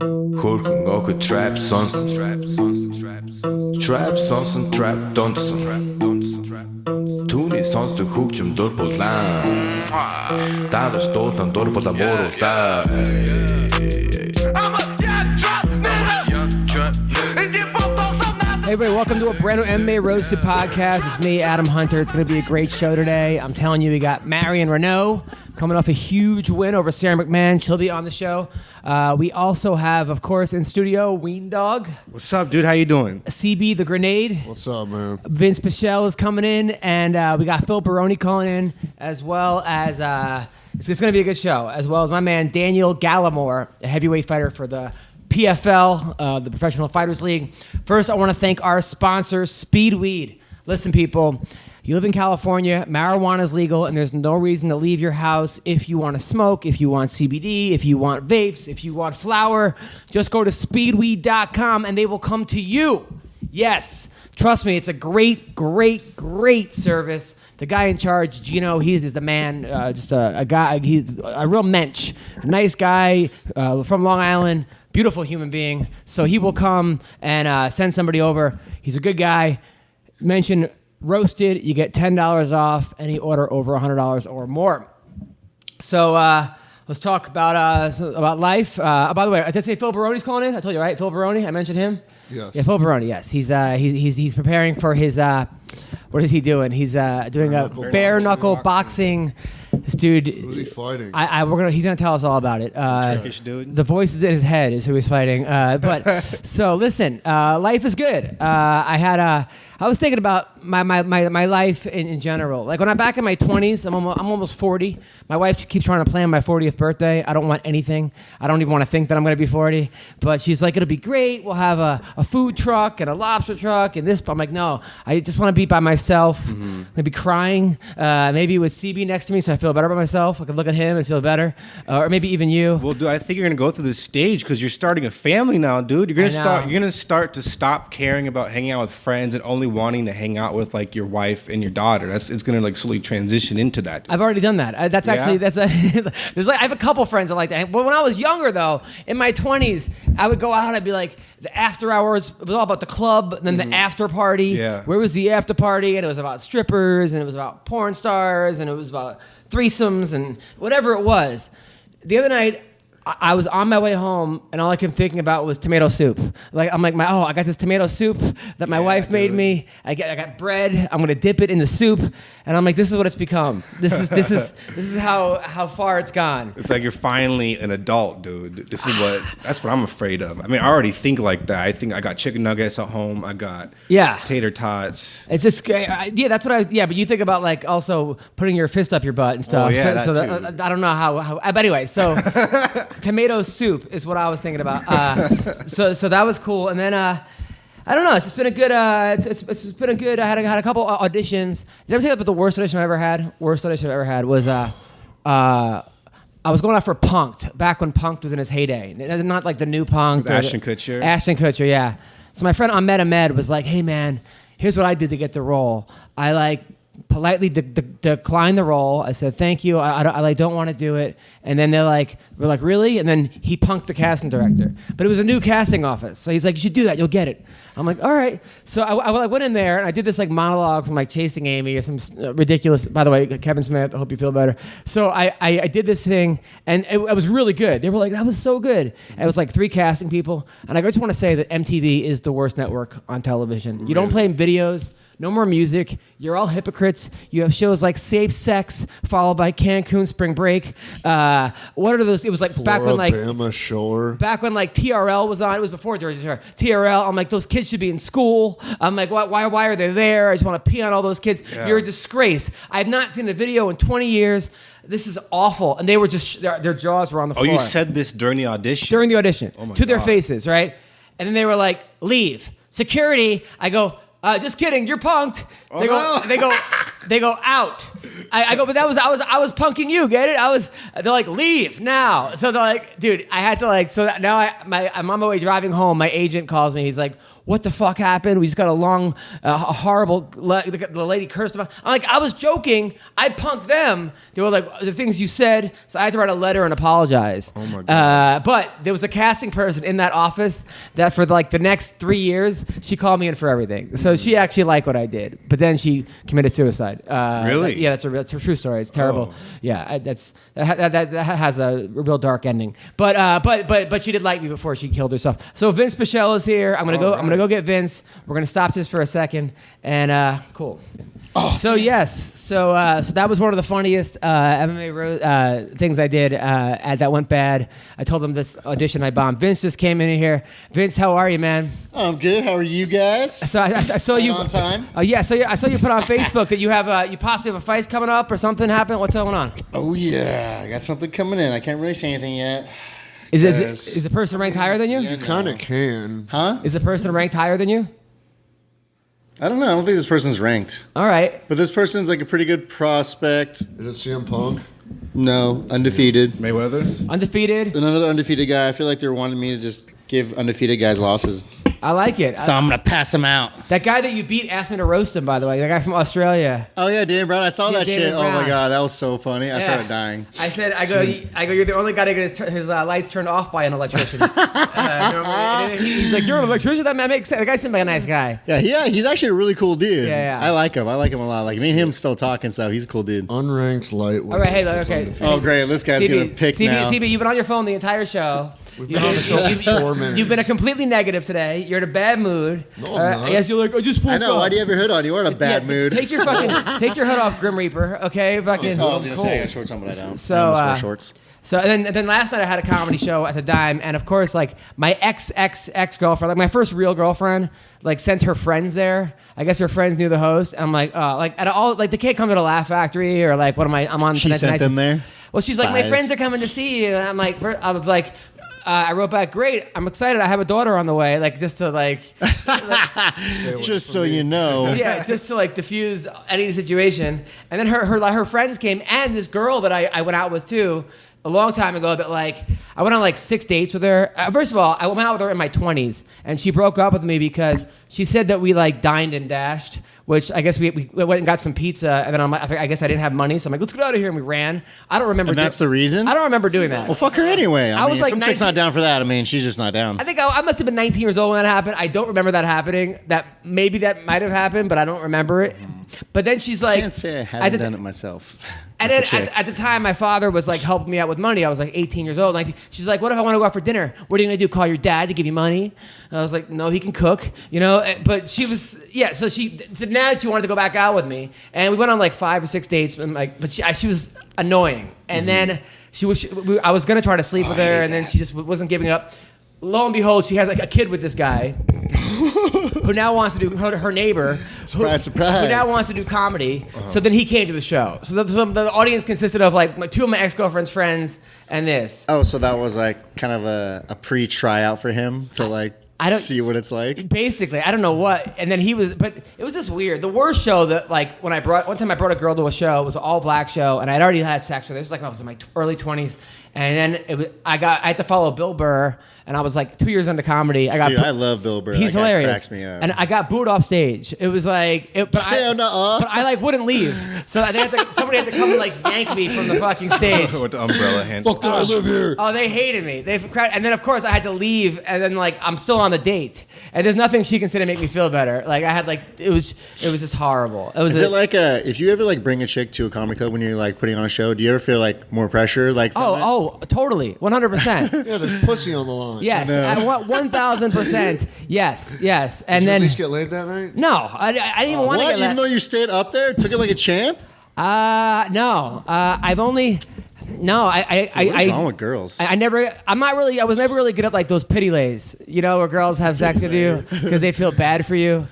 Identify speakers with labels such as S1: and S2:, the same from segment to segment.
S1: Hurken ook trap sonsen. Trap sonsen, trap dansen. Toen is ons de hoekje door på land. Daar stort dan door på de moro daar.
S2: Hey everybody, welcome to a brand new MMA Roasted Podcast. It's me, Adam Hunter. It's going to be a great show today. I'm telling you, we got Marion Reneau coming off a huge win over Sarah McMahon. She'll be on the show. We also have, of course, in studio, Weendawg.
S3: What's up, dude? How you doing?
S2: CB, the Grenade.
S4: What's up, man?
S2: Vinc Pichel is coming in, and we got Phil Baroni calling in, as well as, it's going to be a good show, as well as my man, Daniel Gallemore, a heavyweight fighter for the PFL, the Professional Fighters League. First, I want to thank our sponsor, Speed Weed. Listen, people, you live in California, marijuana is legal, and there's no reason to leave your house if you want to smoke, if you want CBD, if you want vapes, if you want flower. Just go to speedweed.com, and they will come to you. Yes, trust me, it's a great, great, great service. The guy in charge, Gino, he's the man, just a guy, he's a real mensch, a nice guy from Long Island. Beautiful human being. So he will come and send somebody over. He's a good guy. Mention Roasted. You get $10 off any order over $100 or more. So let's talk about life. By the way, I did say Phil Baroni's calling in. I told you, right? Phil Baroni. I mentioned him.
S4: Yes.
S2: Yeah, Phil Baroni. Yes, he's preparing for his. What is he doing? He's doing a bare knuckle boxing. This dude.
S4: Who's he fighting?
S2: He's gonna tell us all about it.
S3: Turkish dude.
S2: The voices in his head is who he's fighting. But so listen, life is good. I was thinking about my life in general. Like when I'm back in my 20s, I'm almost 40. My wife keeps trying to plan my 40th birthday. I don't want anything. I don't even want to think that I'm going to be 40. But she's like, it'll be great. We'll have a food truck and a lobster truck and this. I'm like, no, I just want to be by myself. Maybe crying. Maybe with CB next to me so I feel better about myself. I can look at him and feel better. Or maybe even you.
S3: Well, dude, I think you're going to go through this stage because you're starting a family now, dude. You're going to start to stop caring about hanging out with friends and only wanting to hang out with like your wife and your daughter. It's going to like slowly transition into that. Dude.
S2: I've already done that. There's like I have a couple friends that like that. But when I was younger though, in my 20s, I would go out and I'd be like the after hours. It was all about the club, and then the after party.
S3: Yeah.
S2: Where was the after party? And it was about strippers, and it was about porn stars, and it was about threesomes, and whatever it was. The other night, I was on my way home, and all I kept thinking about was tomato soup. Like I'm like, I got this tomato soup that my wife made me. I got bread. I'm gonna dip it in the soup, and I'm like, this is what it's become. This is how far it's gone.
S3: It's like you're finally an adult, dude. That's what I'm afraid of. I mean, I already think like that. I think I got chicken nuggets at home. I got tater tots.
S2: It's just that's what but you think about like also putting your fist up your butt and stuff.
S3: Oh, yeah,
S2: so
S3: that too.
S2: I don't know how. But anyway, so. Tomato soup is what I was thinking about. So that was cool. And then I don't know. It's just been a good. It's been a good. I had a couple auditions. Did I ever tell you about the worst audition I ever had? Worst audition I ever had was I was going out for Punk'd back when Punk'd was in his heyday. Not like the new Punk'd.
S3: Ashton Kutcher.
S2: Ashton Kutcher, yeah. So my friend Ahmed was like, "Hey man, here's what I did to get the role. I like." Politely declined the role. I said, thank you. I don't want to do it. And then we're like, really? And then he punked the casting director. But it was a new casting office. So he's like, you should do that. You'll get it. I'm like, all right. So I went in there and I did this like monologue from like Chasing Amy or some ridiculous, by the way, Kevin Smith, I hope you feel better. So I did this thing and it was really good. They were like, that was so good. And it was like 3 casting people. And I just want to say that MTV is the worst network on television. You don't play in videos. No more music. You're all hypocrites. You have shows like Safe Sex, followed by Cancun Spring Break. What are those? It was like back when like
S4: Shore.
S2: Back when like TRL was on. It was before TRL. I'm like, those kids should be in school. I'm like, why are they there? I just want to pee on all those kids. Yeah. You're a disgrace. I have not seen a video in 20 years. This is awful. And they were just their jaws were on the floor.
S3: Oh, you said this during the audition?
S2: During the audition.
S3: Oh my
S2: to
S3: God.
S2: Their faces, right? And then they were like, leave. Security. I go, just kidding. You're punked. They go out. I go, but I was punking you, get it? They're like, leave now. So they're like, dude, I had to like, so now I'm on my way driving home. My agent calls me. He's like, what the fuck happened? We just got a long, horrible, the lady cursed about. I'm like, I was joking. I punked them. They were like, the things you said. So I had to write a letter and apologize.
S3: Oh my God.
S2: But there was a casting person in that office that for like the next 3 years, she called me in for everything. So she actually liked what I did. But then she committed suicide.
S3: Really?
S2: Yeah, that's a true story. It's terrible.
S3: Oh.
S2: Yeah, that has a real dark ending. But she did like me before she killed herself. So Vinc Pichel is here. I'm gonna go get Vince. We're gonna stop this for a second, and cool. So that was one of the funniest MMA things I did that went bad. I told them this audition I bombed. Vince just came in here. Vince, how are you, man?
S5: I'm good. How are you guys?
S2: So I saw you
S5: on time.
S2: Oh yeah, so I saw you put on Facebook that you possibly have a fight coming up or something happened. What's going on?
S5: Oh yeah, I got something coming in. I can't really say anything yet.
S2: Is the person ranked higher than you?
S5: Yeah.
S4: Kind of can.
S5: Huh?
S2: Is the person ranked higher than you?
S5: I don't know. I don't think this person's ranked.
S2: All right.
S5: But this person's like a pretty good prospect.
S4: Is it CM Punk?
S5: No, undefeated.
S3: Mayweather?
S2: Undefeated.
S5: Another undefeated guy. I feel like they're wanting me to just give undefeated guys losses.
S2: I like it.
S5: So I'm going to pass them out.
S2: That guy that you beat asked me to roast him, by the way. That guy from Australia.
S5: Oh, yeah, Dan Brown. I saw
S2: Yeah,
S5: that
S2: David
S5: shit. Oh,
S2: Brown.
S5: my God. That was so funny. I started dying.
S2: I go, you're the only guy to get his lights turned off by an electrician. Normally, and he's like, you're an electrician? That makes sense. The guy seemed like a nice guy.
S5: Yeah, he's actually a really cool dude.
S2: Yeah.
S5: I like him. I like him a lot. Like, me and him still talking, so he's a cool dude.
S4: Unranked lightweight.
S2: All right, hey, okay.
S5: Oh, great. This guy's going to pick now.
S2: CB, you've been on your phone the entire show.
S4: We've been on the show for 4 minutes.
S2: You've been a completely negative today. You're in a bad mood.
S4: No, I'm not.
S2: Yes, you're like, I just woke
S5: I know.
S2: up.
S5: Why do you have your hood on? You are in a bad mood.
S2: Take your hood off, Grim Reaper. Okay, fucking.
S5: Oh, I was going to say I got shorts on, but I don't.
S2: So,
S5: I almost wear shorts.
S2: So and then last night I had a comedy show at the Dime, and of course, like my ex girlfriend, like my first real girlfriend, like sent her friends there. I guess her friends knew the host. And I'm like, oh, like at all, like they can't come to the Laugh Factory or like what am I? I'm on.
S5: She sent them there.
S2: Well, she's like, my friends are coming to see you. And I'm like, I was like. I wrote back, great, I'm excited, I have a daughter on the way, like, just to, like...
S5: Just so you know.
S2: Yeah, just to, like, diffuse any situation. And then her friends came, and this girl that I went out with, too, a long time ago, that, like, I went on, like, 6 dates with her. First of all, I went out with her in my 20s, and she broke up with me because she said that we, like, dined and dashed, which I guess we went and got some pizza, and then I guess I didn't have money, so I'm like, let's get out of here, and we ran. I don't remember.
S5: And that's the reason?
S2: I don't remember doing that.
S5: Well, fuck her anyway. I
S2: was
S5: mean,
S2: like
S5: some chick's
S2: 19
S5: not down for that. I mean, she's just not down.
S2: I think I must have been 19 years old when that happened. I don't remember that happening. Maybe that might have happened, but I don't remember it. But then she's like...
S5: I can't say I haven't done it myself.
S2: And then at the time, my father was like helping me out with money. I was like 18 years old, 19. She's like, what if I want to go out for dinner? What are you going to do, call your dad to give you money? And I was like, no, he can cook, you know? But she was, yeah, so now she wanted to go back out with me. And we went on like 5 or 6 dates, and like, but she was annoying. And then I was going to try to sleep with her, and then she just wasn't giving up. Lo and behold, she has like a kid with this guy who now wants to do her neighbor.
S5: Surprise.
S2: Who now wants to do comedy. So then he came to the show. So the audience consisted of like 2 of my ex-girlfriend's friends and this.
S5: Oh, so that was like kind of a pre-tryout for him to like see what it's like?
S2: Basically, I don't know what. And then but it was just weird. The worst show that like one time I brought a girl to a show. It was an all-black show, and I'd already had sex with her. This was like when I was in my early 20s. And then I had to follow Bill Burr, and I was like 2 years into comedy.
S5: I love Bill Burr.
S2: He's
S5: that guy
S2: hilarious.
S5: Cracks me up.
S2: And I got booed off stage. It was like, but I like wouldn't leave. So somebody had to come and like yank me from the fucking stage.
S3: With the umbrella hand.
S4: Fuck that, I live here.
S2: Oh, they hated me. And then of course I had to leave, and then like I'm still on the date, and there's nothing she can say to make me feel better. Like I had like it was just horrible. Is it
S5: like if you ever like bring a chick to a comedy club when you're like putting on a show? Do you ever feel like more pressure? Like
S2: totally, 100%.
S4: Yeah, there's pussy on the line.
S2: Yes, I want 1,000%. Yes. And
S4: Did you
S2: then
S4: at least get laid that night?
S2: no, I didn't even want to
S5: what?
S2: get laid.
S5: Even though you stayed up there, took it like a champ?
S2: No. I've only. No,
S5: What's wrong with girls?
S2: I was never really good at like those pity lays, you know, where girls have sex with you because they feel bad for you.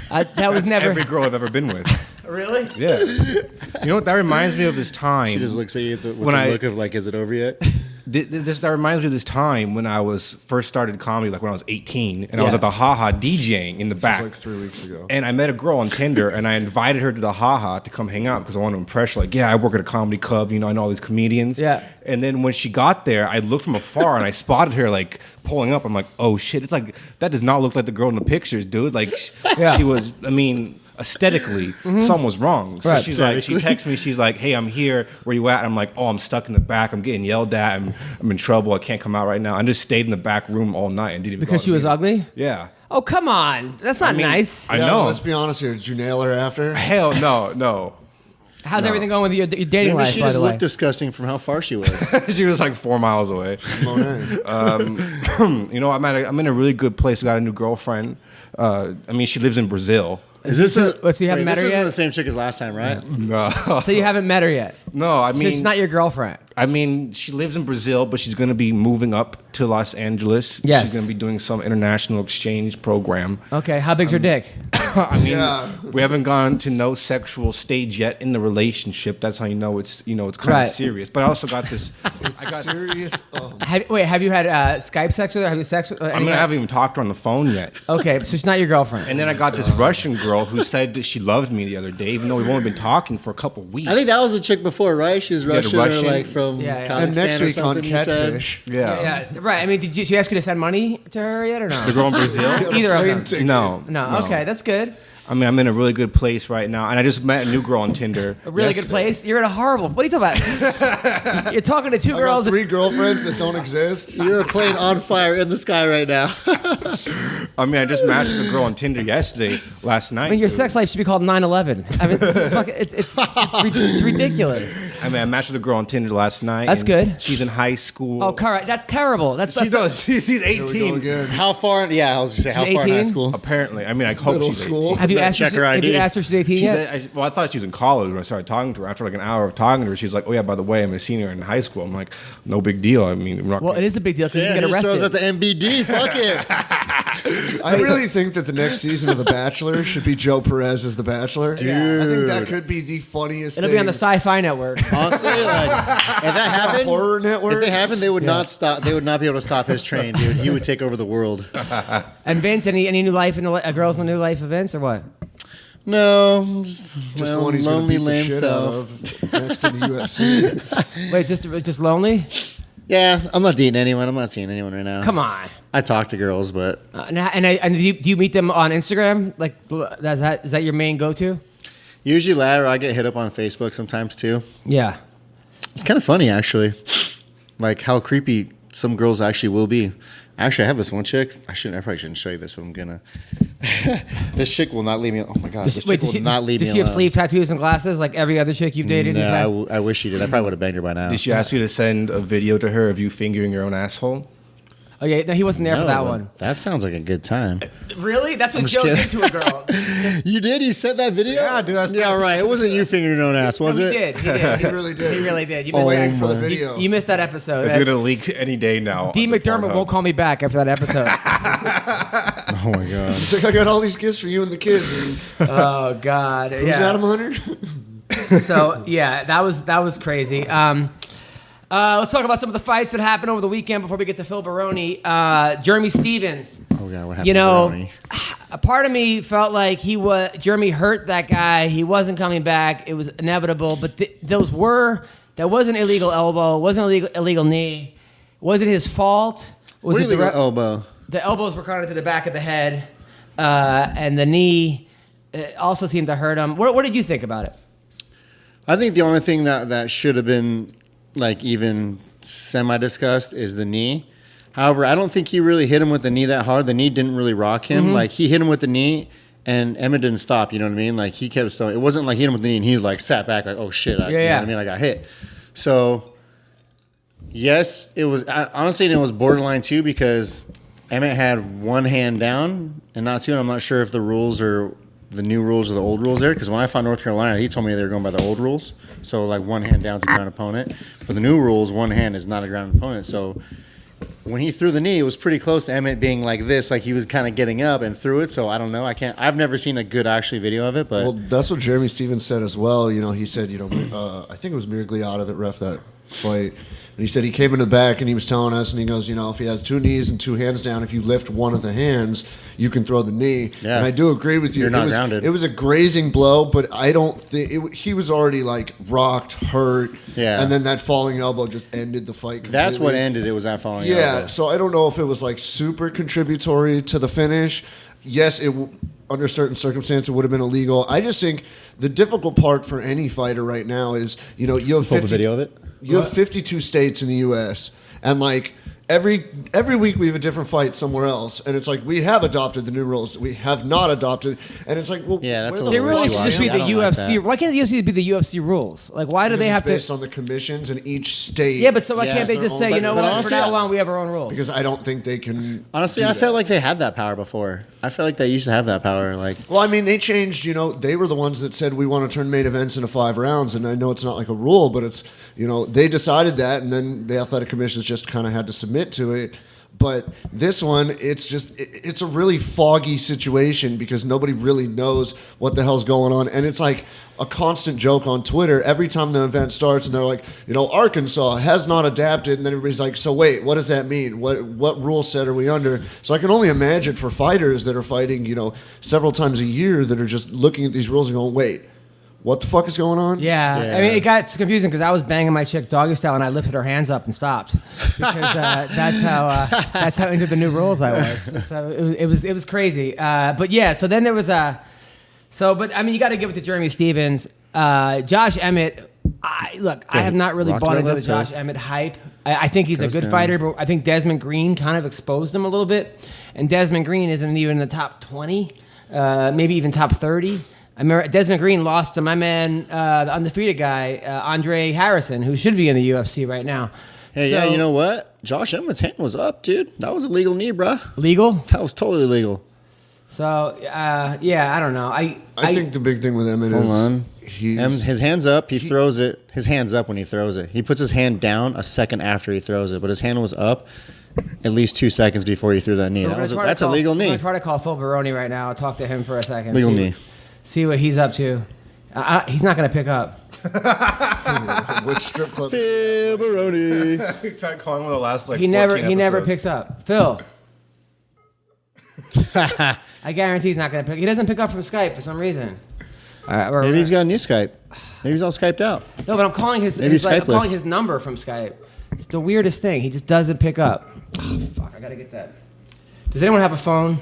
S2: That was never.
S3: Every girl I've ever been with.
S2: Really?
S3: Yeah. You know what? That reminds me of this time.
S5: She just looks at you with the look of like, is it over yet?
S3: that reminds me of this time when I was first started comedy, like when I was 18, and I was
S2: Yeah.
S3: at the Haha DJing in the back.
S4: like 3 weeks ago.
S3: And I met a girl on Tinder, and I invited her to the Haha to come hang out because I wanted to impress her. Like, yeah, I work at a comedy club. You know, I know all these comedians.
S2: Yeah.
S3: And then when she got there, I looked from afar and I spotted her like pulling up. I'm like, oh shit! It's like that does not look like the girl in the pictures, dude. Like,
S2: Yeah.
S3: she was. I mean, aesthetically, something was wrong. So
S2: Right.
S3: she's like, she texts me. She's like, hey, I'm here. Where you at? And I'm like, oh, I'm stuck in the back. I'm getting yelled at. I'm in trouble. I can't come out right now. I just stayed in the back room all night and didn't even
S2: Because
S3: go
S2: she
S3: to
S2: was
S3: the meeting.
S2: ugly?
S3: Yeah.
S2: Oh, come on. That's not nice.
S3: I
S4: Yeah,
S3: know.
S4: Let's be honest here. Did you nail her after?
S3: Hell no.
S2: How's everything going with your dating
S5: Maybe
S2: life,
S5: she
S2: by
S5: just
S2: the way?
S5: looked disgusting from how far she was.
S3: She was like 4 miles away.
S4: Monet.
S3: You know, I'm in a really good place. I got a new girlfriend. I mean, she lives in Brazil.
S5: Is this
S2: So you haven't met
S5: this
S2: her
S5: isn't
S2: yet?
S5: the same chick as last time, right?
S3: No,
S2: So you haven't met her yet?
S3: no. I
S2: So
S3: mean,
S2: it's not your girlfriend?
S3: I mean, she lives in Brazil, but she's going to be moving up to Los Angeles.
S2: Yes.
S3: She's going to be doing some international exchange program.
S2: Okay, how big's her dick?
S3: I mean,
S4: Yeah.
S3: we haven't gone to no sexual stage yet in the relationship. That's how you know it's kind
S2: Right.
S3: of serious. But I also got this.
S4: Serious? Oh.
S2: Have you had Skype sex with her? Have you sex with
S3: I mean, I haven't even talked to her on the phone yet.
S2: Okay, so she's not your girlfriend.
S3: And then I got this Russian girl who said that she loved me the other day, even though we've only been talking for a couple weeks.
S5: I think that was the chick before, right? She was
S3: the
S5: Russian,
S3: Russian.
S5: or like from
S2: Yeah, yeah.
S5: Kazakhstan
S4: And next
S5: or
S4: week on
S5: something, you said?
S4: Catfish.
S3: Yeah.
S2: Yeah, right. I mean, did she ask you to send money to her yet or no?
S3: The girl in Brazil?
S2: Either of
S4: Plane
S2: them.
S4: ticket.
S3: No.
S2: No, okay, that's good.
S3: I mean, I'm in a really good place right now, and I just met a new girl on Tinder.
S2: A really good place. You're in a horrible. What are you talking about? You're talking to two
S4: I got
S2: girls.
S4: 3 girlfriends that don't exist.
S5: You're a plane on fire in the sky right now.
S3: I mean, I just matched with a girl on Tinder last night.
S2: I mean, your
S3: dude.
S2: sex life should be called 9/11. I mean, it's ridiculous.
S3: I mean, I matched with a girl on Tinder last night.
S2: That's
S3: and
S2: good.
S3: She's in high school.
S2: Oh, correct. That's terrible. That's
S3: She's
S4: Here we go
S3: 18.
S4: again.
S5: How far? Yeah, I was gonna say how
S2: She's
S5: far in high
S2: 18?
S5: school?
S3: Apparently. I mean, I hope
S4: Middle
S3: she's
S4: school.
S3: 18.
S2: Have you
S5: Better
S2: asked her?
S5: check her
S2: Have you
S5: ID.
S2: asked her if she's 18
S3: She
S2: yet?
S3: said, well, I thought she was in college when I started talking to her. After like an hour of talking to her, she's like, oh, yeah, by the way, I'm a senior in high school. I'm like, no big deal. I mean, I'm not
S2: Well, it is a big deal because you
S5: Yeah,
S2: can
S5: he
S2: get
S5: just throws
S2: arrested.
S5: at the MBD. Fuck it.
S4: I really think that the next season of The Bachelor should be Joe Perez as The Bachelor. Dude. I think that could be the funniest
S2: It'll
S4: thing.
S2: be on the Sci-Fi Network.
S5: Honestly, like if that happened,
S4: horror network?
S5: If they happened, they would not stop. They would not be able to stop his train, dude. He would take over the world.
S2: And Vince, any new life in a girl's new life events or what?
S5: No,
S4: Just
S5: well,
S4: the one he's going to
S5: lonely,
S4: beat the
S5: lame
S4: shit
S5: self.
S4: out of next to the UFC.
S2: Wait, just lonely?
S5: Yeah, I'm not dating anyone. I'm not seeing anyone right now.
S2: Come on.
S5: I talk to girls, but
S2: And do you meet them on Instagram? Like, is that your main go-to?
S5: usually later I get hit up on Facebook sometimes too.
S2: Yeah.
S5: It's kind of funny actually, like how creepy some girls actually will be. Actually, I have this one chick. I probably shouldn't show you this, but I'm gonna. This chick will not leave me. Oh my god, this chick will not leave me
S2: Does she have
S5: alone.
S2: sleeve tattoos and glasses like every other chick you've dated? in your
S5: No,
S2: past?
S5: I wish she did. I probably would have banged her by now.
S3: Did she ask you to send a video to her of you fingering your own asshole?
S2: Oh yeah, no, he wasn't there for that
S5: but
S2: one.
S5: That sounds like a good time.
S2: Really? That's what
S5: just
S2: Joe
S5: kidding.
S2: did to a girl.
S5: You did? You sent that video?
S3: Yeah, dude, that's-
S5: Yeah, right. It wasn't you fingering your own ass, was
S2: No,
S5: it?
S2: he did. He did.
S4: He really did.
S2: He really did. You
S4: I'm
S2: missed,
S4: waiting for the
S5: my.
S4: video.
S2: you missed that episode.
S3: It's going to leak any day now.
S2: D.
S3: on the
S2: McDermott
S3: Pornhub.
S2: won't call me back after that episode.
S5: Oh my god.
S4: It's like, I got all these gifts for you and the kids.
S2: Oh God.
S4: Who's
S2: Yeah.
S4: Adam Hunter?
S2: So yeah, that was crazy. Let's talk about some of the fights that happened over the weekend before we get to Phil Baroni. Jeremy Stevens.
S5: Oh god, what happened?
S2: You
S5: to
S2: know,
S5: Baroni?
S2: a part of me felt like Jeremy hurt that guy. He wasn't coming back. It was inevitable. But that was an illegal elbow. It wasn't an illegal knee. Was it his fault? Was
S5: What
S2: it
S5: illegal elbow?
S2: The elbows were kind of to the back of the head, and the knee also seemed to hurt him. What did you think about it?
S5: I think the only thing that should have been like even semi-discussed is the knee. However, I don't think he really hit him with the knee that hard. The knee didn't really rock him.
S2: Mm-hmm.
S5: Like he hit him with the knee, and Emmett didn't stop. You know what I mean? Like he kept stone. It wasn't like he hit him with the knee and he like sat back like, oh shit. You know what I mean? I got hit. So yes, it was honestly it was borderline too because Emmett had one hand down and not two. And I'm not sure if the rules are the new rules or the old rules there. Because when I fought North Carolina, he told me they were going by the old rules. So like one hand down is a ground opponent. But the new rules, one hand is not a ground opponent. So when he threw the knee, it was pretty close to Emmett being like this, like he was kind of getting up and threw it. So I don't know. I've never seen a good actually video of it, but
S4: Well, that's what Jeremy Stevens said as well. You know, he said, I think it was Miragliotta that ref that fight. And he said he came in the back and he was telling us, and he goes, if he has 2 knees and 2 hands down, if you lift one of the hands, you can throw the knee.
S5: Yeah.
S4: And I do agree with you.
S5: You're not grounded.
S4: It was a grazing blow, but I don't think he was already like rocked, hurt.
S5: Yeah.
S4: And then that falling elbow just ended the fight completely.
S5: That's what ended it, was that falling elbow.
S4: Yeah, so I don't know if it was like super contributory to the finish. Yes, under certain circumstances it would have been illegal. I just think the difficult part for any fighter right now is, you have
S5: Pull the video of it?
S4: You have 52 states in the U.S. and like every week we have a different fight somewhere else, and it's like we have adopted the new rules, we have not adopted, and it's like, well,
S5: yeah, that's a
S2: They
S5: little
S2: really should just be the UFC.
S5: Like
S2: why can't the UFC be the UFC rules? Like, why do they have
S4: based
S2: to?
S4: on the commissions in each state?
S2: Yeah, but so why
S5: Yeah.
S2: can't they just say,
S5: but
S2: what?
S5: honestly,
S2: From now on, we have our own rules.
S4: Because I don't think they can.
S5: Honestly,
S4: do
S5: I
S4: that.
S5: felt like they had that power before. I felt like they used to have that power. Like,
S4: Well, I mean, they changed, they were the ones that said we want to turn main events into 5 rounds. And I know it's not like a rule, but it's, they decided that. And then the athletic commissions just kind of had to submit to it. But this one, it's a really foggy situation because nobody really knows what the hell's going on. And it's like a constant joke on Twitter every time the event starts. And they're like, Arkansas has not adapted. And then everybody's like, so wait, what does that mean? What rule set are we under? So I can only imagine for fighters that are fighting, several times a year that are just looking at these rules and going, wait, what the fuck is going on?
S2: Yeah. I mean, it got confusing because I was banging my chick doggy style and I lifted her hands up and stopped because that's how into the new rules I was. So it was crazy. But yeah, so then there was but I mean, you got to give it to Jeremy Stevens, Josh Emmett. I have not really bought into the Josh Emmett hype. I think he's a good fighter, but I think Desmond Green kind of exposed him a little bit, and Desmond Green isn't even in the top 20, maybe even top 30. I remember Desmond Green lost to my man, the undefeated guy, Andre Harrison, who should be in the UFC right now.
S5: hey,
S2: So-
S5: yeah, you know what? Josh Emmett's hand was up, dude. That was a legal knee, bruh.
S2: Legal?
S5: That was totally legal.
S2: So, yeah, I don't know.
S4: I think the big thing with Emmett
S5: Hold
S4: is
S5: on.
S4: he's
S5: His hand's up. He throws it. His hand's up when he throws it. He puts his hand down a second after he throws it, but his hand was up at least 2 seconds before he threw that knee.
S2: So
S5: That's a legal
S2: I'm
S5: knee.
S2: going to try to call Phil Baroni right now. I'll talk to him for a second.
S5: Legal knee.
S2: See what he's up to. He's not going to pick up.
S4: which strip club?
S5: Phil Baroni.
S3: We tried calling him the last
S2: He never picks up. Phil. I guarantee he's not going to pick. He doesn't pick up from Skype for some reason.
S5: Maybe he's got a new Skype. Maybe he's all Skyped out.
S2: No, but I'm calling his number from Skype. It's the weirdest thing. He just doesn't pick up. Oh, fuck, I got to get that. Does anyone have a phone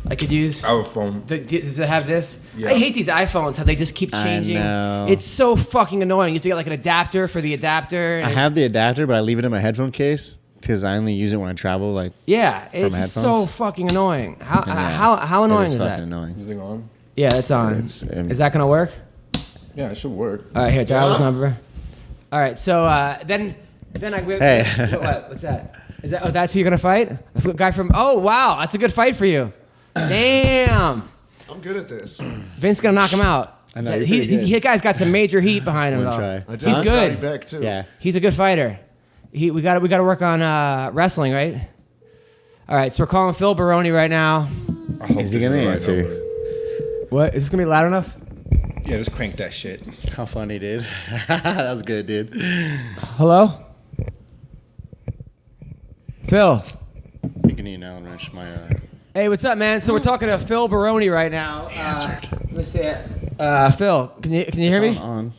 S2: I could use?
S3: Our phone.
S2: Does it have this?
S3: Yeah.
S2: I hate these iPhones, how they just keep changing.
S5: I know.
S2: It's so fucking annoying. You have to get like an adapter for the adapter.
S5: I have the adapter, but I leave it in my headphone case because I only use it when I travel. Like,
S2: yeah, it's
S5: headphones.
S2: so fucking annoying. How
S5: it
S2: annoying
S5: is
S2: is
S5: fucking
S2: that?
S5: annoying.
S3: Using on?
S2: Yeah, it's on. Is that gonna work?
S3: Yeah, it should work.
S2: All right, here, dial this number. All right, so then I
S5: Hey.
S2: what's that? Is that that's who you're gonna fight? A guy from wow, that's a good fight for you. Damn,
S4: I'm good at this.
S2: Vince's gonna knock him out.
S5: I know, you're pretty good.
S2: That guy's got some major heat behind him though.
S5: Try.
S4: I did
S2: He's
S4: Body
S2: good.
S4: back too.
S5: Yeah.
S2: He's a good fighter. We got to work on wrestling, right? All right, so we're calling Phil Baroni right now.
S5: Is he gonna answer?
S2: What is this gonna be loud enough?
S3: Yeah, just crank that shit.
S5: How funny, dude. That was good, dude.
S2: Hello, Phil.
S5: You can eat an Allen wrench.
S2: Hey, what's up, man? So we're talking to Phil Baroni right now.
S5: He answered.
S2: Let me see it. Phil, can you hear me?
S5: On.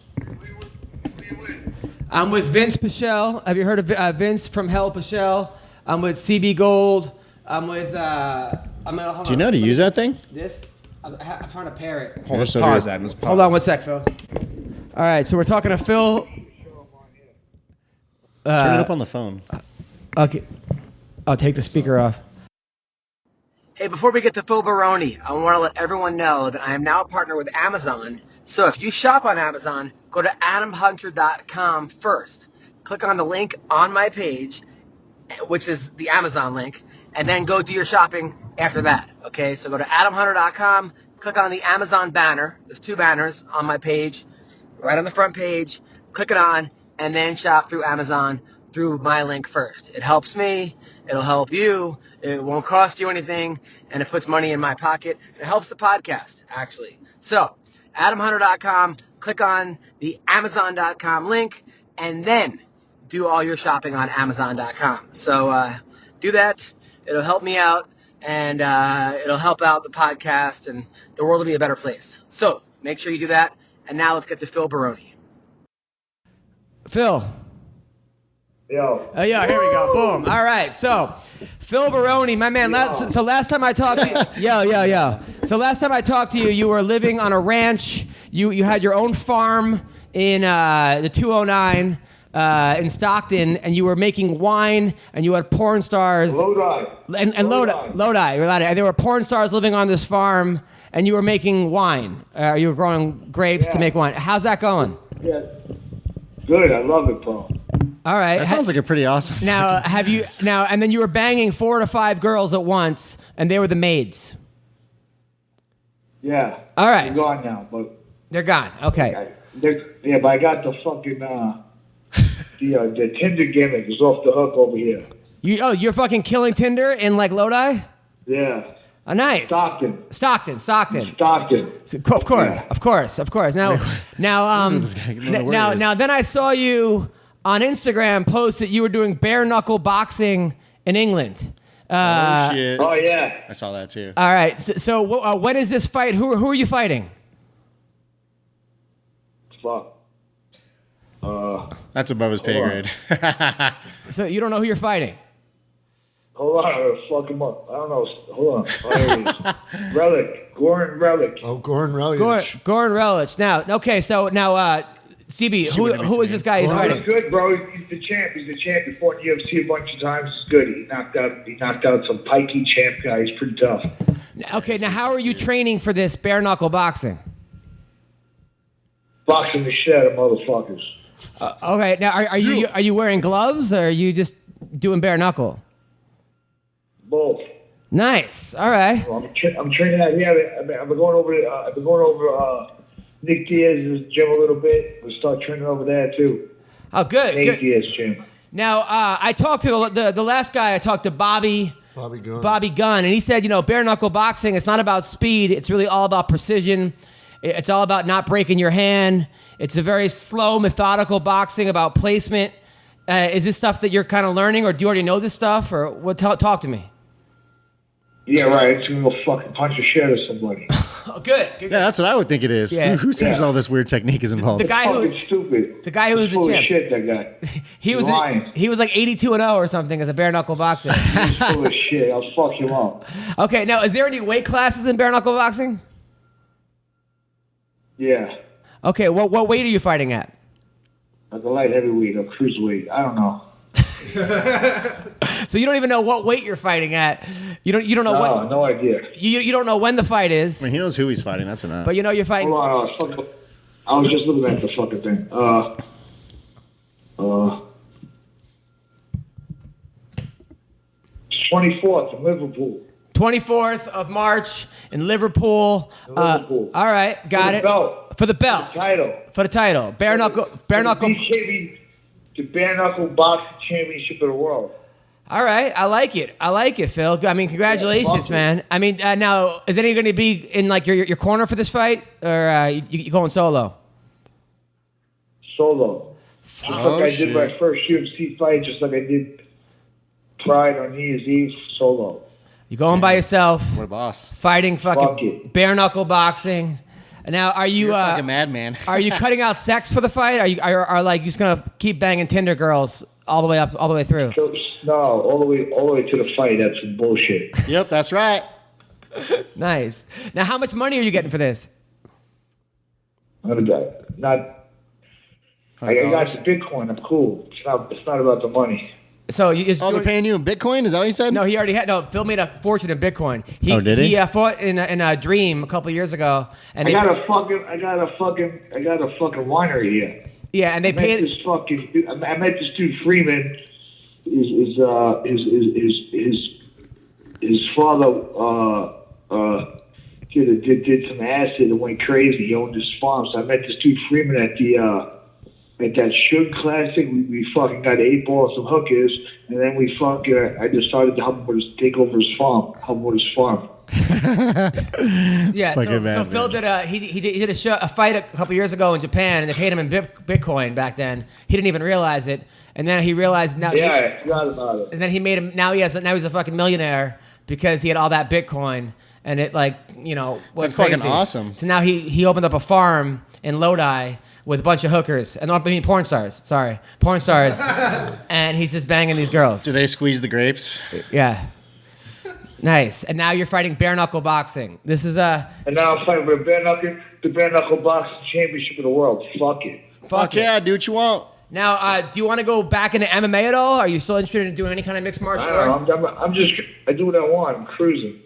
S2: I'm with Vinc Pichel. Have you heard of Vince from Hell Pichel? I'm with CB Gold. I'm with.
S5: Do you know how to use that thing?
S2: This? I'm trying to pair it.
S3: Hold on,
S5: so
S3: pause
S5: good.
S3: that. Let's pause.
S2: Hold on one sec, Phil. All right, so we're talking to Phil.
S5: Turn it up on the phone.
S2: Okay, I'll take the speaker off. Hey, before we get to Phil Baroni, I want to let everyone know that I am now a partner with Amazon. So if you shop on Amazon, go to adamhunter.com first. Click on the link on my page, which is the Amazon link, and then go do your shopping after that. Okay, so go to adamhunter.com, click on the Amazon banner. There's 2 banners on my page, right on the front page. Click it on, and then shop through Amazon through my link first. It helps me. It'll help you. It won't cost you anything, and it puts money in my pocket. It helps the podcast, actually. So, adamhunter.com, click on the amazon.com link, and then do all your shopping on Amazon.com. So do that. It'll help me out, and it'll help out the podcast, and the world will be a better place. So make sure you do that. And now let's get to Phil Baroni. Phil.
S6: Yo.
S2: Oh, yeah, here we go. Boom. All right. So, Phil Baroni, my man. So last time I talked to you, yo. So last time I talked to you, you were living on a ranch. You had your own farm in the 209 in Stockton, and you were making wine, and you had porn stars.
S6: Lodi.
S2: And Lodi. And there were porn stars living on this farm, and you were making wine. You were growing grapes to make wine. How's that going?
S6: Yeah. Good. I love it, bro.
S2: All right.
S5: That sounds like a pretty awesome.
S2: Now, and then you were banging 4 to 5 girls at once, and they were the maids.
S6: Yeah.
S2: All right.
S6: They're gone now, but
S2: They're gone. Okay.
S6: but I got the fucking the Tinder gimmick is off the hook over here.
S2: You're fucking killing Tinder in like Lodi?
S6: Yeah.
S2: Oh, nice.
S6: Stockton.
S2: So, of course. Now, then I saw you on Instagram post that you were doing bare knuckle boxing in England.
S5: Shit.
S6: Oh yeah.
S5: I saw that too.
S2: All right. So when is this fight? Who are you fighting?
S6: Fuck.
S5: That's above his pay grade.
S2: So you don't know who you're fighting?
S6: Hold on, I'm gonna fuck him up. I don't know. Hold on. Oh, there it is. Relic. Goran Relic.
S4: Oh, Goran Relic.
S2: Goran Relic. Now, okay, so now, CB, who is this guy he's
S6: He's
S2: fighting?
S6: good, bro. He's the champ. He fought in UFC a bunch of times. He's good. He knocked out some pikey champ guy. He's pretty tough.
S2: Okay, now how are you training for this bare knuckle boxing?
S6: Boxing the shit out of motherfuckers.
S2: Okay, now are you wearing gloves or are you just doing bare knuckle?
S6: Both.
S2: Nice. All right.
S6: Well, I'm training out here. I've been going over Nick Diaz's gym a little bit. We'll start training over there too.
S2: Oh, good.
S6: Nick Diaz gym.
S2: Now, I talked to the last guy. I talked to Bobby Gunn, and he said, bare knuckle boxing, it's not about speed. It's really all about precision. It's all about not breaking your hand. It's a very slow, methodical boxing about placement. Is this stuff that you're kind of learning, or do you already know this stuff, or what? Talk to me.
S6: Yeah, right. It's gonna go fucking punch the shit out of somebody.
S2: Oh, good.
S5: Yeah, that's what I would think it is.
S2: Yeah.
S5: Who says all this weird technique is involved?
S2: The guy
S6: Fucking stupid.
S2: The guy who was
S6: He's full
S2: the
S6: of
S2: champ.
S6: shit, that guy.
S2: He was like 82-0 or something as a bare knuckle boxer.
S6: He's full of shit. I'll fuck him up.
S2: Okay, now is there any weight classes in bare knuckle boxing?
S6: Yeah.
S2: Okay, what weight are you fighting at?
S6: Like a light heavyweight or cruiserweight. I don't know.
S2: So you don't even know what weight you're fighting at. You don't know what.
S6: No idea.
S2: You don't know when the fight is.
S5: I mean, he knows who he's fighting. That's enough.
S2: But you're fighting.
S6: Hold on. I was just looking at the fucking thing. 24th in Liverpool.
S2: 24th of March in Liverpool.
S6: Liverpool.
S2: All right, got it.
S6: For the belt.
S2: For the title. Bare knuckle.
S6: The bare knuckle boxing championship of the world.
S2: All right, I like it, Phil. I mean, congratulations, man. I mean, now is anyone going to be in like your corner for this fight, or you going solo?
S6: Solo. Just like I did my first UFC fight, just like I did Pride on New Year's Eve, solo.
S2: You going by yourself?
S5: What a boss!
S2: Fighting fucking bare knuckle boxing. Now, are you
S5: You're a fucking madman?
S2: Are you cutting out sex for the fight? Are like you just gonna keep banging Tinder girls all the way through?
S6: No, all the way to the fight. That's some bullshit.
S5: Yep, that's right.
S2: Nice. Now, how much money are you getting for this?
S6: I got the Bitcoin. I'm cool. It's not about the money.
S2: So
S5: they're paying you in Bitcoin? Is that what you said?
S2: No, he already had. No, Phil made a fortune in Bitcoin.
S5: Did he?
S2: He fought in a Dream a couple years ago, and
S6: I got a fucking winery here.
S2: Yeah, and they paid
S6: this fucking. I met this dude Freeman. His father did some acid and went crazy. He owned his farm, so I met this dude Freeman at that Suge Classic. We fucking got 8 balls, some hookers, and then we fucking. I decided to help him take over his farm.
S2: Yeah, so Phil did a fight a couple years ago in Japan, and they paid him in Bitcoin back then. He didn't even realize it, and then he realized now.
S6: Yeah, I forgot about it.
S2: And then he made him. Now he's a fucking millionaire because he had all that Bitcoin, and it went
S5: That's
S2: crazy.
S5: fucking awesome.
S2: So now he opened up a farm in Lodi with a bunch of hookers, and porn stars. Sorry, porn stars, and he's just banging these girls.
S5: Do they squeeze the grapes?
S2: Yeah. Nice. And now you're fighting bare knuckle boxing. This is
S6: And now I'm fighting for the bare knuckle boxing championship of the world. Fuck it.
S5: Fuck yeah, do what you want.
S2: Now, do you want to go back into MMA at all? Are you still interested in doing any kind of mixed martial arts?
S6: I do what I want. I'm cruising.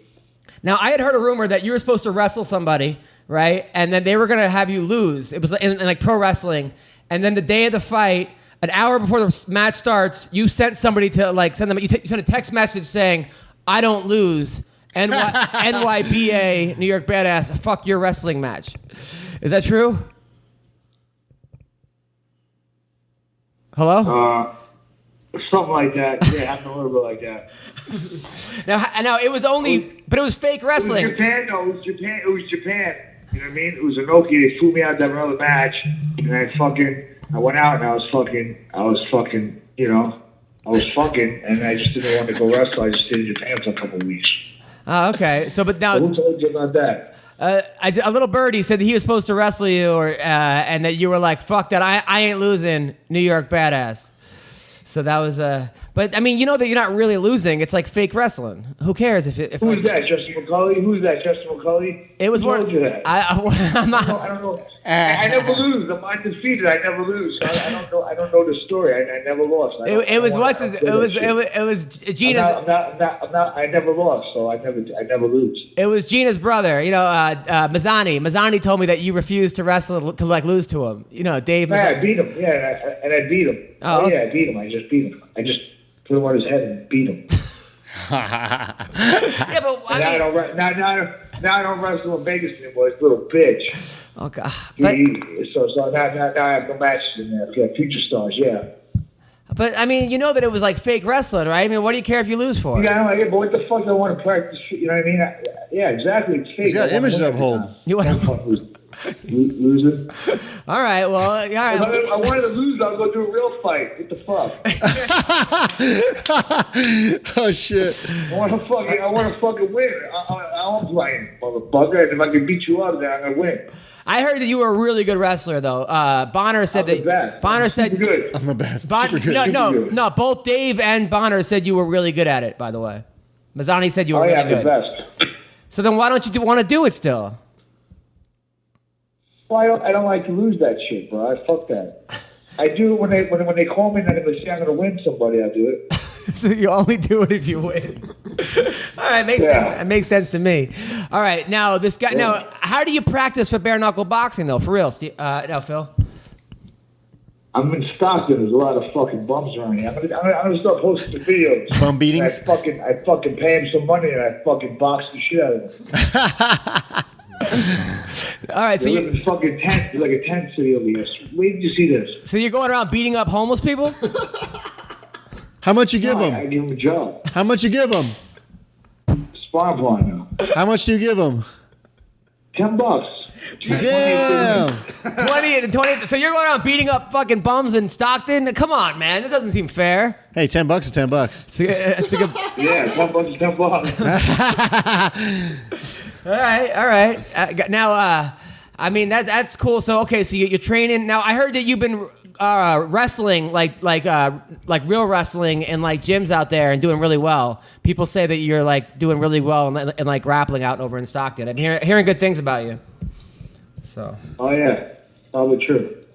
S2: Now, I had heard a rumor that you were supposed to wrestle somebody, right? And then they were going to have you lose. It was in like pro wrestling. And then the day of the fight, an hour before the match starts, you sent somebody to you sent a text message saying, I don't lose. NYBA, New York Badass, fuck your wrestling match. Is that true? Hello?
S6: Something like that. Yeah, happened a little bit like that.
S2: Now it was but it was fake wrestling.
S6: It was Japan. No, it was Japan. It was Japan. You know what I mean? It was Inoki. They flew me out to have another match, and I went out and I was fucking, and I just didn't want to go wrestle. I just stayed in Japan for a couple of weeks.
S2: Oh, okay. So, but now,
S6: who told you about that?
S2: a little birdie said that he was supposed to wrestle you, and that you were like, "Fuck that! I ain't losing, New York Badass." So that was but I mean, you know that you're not really losing. It's like fake wrestling. Who cares if
S6: Who's that? Justin McCulley? Who's that? Justin McCulley?
S2: It was
S6: more.
S2: I'm not.
S6: I don't know. I never lose. I'm undefeated. I never lose. I don't know. I don't know the story. I never lost. It was Gina's. I never lost, so I never lose.
S2: It was Gina's brother. Mazzani. Mazzani told me that you refused to wrestle to lose to him. Dave.
S6: Yeah, I beat him. Yeah, and I beat him. Oh yeah, I beat him. I just beat him. I just put him on his head and beat him.
S2: Yeah, but
S6: I don't wrestle in Vegas anymore. It's a little bitch.
S2: Oh God!
S6: So now I have no matches in there. Yeah, future stars. Yeah.
S2: But I mean, you know that it was like fake wrestling, right? I mean, what do you care if you lose for?
S6: Yeah, I don't like it, but what the fuck do I want to practice? You know what I mean? Yeah, exactly. It's fake.
S5: He's got image to uphold.
S2: You want
S6: losing?
S2: All right. Well, all right.
S6: If I wanted to lose, I'll go do a real fight. What the fuck?
S5: Oh shit!
S6: I want to fucking win. I'm playing, motherfucker. And if I can beat you up, then I'm gonna win.
S2: I heard that you were a really good wrestler, though. Bonner said
S6: I'm the best.
S2: Bonner said
S6: good.
S5: I'm the best.
S2: Super good. No. Both Dave and Bonner said you were really good at it. By the way, Mazzani said you were really good.
S6: I'm the best.
S2: So then, why don't you want to do it still?
S6: Well, I don't like to lose that shit, bro. Fuck that. I do when they call me and they say I'm gonna win somebody. I do it.
S2: So you only do it if you win. All right, makes sense. It makes sense to me. All right, now this guy. Yeah. Now, how do you practice for bare knuckle boxing though? For real, no, Phil.
S6: I'm in Stockton. There's a lot of fucking bums around here. I'm gonna start posting videos.
S5: Bum beatings.
S6: I fucking pay him some money and I fucking box the shit out of him.
S2: All right, so
S6: you live in fucking tent, like a tent city over here. Where did you see this?
S2: So you're going around beating up homeless people?
S5: How much you give them?
S6: I give them a job.
S5: How much you give them?
S6: Spawn blind now.
S5: How much do you give them?
S6: $10.
S5: Damn.
S2: 20. So you're going around beating up fucking bums in Stockton? Come on, man. This doesn't seem fair.
S5: Hey, $10 is $10.
S2: It's a good.
S6: Yeah, $10 is $10.
S2: All right. Now, I mean that's cool. So okay, so you're training now. I heard that you've been wrestling, like real wrestling, in like gyms out there and doing really well. People say that you're like doing really well and like grappling out over in Stockton. I'm hearing good things about you. So.
S6: Oh yeah, probably true.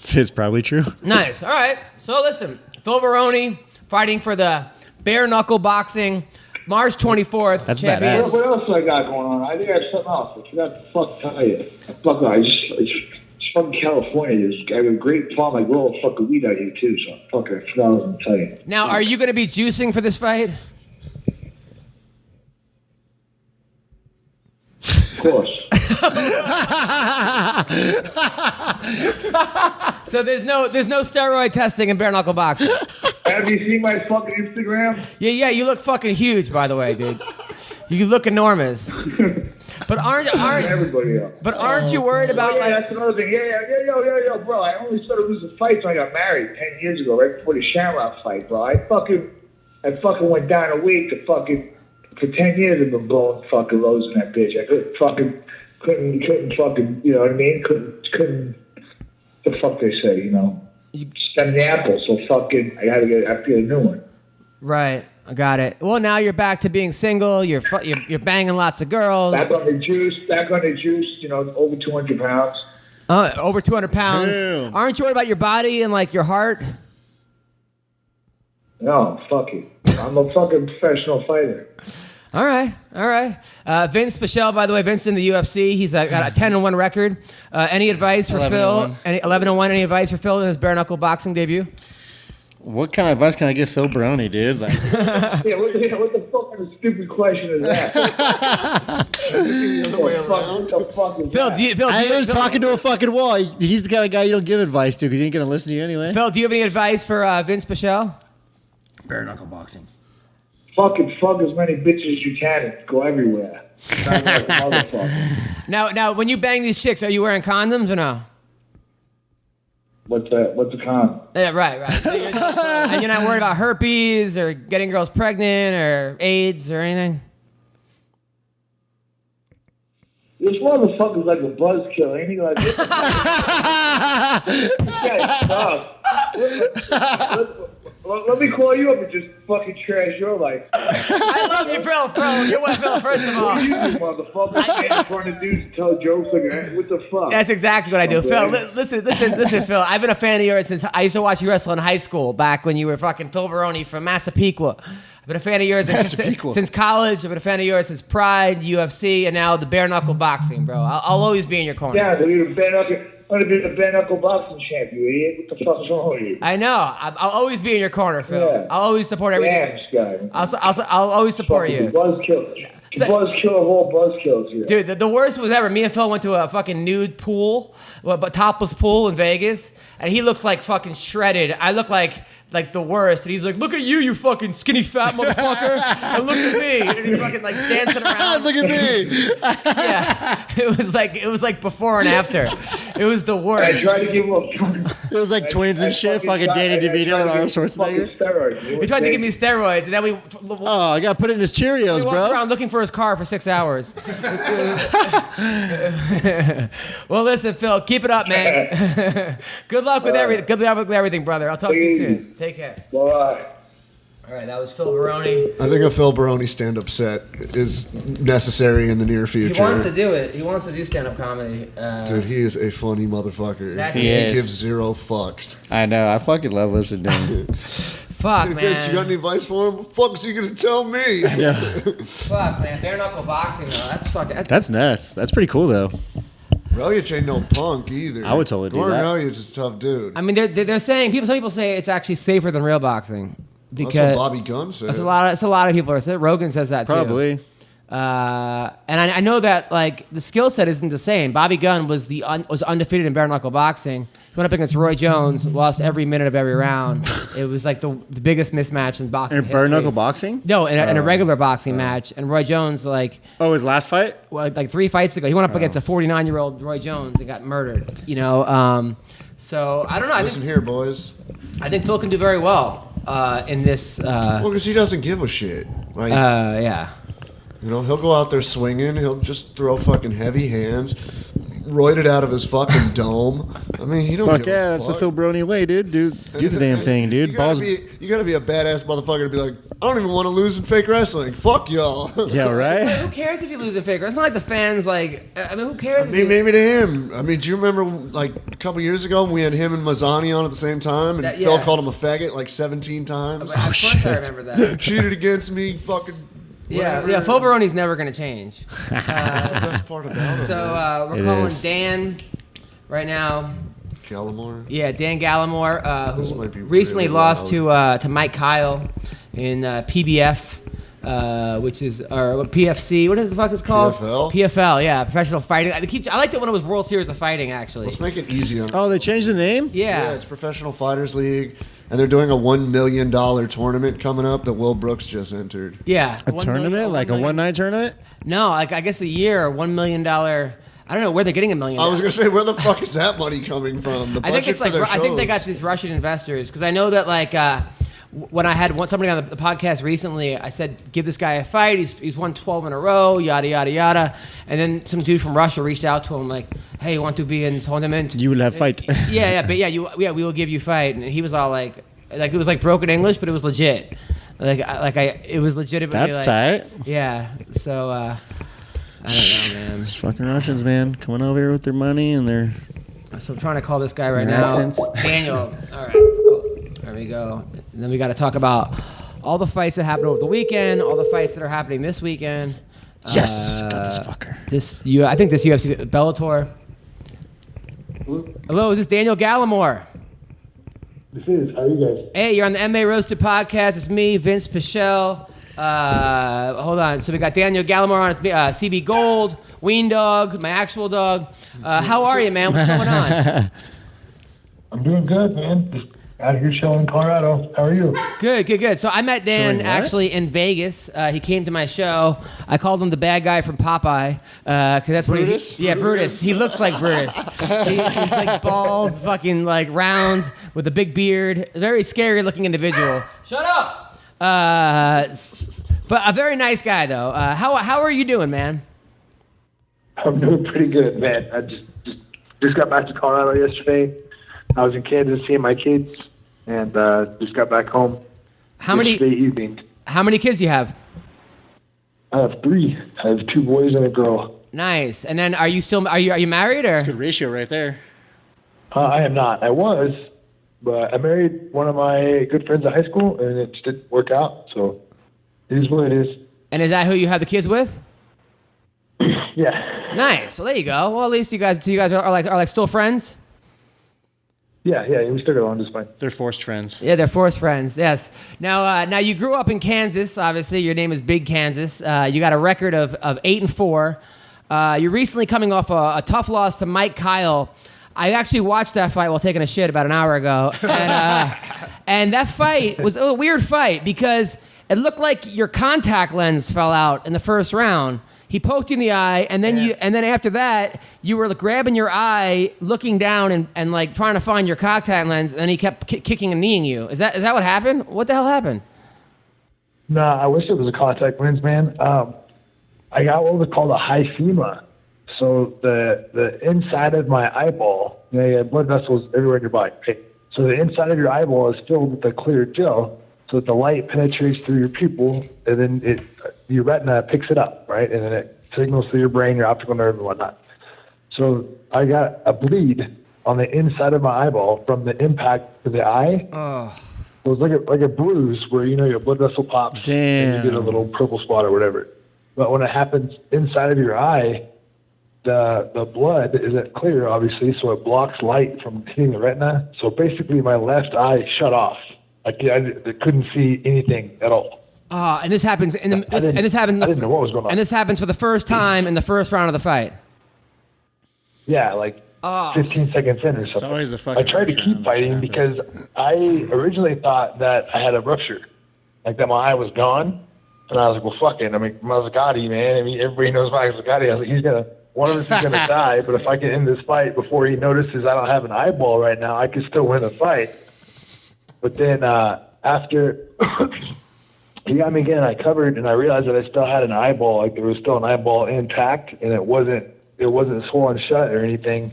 S5: It's probably true.
S2: Nice. All right. So listen, Phil Baroni fighting for the bare knuckle boxing. March 24th.
S5: That's badass.
S6: What else do I got going on? I think I have something else. I forgot to fuck tell you. It's fucking California. I have a great farm. I grow a fucking weed out here too. So I forgot what I was going to tell you.
S2: Now, are you going to be juicing for this fight?
S6: Of course.
S2: So there's no steroid testing in bare knuckle boxing.
S6: Have you seen my fucking Instagram?
S2: Yeah, you look fucking huge, by the way, dude. You look enormous. But aren't
S6: everybody else?
S2: But aren't you worried about
S6: that's another thing. Yo, bro. I only started losing fights when I got married 10 years ago, right before the Shamrock fight, bro. I fucking went down a week to fucking for 10 years. I've been blowing fucking lows in that bitch. I couldn't fucking, you know what I mean? Couldn't. The fuck they say, you know? Stem the apple. So fucking, I have to get a new one.
S2: Right. I got it. Well, now you're back to being single. You're banging lots of girls.
S6: Back on the juice. You know, over 200 pounds.
S2: Over 200 pounds.
S5: Damn.
S2: Aren't you worried about your body and like your heart?
S6: No, fuck it. I'm a fucking professional fighter.
S2: All right. Vinc Pichel, by the way, Vince in the UFC. He's got a 10-1 record. Any advice for Phil? 11-1. Any advice for Phil in his bare knuckle boxing debut?
S5: What kind of advice can I give Phil Baroni, dude? Like,
S6: what the fuck kind of stupid question is that?
S2: Phil,
S5: I was talking to a fucking wall. He's the kind of guy you don't give advice to because he ain't gonna listen to you anyway.
S2: Phil, do you have any advice for Vinc Pichel?
S5: Bare knuckle boxing.
S6: Fucking fuck as many bitches as you can and go everywhere. Sound like a motherfucker.
S2: Now, when you bang these chicks, are you wearing condoms or no?
S6: What's the con?
S2: Yeah, right. So and you're not worried about herpes or getting girls pregnant or AIDS or anything?
S6: This motherfucker's like a buzzkill, ain't he? Like, this guy's tough. Let me call you up and just fucking trash your life.
S2: I love you, Phil. You're what, Phil, first of all.
S6: What do you do, motherfucker? I get in front of dudes and tell jokes like, what the fuck?
S2: That's exactly what I do. Okay. Phil, listen, Phil. I've been a fan of yours since I used to watch you wrestle in high school back when you were fucking Phil Baroni from Massapequa. I've been a fan of yours since college. I've been a fan of yours since Pride, UFC, and now the bare knuckle boxing, bro. I'll always be in your corner.
S6: Yeah, dude, I'm going to be the bare knuckle boxing champ, you idiot. What the fuck is wrong with you?
S2: I know. I'll always be in your corner, Phil. Yeah. I'll always support everything.
S6: Damn,
S2: I'll always support you.
S6: Buzzkill. Buzzkill of all buzzkills here.
S2: Dude, the worst was ever. Me and Phil went to a fucking nude pool, but topless pool in Vegas, and he looks like fucking shredded. I look like the worst, and he's like, "Look at you fucking skinny fat motherfucker," and look at me, and he's fucking like dancing around.
S5: Look at me.
S2: Yeah, it was like before and after. It was the worst.
S6: I tried to give him a.
S5: It was like twins and shit, fucking Danny DeVito and Arnold Schwarzenegger.
S6: He
S2: tried to give me steroids, and then we.
S5: Oh, I got to put it in his Cheerios,
S2: we walked
S5: bro.
S2: around looking for his car for 6 hours. Well, listen, Phil, keep it up, man. Good luck with everything. Good luck with everything, brother. I'll talk to you soon. Take care.
S6: Bye.
S2: All right, that was Phil Baroni.
S4: I think a Phil Baroni stand-up set is necessary in the near future.
S2: He wants to do it. He wants to do stand-up comedy.
S4: Dude, he is a funny motherfucker.
S2: He
S4: gives zero fucks.
S5: I know. I fucking love listening to him.
S2: Fuck,
S4: hey,
S2: man.
S4: Vince, you got any advice for him? What the fuck is he gonna tell me?
S5: Yeah.
S2: Fuck, man. Bare knuckle boxing, though. That's fucking.
S5: That's nuts. That's pretty cool, though.
S4: Relic ain't no punk either.
S5: I would totally do
S4: Gordon
S5: that.
S4: Elliott's just a tough dude.
S2: I mean, they're saying some people say it's actually safer than real boxing because
S4: that's what Bobby Gunn said.
S2: That's a lot of people are saying. Rogan says that too.
S5: Probably.
S2: And I know that like the skill set isn't the same. Bobby Gunn was undefeated in bare knuckle boxing. He went up against Roy Jones, lost every minute of every round. It was like the biggest mismatch in boxing.
S5: In bare knuckle boxing?
S2: No, in a regular boxing match. And Roy Jones, like,
S5: his last fight?
S2: Well, like 3 fights ago, he went up against a 49-year-old Roy Jones and got murdered. You know, so I don't know.
S4: Listen here, boys.
S2: I think Phil can do very well in this.
S4: Well, because he doesn't give a shit. Like,
S2: yeah.
S4: You know, he'll go out there swinging. He'll just throw fucking heavy hands, roided out of his fucking dome. I mean, he don't
S5: Fuck
S4: give
S5: yeah,
S4: a
S5: that's
S4: fuck.
S5: the Phil Baroni way, dude. Do the damn thing, dude.
S4: You gotta be a badass motherfucker to be like, I don't even want to lose in fake wrestling. Fuck y'all.
S5: Yeah, right?
S2: Who cares if you lose a fake? It's not like the fans, like, I mean, who cares?
S4: I mean, maybe to him. I mean, do you remember, like, a couple years ago when we had him and Mazzani on at the same time, and Phil called him a faggot like 17 times?
S2: Of course I remember that.
S4: Cheated against me, fucking...
S2: Yeah, Phil Baroni's never going to change.
S4: That's the best part about him.
S2: So we're calling Dan right now.
S4: Gallemore?
S2: Yeah, Dan Gallemore, who
S4: be
S2: recently
S4: really
S2: lost
S4: loud.
S2: to Mike Kyle in PBF, which is, or PFC, what is the fuck it's called?
S4: PFL?
S2: PFL, yeah, professional fighting. I liked it when it was World Series of Fighting, actually.
S4: Let's make it easy on
S5: Oh, they changed the name?
S2: Yeah.
S4: Yeah, it's Professional Fighters League. and they're doing a $1 million tournament coming up that Will Brooks just entered.
S2: Yeah.
S5: A tournament? Like a one-night tournament?
S2: No, like I guess a year, $1 million. I don't know where they're getting $1 million.
S4: I was gonna say, where the fuck is that money coming from? The budget for their shows.
S2: I think they got these Russian investors because I know that like when I had somebody on the podcast recently, I said give this guy a fight. He's won 12 in a row, yada yada yada. And then some dude from Russia reached out to him like, hey, you want to be in the tournament?
S5: You will have fight.
S2: we will give you fight. And he was all like it was like broken English, but it was legit. It was legitimately.
S5: That's
S2: like,
S5: tight.
S2: Yeah. So I don't know, man.
S5: These fucking Russians, man, coming over here with their money and their.
S2: So I'm trying to call this guy right
S5: Your
S2: now.
S5: accents.
S2: Daniel. All right. Cool. There we go. And then we got to talk about all the fights that happened over the weekend, all the fights that are happening this weekend.
S5: Yes. Got this fucker.
S2: I think this UFC Bellator. Hello, is this Daniel Gallemore?
S7: This is. How are you guys?
S2: Hey, you're on the MMA Roasted Podcast. It's me, Vinc Pichel. Hold on. So we got Daniel Gallemore on. It's CB Gold, Weendawg, my actual dog. How are you, man? What's going on?
S7: I'm doing good, man. Just out here chilling in Colorado. How are you?
S2: Good. So I met Dan actually in Vegas. He came to my show. I called him the bad guy from Popeye. Cause that's
S5: Brutus?
S2: What Brutus. He looks like Brutus. He's like bald, fucking like round with a big beard. Very scary looking individual. Shut up. But a very nice guy though. How are you doing, man?
S7: I'm doing pretty good, man. I just got back to Colorado yesterday. I was in Kansas seeing my kids, and just got back home. Yesterday evening.
S2: How many kids do you have?
S7: I have 3. I have 2 boys and a girl.
S2: Nice. And then are you married or?
S5: That's a good ratio right there.
S7: I am not. I was, but I married one of my good friends at high school, and it just didn't work out. So it is what it is.
S2: And is that who you have the kids with?
S7: Yeah.
S2: Nice. Well, there you go. Well, at least you guys are like still friends.
S7: Yeah, we still get along just fine.
S5: They're forced friends.
S2: Yeah, they're forced friends. Yes. Now you grew up in Kansas. Obviously, your name is Big Kansas. You got a record of 8-4. You're recently coming off a tough loss to Mike Kyle. I actually watched that fight while taking a shit about an hour ago, and that fight was a weird fight because it looked like your contact lens fell out in the first round. He poked you in the eye, and then after that, you were grabbing your eye, looking down, and like trying to find your contact lens. And then he kept kicking and kneeing you. Is that what happened? What the hell happened?
S7: Nah, I wish it was a contact lens, man. I got what was called a hyphema. So the inside of my eyeball, you have blood vessels everywhere in your body. Okay? So the inside of your eyeball is filled with a clear gel, so that the light penetrates through your pupil, and then your retina picks it up, right? And then it signals to your brain, your optical nerve, and whatnot. So I got a bleed on the inside of my eyeball from the impact to the eye. Oh. It was like a bruise where, your blood vessel pops.
S5: Damn.
S7: And you get a little purple spot or whatever. But when it happens inside of your eye, the blood isn't clear, obviously, so it blocks light from hitting the retina. So basically my left eye shut off. I couldn't see anything at all.
S2: And this happens I didn't know
S7: what was going on.
S2: And this happens for the first time in the first round of the fight.
S7: Yeah, 15 seconds in or something.
S5: It's always the fucking.
S7: I tried to keep fighting because I originally thought that I had a rupture, like that my eye was gone, and I was like, well, fuck it. I mean, Mazzagatti, man. I mean, everybody knows Mazzagatti. I was like, one of us is gonna die, but if I can end this fight before he notices I don't have an eyeball right now, I could still win the fight. But then after he got me again, I covered, and I realized that I still had an eyeball. Like there was still an eyeball intact, and it wasn't swollen shut or anything.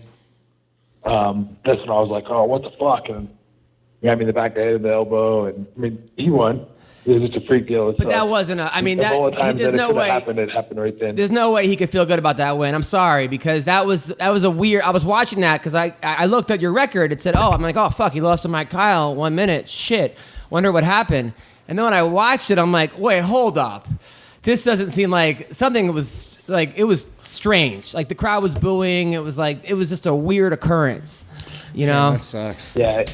S7: That's when I was like, oh, what the fuck? And he got me in the back of the head and the elbow, and I mean, he won. It was just a freak deal.
S2: But that wasn't there's no way.
S7: It happened right then.
S2: There's no way he could feel good about that win. I'm sorry, because that was a weird. I was watching that because I looked at your record. It said, I'm like, oh fuck, he lost to Mike Kyle 1 minute. Shit, wonder what happened. And then when I watched it, I'm like, wait, hold up. This doesn't seem like something was like, it was strange. Like the crowd was booing. It was just a weird occurrence.
S5: Yeah, that sucks.
S7: Yeah,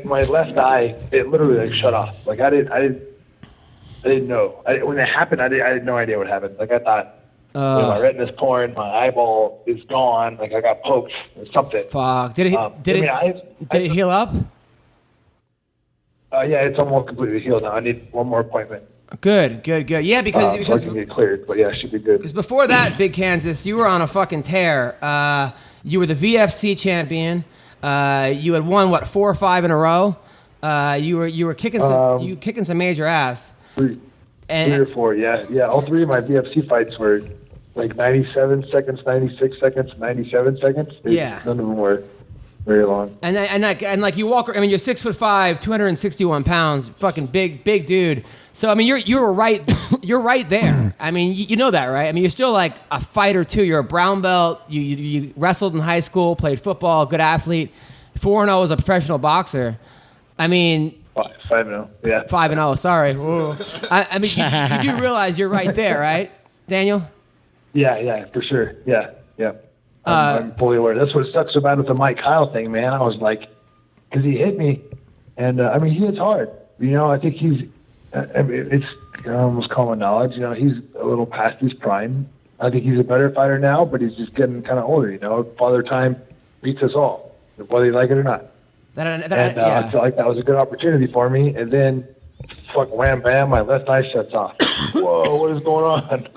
S7: my left eye, it literally shut off. Like I didn't know. When it happened, I had no idea what happened. Like I thought, my retina's torn, my eyeball is gone. Like I got poked or something.
S2: Fuck. Did it heal up?
S7: Yeah, it's almost completely healed now. I need one more appointment.
S2: Good. Yeah, because
S7: so I can get cleared, but yeah, it should be good.
S2: Because before that, Big Kansas, you were on a fucking tear. You were the VFC champion. You had won 4 or 5 in a row. You were kicking some major ass. 3 or 4,
S7: yeah. All 3 of my VFC fights were like 97 seconds, 96 seconds, 97 seconds. None of them were very long.
S2: And like you walk. I mean, you're 6'5", 261 pounds, fucking big dude. So I mean, you're right there. I mean, you know that, right? I mean, you're still like a fighter too. You're a brown belt. You wrestled in high school, played football, good athlete. 4-0 as a professional boxer. I mean,
S7: 5-0. Yeah,
S2: 5-0. Sorry. I mean, you do realize you're right there, right, Daniel?
S7: Yeah, for sure. Yeah. I'm fully aware. That's what sucks about it, the Mike Kyle thing, man. I was like, because he hit me, and I mean, he hits hard. You know, I think he's. It's almost common knowledge. You know, he's a little past his prime. I think he's a better fighter now, but he's just getting kind of older. You know, Father Time beats us all, whether you like it or not. I feel like that was a good opportunity for me, and then, wham bam, my left eye shuts off. Whoa, what is going on?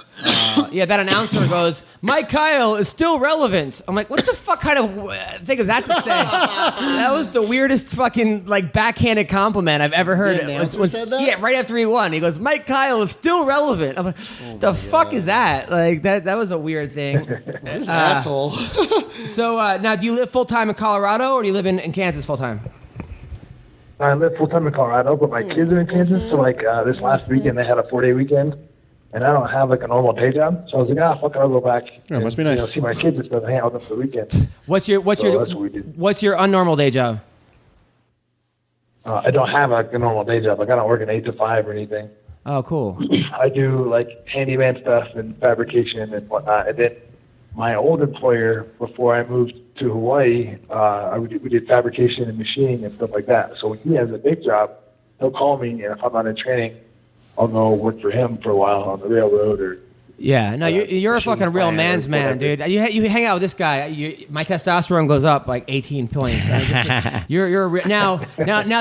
S2: That announcer goes, Mike Kyle is still relevant. I'm like, what the fuck kind of thing is that to say? That was the weirdest fucking like backhanded compliment I've ever heard.
S4: Said that?
S2: Yeah, right after he won. He goes, Mike Kyle is still relevant. I'm like, the fuck is that? Like that was a weird thing.
S4: Asshole.
S2: So now, do you live full time in Colorado or do you live in Kansas full time?
S7: I live full time in Colorado, but my kids are in Kansas. So like this last weekend, they had a 4-day weekend. And I don't have like a normal day job, so I was like, fuck it, I'll go back.
S3: Yeah, must be nice.
S7: See my kids and stuff, hang out with them for the weekend.
S2: What's your
S7: that's what we did.
S2: What's your unnormal day job?
S7: I don't have like a normal day job. Like I don't work an 8 to 5 or anything.
S2: Oh, cool.
S7: I do like handyman stuff and fabrication and whatnot. And then my old employer, before I moved to Hawaii, we did fabrication and machining and stuff like that. So when he has a big job, he'll call me, and if I'm not in training, I'll go work for him for a while on the railroad or.
S2: Yeah, no, you're a fucking real man's man, dude. You hang out with this guy. My testosterone goes up like 18 points. Now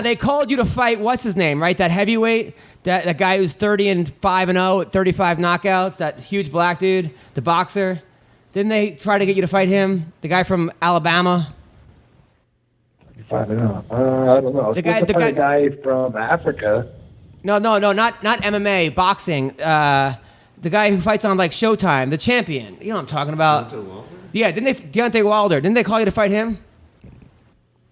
S2: they called you to fight. What's his name? Right, that heavyweight, that guy who's 30-5-0, 35 knockouts. That huge black dude, the boxer. Didn't they try to get you to fight him? The guy from Alabama.
S7: 5-0. I don't know. The guy from Africa.
S2: No, not MMA, boxing. The guy who fights on like Showtime, the champion. You know what I'm talking about? Deontay Wilder? Yeah, Deontay Wilder. Didn't they call you to fight him?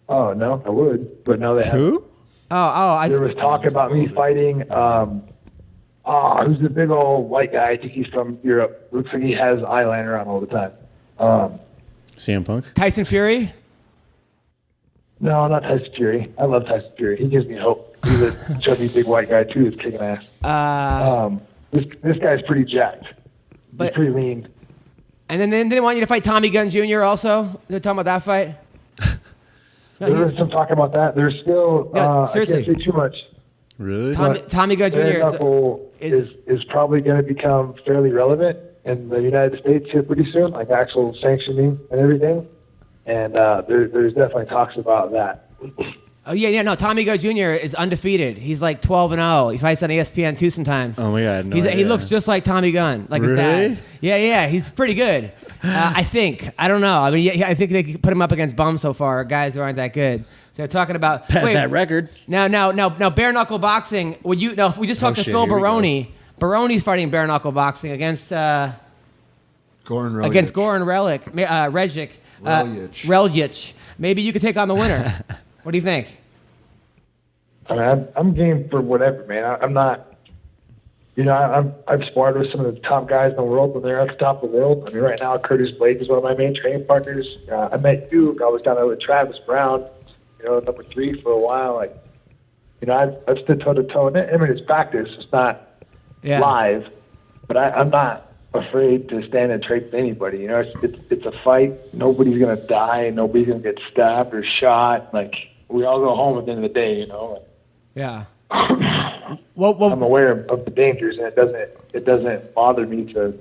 S7: Oh no, I would, but no, they haven't.
S3: Who?
S7: There was talk about me fighting. Who's the big old white guy? I think he's from Europe. Looks like he has eyeliner on all the time.
S3: CM Punk?
S2: Tyson Fury?
S7: No, not Tyson Fury. I love Tyson Fury. He gives me hope. He's a chubby big white guy too. That's kicking ass. This guy's pretty jacked. He's pretty lean.
S2: And then they want you to fight Tommy Gunn Jr. also? They're talking about that fight?
S7: There was some talk about that. There's still,
S2: seriously.
S7: I can't say too much.
S3: Really?
S2: Tommy Gunn Jr.
S7: is probably going to become fairly relevant in the United States here pretty soon, like actual sanctioning and everything. And there's definitely talks about that.
S2: Oh yeah, no. Tommy Gunn Jr. is undefeated. He's like 12-0. He fights on ESPN sometimes.
S3: Oh my god,
S2: he looks just like Tommy Gunn, like his dad. Yeah, he's pretty good. I think. I don't know. I mean, I think they could put him up against bums so far, guys who aren't that good. So they're talking about
S3: that record.
S2: Now, bare knuckle boxing. We just talked to Phil Baroni. Baroni's fighting bare knuckle boxing against Goran Reljic. Maybe you could take on the winner. What do you think?
S7: I mean, I'm game for whatever, man. I'm not. I've sparred with some of the top guys in the world when they're at the top of the world. I mean, right now, Curtis Blake is one of my main training partners. I met Duke. I was down there with Travis Brown, number 3 for a while. Like, I've stood toe to toe. I mean, it's practice. It's not live, but I'm not afraid to stand and trade with anybody. It's a fight. Nobody's gonna die. Nobody's gonna get stabbed or shot. Like, we all go home at the end of the day.
S2: Yeah.
S7: I'm aware of the dangers, and it doesn't bother me to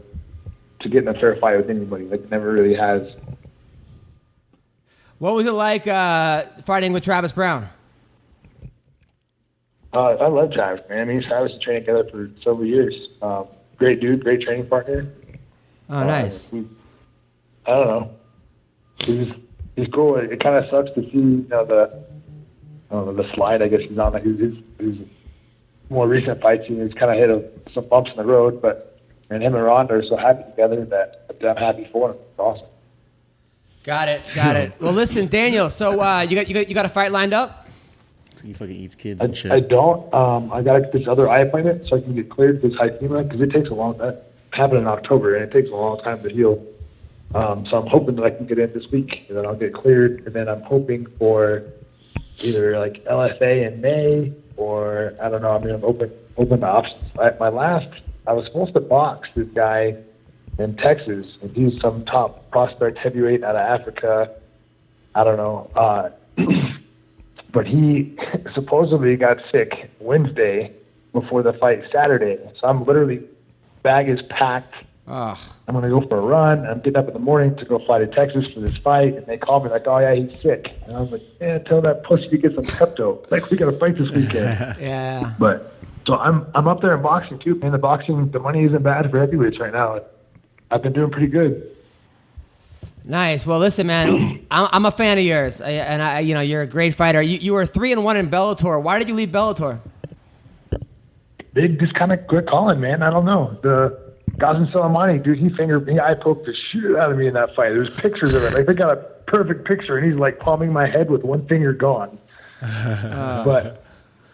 S7: get in a fair fight with anybody. Like, it never really has.
S2: What was it like fighting with Travis Brown?
S7: I love Travis, man. Me and Travis have trained together for several years. Great dude, great training partner.
S2: Oh, nice.
S7: I don't know. He's cool. It kind of sucks to see, the slide. I guess he's on. Like his more recent fights, he's kind of hit some bumps in the road. But him and Ronda are so happy together that I'm happy for him. It's awesome.
S2: Got it. Well, listen, Daniel. So you got a fight lined up?
S5: He fucking eats kids and shit.
S7: I don't. I got to get this other eye appointment so I can get cleared for this hypema because it takes a long time. That happened in October and it takes a long time to heal. So I'm hoping that I can get in this week and then I'll get cleared. And then I'm hoping for either like LFA in May or I don't know. I mean, I'm open to options. I was supposed to box this guy in Texas, and he's some top prospect heavyweight out of Africa. I don't know. But he supposedly got sick Wednesday before the fight Saturday. So I'm literally, bag is packed.
S2: Ugh.
S7: I'm going to go for a run. I'm getting up in the morning to go fly to Texas for this fight. And they call me like, oh, yeah, he's sick. And I was like, man, tell that pussy to get some Pepto. Like, we got to fight this weekend.
S2: Yeah.
S7: But so I'm up there in boxing, too. Man, the money isn't bad for heavyweights right now. I've been doing pretty good.
S2: Nice. Well, listen, man, I'm a fan of yours, and you're a great fighter. You were 3-1 in Bellator. Why did you leave Bellator?
S7: They just kind of quit calling, man. I don't know. The Gazan Soleimani, dude, he eye poked the shit out of me in that fight. There's pictures of it. Like they got a perfect picture, and he's like palming my head with one finger gone. But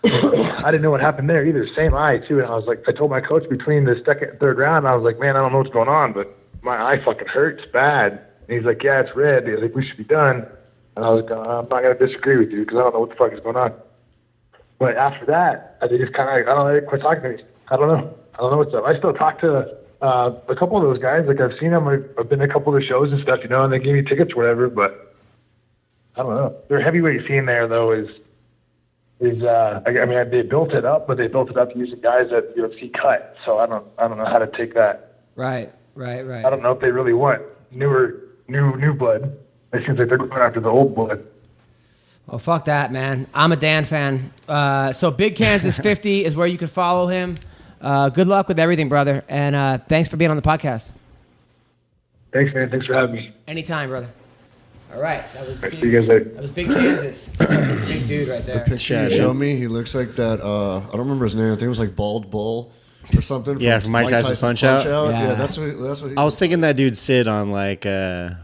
S7: I didn't know what happened there either. Same eye too, and I was like, I told my coach between the second and third round, I was like, man, I don't know what's going on, but my eye fucking hurts bad. And he's like, yeah, it's red. He's like, we should be done. And I was like, I'm not going to disagree with you because I don't know what the fuck is going on. But after that, they just kind of, I don't know, they quit talking to me. I don't know what's up. I still talk to a couple of those guys. Like, I've seen them. I've been to a couple of the shows and stuff, and they give me tickets or whatever. But I don't know. Their heavyweight scene there, though, is I mean, they built it up, but they built it up using guys that UFC cut. So I don't know how to take that.
S2: Right.
S7: I don't know if they really want new blood. It seems like they're going after the old blood.
S2: Well, fuck that, man. I'm a Dan fan. So Big Kansas 50 is where you can follow him. Good luck with everything, brother. And thanks for being on the podcast.
S7: Thanks, man. Thanks for having me.
S2: Anytime, brother. All right. That was big.
S7: See you guys later.
S2: That was Big Kansas. Big dude right there.
S4: The picture you showed me, he looks like that. I don't remember his name. I think it was like Bald Bull or something.
S5: Yeah, from Mike Tyson's Punch-Out.
S4: Yeah, that's what he
S5: I was thinking that dude Sid on like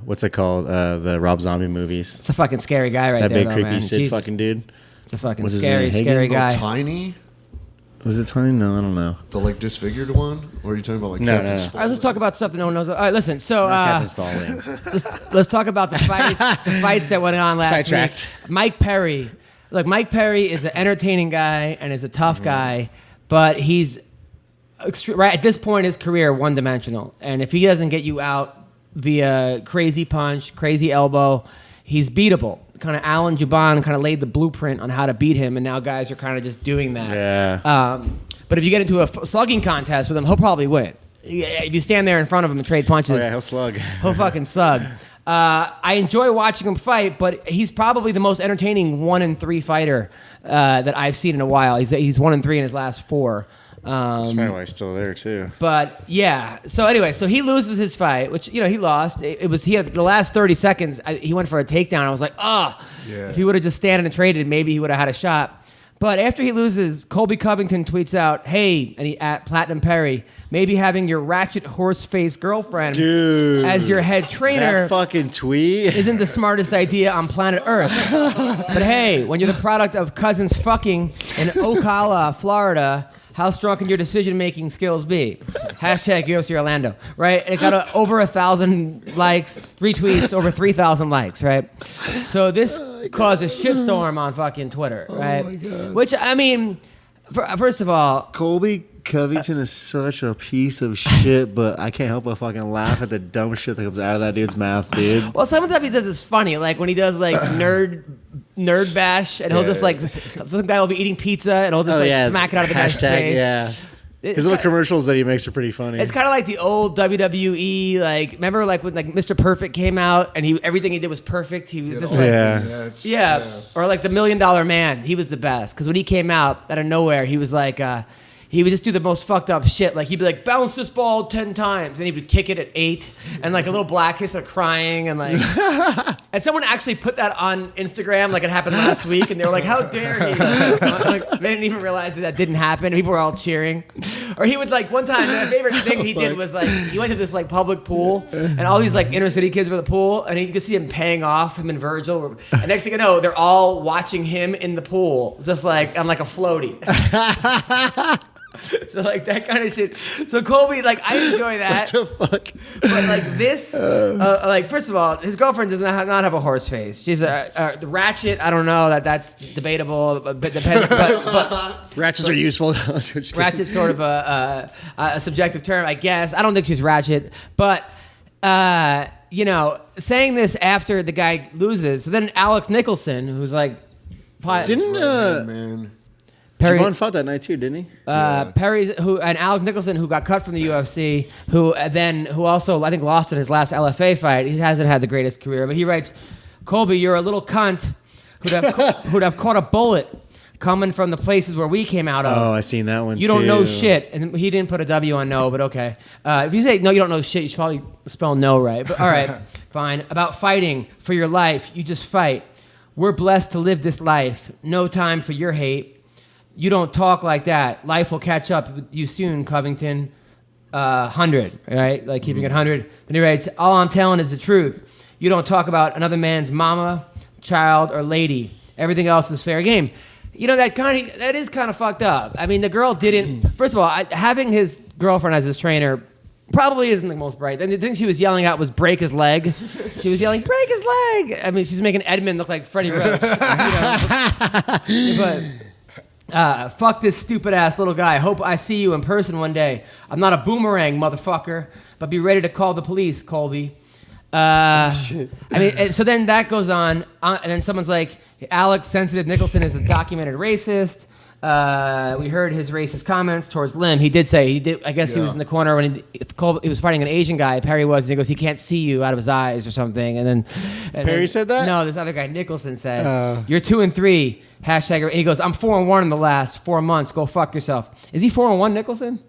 S5: what's it called? The Rob Zombie movies.
S2: It's a fucking scary guy right there.
S5: That big
S2: though,
S5: creepy
S2: man.
S5: Sid
S2: Jesus.
S5: fucking dude.
S2: It's a fucking
S5: What's his
S2: scary
S5: name?
S2: guy.
S4: Tiny?
S5: Was it Tiny? No, I don't know.
S4: The like disfigured one? Or are you talking about like
S5: No,
S4: Captain
S5: no.
S4: Spaulding?
S2: All right, let's talk about stuff that no one knows. All right, listen. So
S5: Captain Spaulding.
S2: let's talk about the fights that went on last
S5: Sidetracked.
S2: week. Mike Perry. Look, Mike Perry is an entertaining guy and is a tough guy, but he's right at this point in his career one-dimensional. And if he doesn't get you out via crazy punch, crazy elbow, he's beatable. Kind of Alan Juban kind of laid the blueprint on how to beat him, and now guys are kind of just doing that.
S5: Yeah.
S2: But if you get into a slugging contest with him, he'll probably win. If you stand there in front of him and trade punches,
S5: Oh yeah, he'll slug.
S2: he'll fucking slug. I enjoy watching him fight, but he's probably the most entertaining 1-3 fighter that I've seen in a while. He's 1-3 in his last 4.
S5: That's probably why he's still there too.
S2: But yeah, so anyway, so he loses his fight, which he lost. He had the last 30 seconds. He went for a takedown. I was like, if he would have just standing and traded, maybe he would have had a shot. But after he loses, Colby Covington tweets out, "Hey," and he at Platinum Perry, maybe having your ratchet horse-faced girlfriend as your head trainer
S5: That fucking tweet
S2: isn't the smartest idea on planet Earth. But hey, when you're the product of cousins fucking in Ocala, Florida, how strong can your decision-making skills be? Hashtag UFC Orlando, right? And it got over 1,000 likes, retweets, over 3,000 likes, right? So this caused a shitstorm on fucking Twitter, right? Oh my God. Which, I mean, first of all,
S5: Colby Covington is such a piece of shit, but I can't help but fucking laugh at the dumb shit that comes out of that dude's mouth, dude.
S2: Well, some of the stuff he does is funny, like when he does like nerd bash, and he'll just like some guy will be eating pizza, and he'll just smack it out of the guy's face.
S5: Yeah. His little commercials that he makes are pretty funny.
S2: It's kind of like the old WWE, like remember like when like Mr. Perfect came out and everything he did was perfect. He was just like yeah, or like the $1 Million Man. He was the best because when he came out out of nowhere, he was like he would just do the most fucked up shit. Like he'd be like bounce this ball 10 times, and he would kick it at 8, and like a little black kid started crying and like and someone actually put that on Instagram like it happened last week, and they were like, how dare he? Like, they didn't even realize that didn't happen. People were all cheering. Or he would like one time, my favorite thing he did was like he went to this like public pool, and all these like inner city kids were at the pool, and you could see him paying off him and Virgil, and next thing you know they're all watching him in the pool just like on like a floaty. So like that kind of shit. So Colby, like I enjoy that.
S5: What the fuck?
S2: But like this, like first of all, his girlfriend does not have a horse face. She's the ratchet. I don't know that's debatable, but depends. But
S5: Ratchets are useful.
S2: ratchet's sort of a subjective term, I guess. I don't think she's ratchet, but you know, saying this after the guy loses. So then Alex Nicholson, who's like,
S4: man.
S2: Perry
S5: Javon fought that night too, didn't he?
S2: And Alex Nicholson, who got cut from the UFC, who also I think lost in his last LFA fight. He hasn't had the greatest career, but he writes, Colby, you're a little cunt who'd have caught a bullet coming from the places where we came out of.
S5: Oh, I seen that one.
S2: You don't know shit, and he didn't put a W on no, but okay. If you say no, you don't know shit, you should probably spell no right. But all right, fine. About fighting for your life, you just fight. We're blessed to live this life. No time for your hate. You don't talk like that. Life will catch up with you soon, Covington. 100, right? Like keeping it 100. Then he writes, all I'm telling is the truth. You don't talk about another man's mama, child, or lady. Everything else is fair game. You know, that is kind of fucked up. I mean, the girl didn't... First of all, having his girlfriend as his trainer probably isn't the most bright. And the thing she was yelling at was break his leg. She was yelling, break his leg! I mean, she's making Edmund look like Freddie Roach. But fuck this stupid ass little guy. Hope I see you in person one day. I'm not a boomerang, motherfucker, but be ready to call the police, Colby. I mean, so then that goes on, and then someone's like, Alex Sensitive Nicholson is a documented racist. We heard his racist comments towards Lim. He did say, I guess he was in the corner when he was fighting an Asian guy, Perry was, and he goes, he can't see you out of his eyes or something. And
S5: Perry said that?
S2: No, this other guy, Nicholson, said, you're 2-3, hashtag, and he goes, I'm 4-1 in the last 4 months, go fuck yourself. Is he 4-1, Nicholson?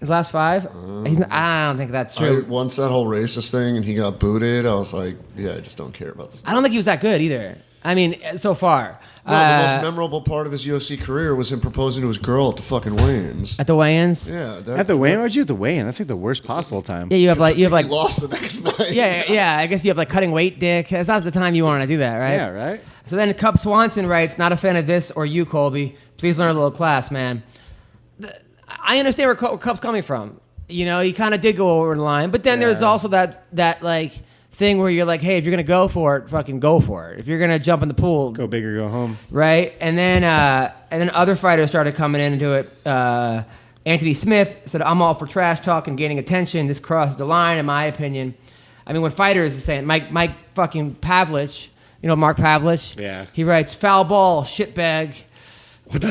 S2: His last 5? I don't think that's true.
S4: Once that whole racist thing and he got booted, I was like, yeah, I just don't care about this.
S2: I don't think he was that good either. I mean, so far.
S4: No, the most memorable part of his UFC career was him proposing to his girl at the fucking weigh-ins.
S2: At the weigh-ins?
S4: Yeah.
S5: At the weigh-in? Why'd you at the weigh-in? That's like the worst possible time.
S2: Yeah, you have like
S4: he lost the next night.
S2: Yeah. I guess you have like cutting weight, dick. That's not the time you want to do that, right?
S5: Yeah, right.
S2: So then Cub Swanson writes, not a fan of this or you, Colby. Please learn a little class, man. I understand where Cub's coming from. You know, he kind of did go over the line, but then there's also that like thing where you're like, hey, if you're gonna go for it, fucking go for it. If you're gonna jump in the pool,
S5: go big or go home,
S2: right? And then other fighters started coming in and do it. Anthony Smith said, I'm all for trash talk and gaining attention. This crosses the line, in my opinion. I mean, when fighters are saying, Mike fucking Pavlich, you know, Mark Pavlich, he writes, foul ball, shitbag. What the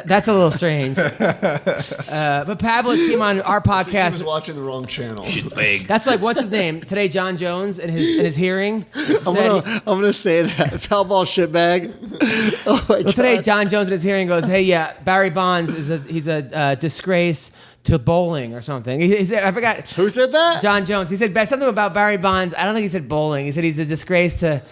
S2: That's a little strange. But Pavlich came on our podcast.
S4: He was watching the wrong channel.
S1: Shitbag.
S2: That's like, what's his name? Today, John Jones in his hearing.
S5: I'm gonna say that. Foul ball shitbag. Oh my God.
S2: Today, John Jones in his hearing goes, hey, yeah, Barry Bonds he's a disgrace to bowling or something. He said, I forgot.
S5: Who said that?
S2: John Jones. He said something about Barry Bonds. I don't think he said bowling. He said he's a disgrace to...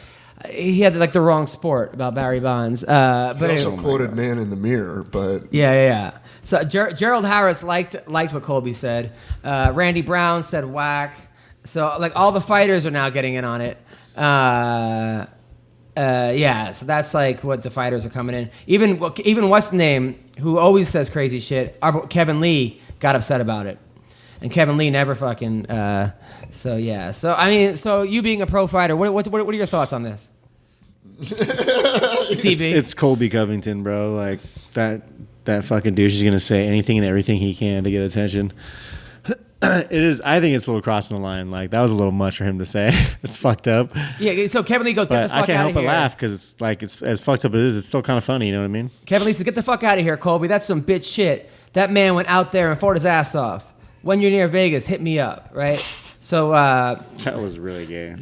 S2: He had like the wrong sport about Barry Bonds. But
S4: he also quoted "Man in the Mirror," but
S2: yeah. So Gerald Harris liked what Colby said. Randy Brown said whack. So like all the fighters are now getting in on it. So that's like what the fighters are coming in. Even what's the name, who always says crazy shit, Kevin Lee got upset about it. And Kevin Lee never fucking. So I mean, so you being a pro fighter, what are your thoughts on this? CB,
S5: it's Colby Covington, bro. Like that fucking douche is gonna say anything and everything he can to get attention. It is. I think it's a little crossing the line. Like that was a little much for him to say. It's fucked up.
S2: Yeah. So Kevin Lee goes, "Get the fuck out of here."
S5: I can't help but laugh because it's like it's as fucked up as it is. It's still kind of funny. You know what I mean?
S2: Kevin Lee says, "Get the fuck out of here, Colby. That's some bitch shit. That man went out there and fought his ass off. When you're near Vegas, hit me up, right?" So
S5: that was really gay.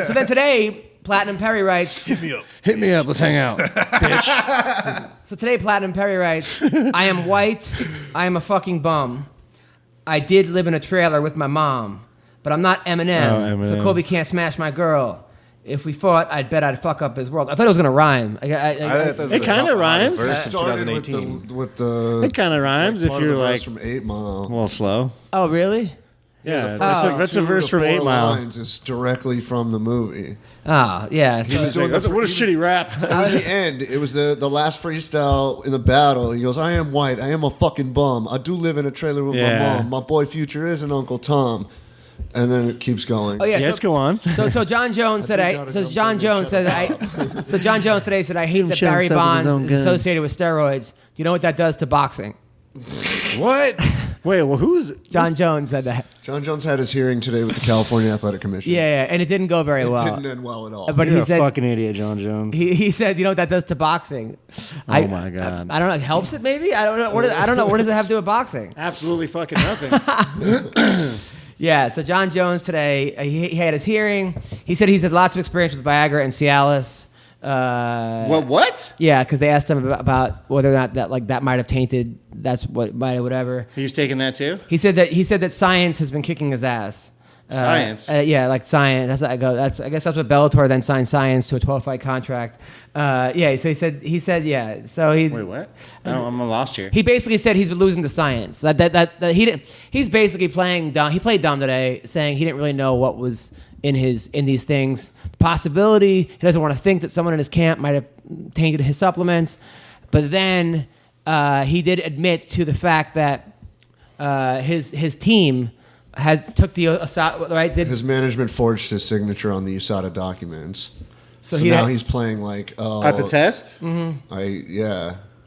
S2: So then today, Platinum Perry writes,
S3: Hit me up.
S5: Hit me up. Let's hang out, bitch.
S2: So today, Platinum Perry writes, "I am white. I am a fucking bum. I did live in a trailer with my mom, but I'm not Eminem, so Kobe can't smash my girl. If we fought, I'd bet I'd fuck up his world." I thought it was gonna rhyme.
S5: It kind of rhymes.
S4: Started with the
S5: It kind of rhymes
S4: like
S5: if
S4: part of
S5: you're
S4: the verse
S5: like
S4: from 8 Mile.
S5: a little slow.
S2: Oh, really?
S5: Yeah,
S4: First
S5: that's a
S4: 2
S5: verse
S4: to
S5: from
S4: 4
S5: 8 Mile.
S4: lines is directly from the movie.
S2: Oh, yeah.
S4: He was doing
S5: What a shitty rap.
S4: At the end, it was the last freestyle in the battle. He goes, "I am white. I am a fucking bum. I do live in a trailer with my mom. My boy Future is an Uncle Tom." And then it keeps going.
S2: Oh yeah.
S5: Yes, go on.
S2: So John Jones said John Jones today said, "I hate that
S5: Show
S2: Barry
S5: himself with his
S2: Bonds
S5: own
S2: is
S5: gun."
S2: associated with steroids. Do you know what that does to boxing?"
S3: What?
S5: Wait, well, who's
S2: John Jones said that.
S4: John Jones had his hearing today with the California Athletic Commission.
S2: Yeah, and it didn't go very
S4: It
S2: well.
S4: didn't end well at all.
S2: But
S5: You're
S2: he
S5: a
S2: said
S5: fucking idiot, John Jones.
S2: he said, "You know what that does to boxing?"
S5: Oh my God.
S2: I don't know. It helps it maybe. I don't know. I don't know. What does it have to do with boxing?
S5: Absolutely fucking nothing.
S2: Yeah. So John Jones today, he had his hearing. He said he's had lots of experience with Viagra and Cialis.
S5: What?
S2: Yeah, because they asked him about whether or not that might have tainted. That's what might have whatever.
S5: He was taking that too?
S2: He said that science has been kicking his ass.
S5: Science?
S2: Yeah, like science. That's what I go. I guess that's what Bellator then signed science to a 12-fight contract. Yeah. So he said yeah. So he.
S5: Wait, what? I'm lost here.
S2: He basically said he's been losing to science. That he didn't. He's basically playing dumb. He played dumb today, saying he didn't really know what was in these things. The possibility he doesn't want to think that someone in his camp might have tainted his supplements, but then he did admit to the fact that his team took the right.
S4: His management forged his signature on the USADA documents. So now he's playing like
S5: At the test?
S4: On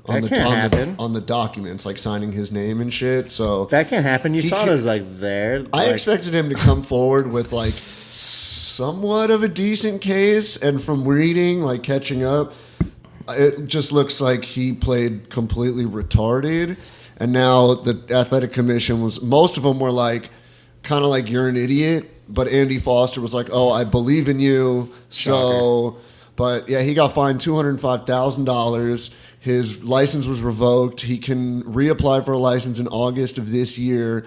S4: the documents, like signing his name and shit. So
S5: That can't happen. USADA's like there.
S4: I expected him to come forward with like somewhat of a decent case, and from reading, like catching up, it just looks like he played completely retarded. And now the athletic commission most of them were like, kind of like, "You're an idiot." But Andy Foster was like, "Oh, I believe in you." So, but yeah, he got fined $205,000. His license was revoked. He can reapply for a license in August of this year,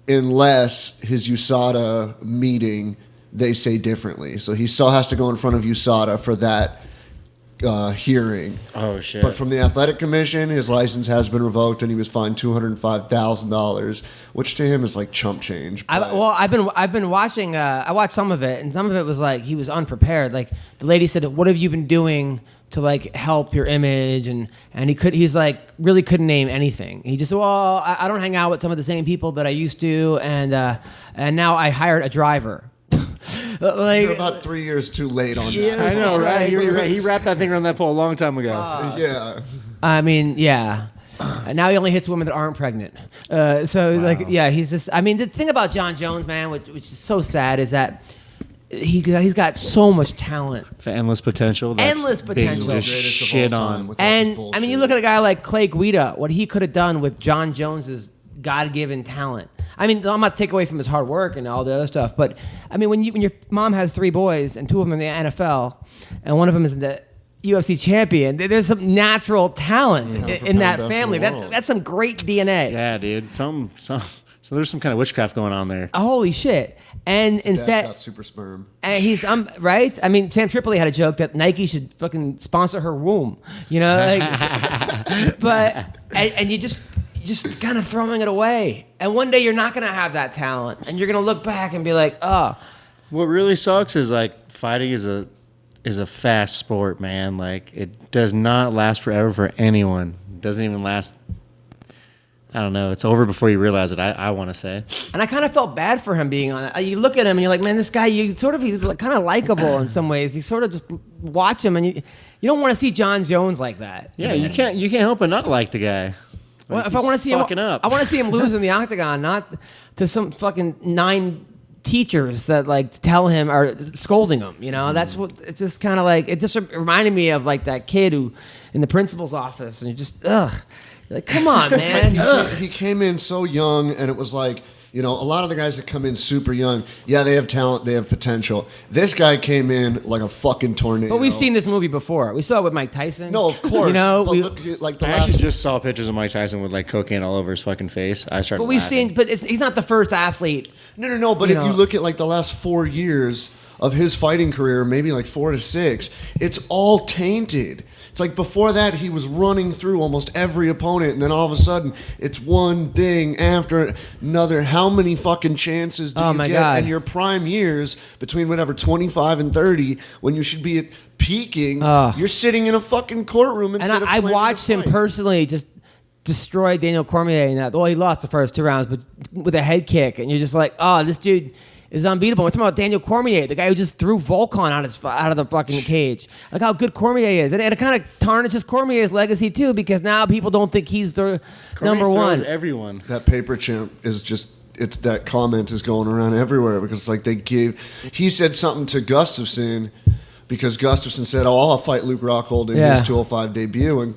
S4: unless his USADA meeting they say differently. So he still has to go in front of USADA for that hearing.
S5: Oh shit!
S4: But from the athletic commission, his license has been revoked, and he was fined $205,000, which to him is like chump change.
S2: I've been watching. I watched some of it, and some of it was like he was unprepared. Like the lady said, "What have you been doing to like help your image?" And he's like really couldn't name anything. He just I don't hang out with some of the same people that I used to, and now I hired a driver. Like,
S4: you're about 3 years too late on
S2: Yeah,
S4: that.
S5: I know, right? He wrapped that thing around that pole a long time ago.
S4: Yeah.
S2: I mean, yeah. Now he only hits women that aren't pregnant. Like, yeah, he's just. I mean, the thing about John Jones, man, which is so sad, is that he's got so much talent,
S5: Endless potential.
S2: Endless potential.
S5: Just shit on.
S2: And I mean, you look at a guy like Clay Guida, what he could have done with John Jones's God-given talent. I mean, I'm not taking away from his hard work and all the other stuff, but I mean, when your mom has 3 boys and 2 of them in the NFL, and one of them is the UFC champion, there's some natural talent in that family. That's some great DNA.
S5: Yeah, dude. So there's some kind of witchcraft going on there.
S2: Holy shit! And instead,
S4: got super sperm.
S2: And he's right. I mean, Sam Tripoli had a joke that Nike should fucking sponsor her womb. You know, like, but you just kind of throwing it away. And one day you're not going to have that talent, and you're going to look back and be like, oh.
S5: What really sucks is like fighting is a fast sport, man. Like it does not last forever for anyone. It doesn't even last. I don't know. It's over before you realize it. I want to say.
S2: And I kind of felt bad for him being on it. You look at him and you're like, man, this guy. He's kind of likable in some ways. You sort of just watch him and you don't want to see John Jones like that.
S5: Yeah, you can't help but not like the guy.
S2: Well, if I want to see
S5: fucking
S2: him,
S5: up.
S2: I want to see him lose in the octagon, not to some fucking 9 teachers that like tell him or scolding him. You know, that's what it's just kind of like. It just reminded me of like that kid who in the principal's office, and you just like, come on, man.
S4: He came in so young, and it was like, you know, a lot of the guys that come in super young, yeah, they have talent, they have potential. This guy came in like a fucking tornado.
S2: But we've seen this movie before. We saw it with Mike Tyson.
S4: No, of course.
S2: You know,
S4: but look at, like the
S5: I
S4: last.
S5: actually just saw pictures of Mike Tyson with like cocaine all over his fucking face. I started.
S2: But we've
S5: laughing.
S2: seen. But he's not the first athlete.
S4: No. But
S2: You
S4: if
S2: know.
S4: you look at like the last 4 years of his fighting career, maybe like 4 to 6, it's all tainted. It's like before that, he was running through almost every opponent, and then all of a sudden, it's one thing after another. How many fucking chances do you
S2: my
S4: get?
S2: God.
S4: And your prime years, between whatever, 25 and 30, when you should be at peaking, you're sitting in a fucking courtroom
S2: And
S4: instead of
S2: I
S4: planning
S2: watched
S4: a
S2: him
S4: fight.
S2: personally just destroy Daniel Cormier in that. Well, he lost the first 2 rounds, but with a head kick, and you're just like, oh, this dude is unbeatable. We're talking about Daniel Cormier, the guy who just threw Volkan out of the fucking cage. Like how good Cormier is, and it kind of tarnishes Cormier's legacy too, because now people don't think he's the
S5: Cormier
S2: number
S5: throws
S2: one.
S5: everyone.
S4: That paper chimp is just, it's that comment is going around everywhere because it's like he said something to Gustafsson because Gustafsson said, oh, I'll fight Luke Rockhold in his 205 debut. And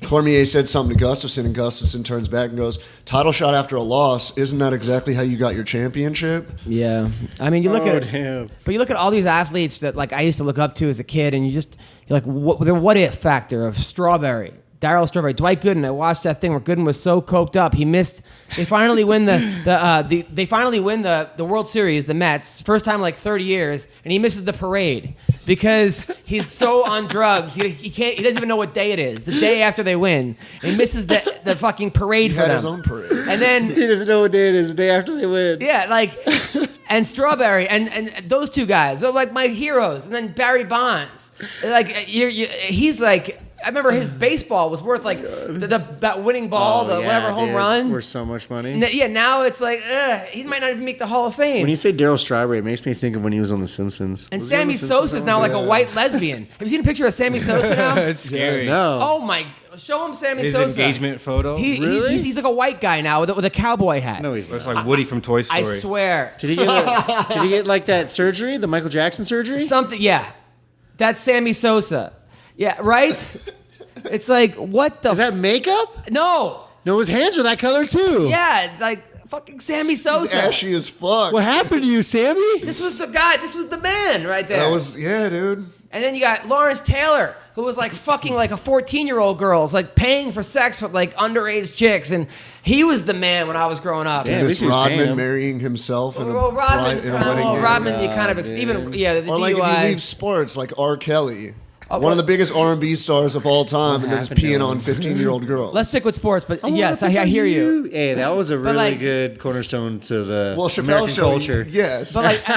S4: Cormier said something to Gustafsson, and Gustafsson turns back and goes, title shot after a loss, isn't that exactly how you got your championship?
S2: Yeah, I mean, you look at
S5: damn.
S2: but you look at all these athletes that like I used to look up to as a kid, and you're like, what if factor of Strawberry, Darryl Strawberry, Dwight Gooden. I watched that thing where Gooden was so coked up. He missed. They finally win they finally win the World Series, the Mets, first time in like 30 years, and he misses the parade because he's so on drugs. He can't. He doesn't even know what day it is. The day after they win, and he misses the fucking parade
S4: He
S2: for
S4: had
S2: them.
S4: his own parade.
S2: And then
S5: He doesn't know what day it is. The day after they win.
S2: yeah, like, and Strawberry, and those two guys are like my heroes. And then Barry Bonds, like he's like, I remember his baseball was worth like that winning ball, home run,
S5: worth so much money.
S2: Yeah, now it's like, he might not even make the Hall of Fame.
S5: When you say Darryl Strawberry, it makes me think of when he was on The Simpsons.
S2: And
S5: Was he on
S2: Sammy
S5: The Simpsons
S2: Sosa is
S5: at
S2: now
S5: one
S2: like a white lesbian. Have you seen a picture of Sammy Sosa now?
S3: It's scary.
S5: No.
S2: Oh my! Show him Sammy
S3: His
S2: Sosa.
S3: engagement photo.
S5: Really?
S2: He's like a white guy now with a cowboy hat.
S5: No, he's
S3: Looks
S5: not.
S3: like Woody from Toy Story.
S2: I swear.
S5: Did he get like that surgery, the Michael Jackson surgery?
S2: Something, yeah. That's Sammy Sosa. Yeah, right? It's like, what the...
S5: Is that makeup?
S2: No.
S5: No, his hands are that color too.
S2: Yeah, like fucking Sammy
S4: He's
S2: Sosa.
S4: ashy as fuck.
S5: What happened to you, Sammy?
S2: This was the guy. This was the man right there.
S4: That was, yeah, dude.
S2: And then you got Lawrence Taylor, who was like fucking like a 14-year-old girl, like paying for sex with like underage chicks, and he was the man when I was growing up.
S5: Damn. at
S4: This
S5: least he was paying
S4: Rodman
S5: him.
S4: marrying himself in a,
S2: Well, Rodman,
S4: in a wedding ring.
S2: Rodman, you kind of
S5: dude.
S2: even the
S4: Or like if you
S2: DUIs.
S4: leave sports, like R. Kelly.
S2: Oh,
S4: one of the biggest R&B stars of all time, and then just
S5: happened to
S4: peeing
S5: him?
S4: on 15-year-old girls.
S2: Let's stick with sports, but yes, I hear you.
S5: Hey, that was a really
S2: like-
S5: good cornerstone to the
S4: Well, Chappelle
S5: American
S4: show,
S5: culture.
S4: yes.
S2: But like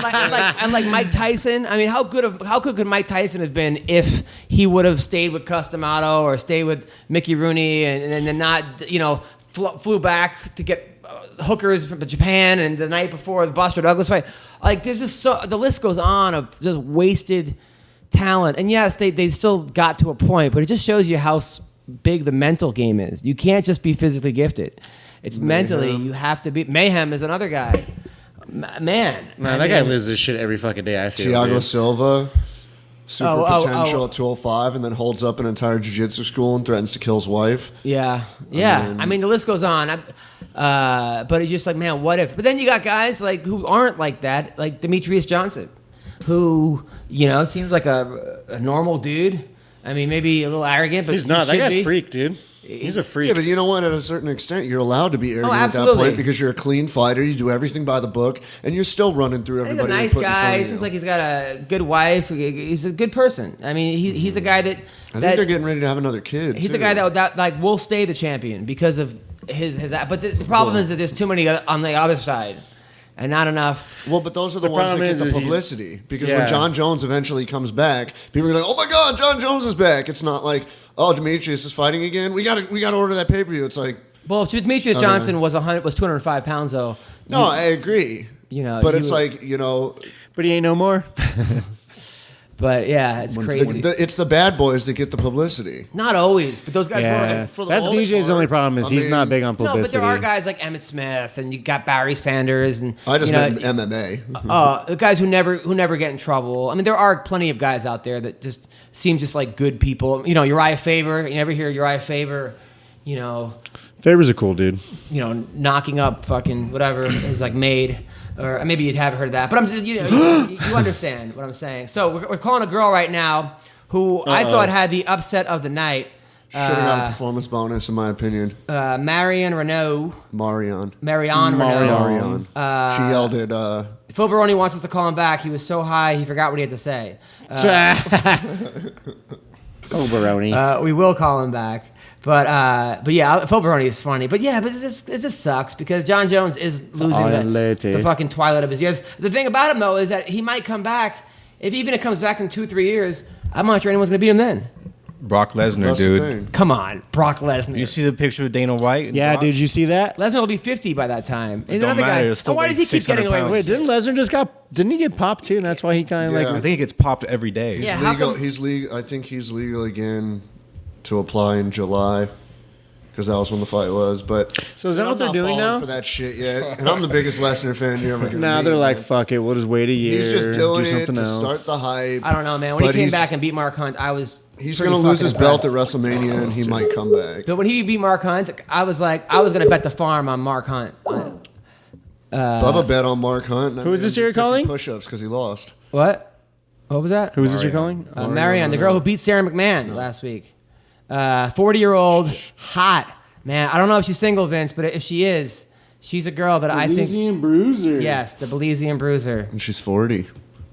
S2: Mike Tyson. I mean, how could Mike Tyson have been if he would have stayed with Cus D'Amato or stayed with Mickey Rooney and then not flew back to get hookers from Japan and the night before the Buster Douglas fight? Like, there's just the list goes on of just wasted talent. And yes, they still got to a point, but it just shows you how big the mental game is. You can't just be physically gifted. It's mentally, you have to be. Mayhem is another guy. Man.
S5: Man, that guy lives this shit every fucking day, I feel.
S4: Thiago
S5: dude.
S4: Silva, super
S2: Oh,
S4: potential at 205, and then holds up an entire jiu-jitsu school and threatens to kill his wife.
S2: Yeah. I mean, the list goes on. But it's just like, man, what if? But then you got guys like who aren't like that, like Demetrius Johnson, who seems like a normal dude. I mean, maybe a little arrogant, but
S5: He's not.
S2: he
S5: That
S2: should
S5: guy's
S2: be.
S5: freak, dude. He's a freak.
S4: Yeah, but you know what? At a certain extent, you're allowed to be arrogant at that
S2: absolutely.
S4: point because you're a clean fighter. You do everything by the book, and you're still running through
S2: He's
S4: everybody.
S2: a
S4: they
S2: nice
S4: put in front
S2: guy.
S4: of
S2: Seems
S4: you.
S2: like he's got a good wife. He's a good person. I mean, he's a guy that.
S4: I think they're getting ready to have another kid.
S2: He's
S4: too.
S2: a guy that like will stay the champion because of his. But the problem is that there's too many on the other side, and not enough.
S4: Well, but those are the
S5: The
S4: ones that
S5: problem
S4: get the
S5: is he's-
S4: publicity. Because
S5: Yeah.
S4: when John Jones eventually comes back, people are like, "Oh my God, John Jones is back!" It's not like, "Oh, Demetrius is fighting again. We got to order that pay-per-view." It's like,
S2: Well, if Demetrius Johnson was 205 pounds though.
S4: no, I agree.
S2: You know,
S4: but
S2: you
S4: it's
S2: would-
S4: like
S5: But he ain't no more.
S2: But yeah, it's crazy.
S4: It's the bad boys that get the publicity.
S2: Not always, but those guys.
S5: That's DJ's only problem is he's not big on publicity.
S2: No, but there are guys like Emmett Smith, and you got Barry Sanders, and
S4: I just meant MMA.
S2: The guys who never get in trouble. I mean, there are plenty of guys out there that just seem just like good people. You know, Uriah Faber. You never hear Uriah Faber. You know,
S5: Faber's a cool dude.
S2: You know, knocking up fucking whatever is like made. Or maybe you'd haven't heard of that, but I'm just, you understand what I'm saying. So we're calling a girl right now who I thought had the upset of the night.
S4: Should have got a performance bonus, in my opinion.
S2: Marion Reneau.
S4: Marion
S2: Reneau.
S4: She yelled at...
S2: Phil Baroni wants us to call him back. He was so high, he forgot what he had to say.
S5: Baroni.
S2: We will call him back. But yeah, Phil Baroni is funny. But yeah, but it just sucks because John Jones is losing the fucking twilight of his years. The thing about him, though, is that he might come back. Even if it comes back in 2-3 years, I'm not sure anyone's going to beat him then.
S3: Brock Lesnar, dude.
S2: Come on, Brock Lesnar.
S3: You see the picture of Dana White?
S5: Yeah,
S3: Brock?
S5: Did you see that?
S2: Lesnar will be 50 by that time.
S3: It don't matter.
S2: Guy. Why does he keep getting away with it?
S5: Wait, didn't Lesnar didn't he get popped too? And that's why he kind of
S3: I think he gets popped every day.
S2: Yeah,
S4: He's legal. I think he's legal again to apply in July. Because that was when the fight was, but
S5: so is that what they're doing now?
S4: For that shit yet, and I'm the biggest Lesnar fan you ever gonna
S5: Now they're like, fuck it, we'll just wait a year.
S4: He's just doing
S5: do something
S4: it to
S5: else.
S4: start the hype.
S2: I don't know, man. When he came back and beat Mark Hunt, he's gonna
S4: lose his belt at WrestleMania, and he might come back.
S2: But when he beat Mark Hunt, I was gonna bet the farm on Mark Hunt.
S4: Bubba bet on Mark Hunt.
S5: Who is this you're calling?
S4: Push-ups because he lost.
S2: What was that?
S5: Who is this you're calling?
S2: Marion, the girl who beat Sarah McMahon last week. 40-year-old, hot. Man, I don't know if she's single, Vince, but if she is, she's a girl that I think...
S5: Belizean Bruiser.
S2: Yes, the Belizean Bruiser.
S4: And she's 40.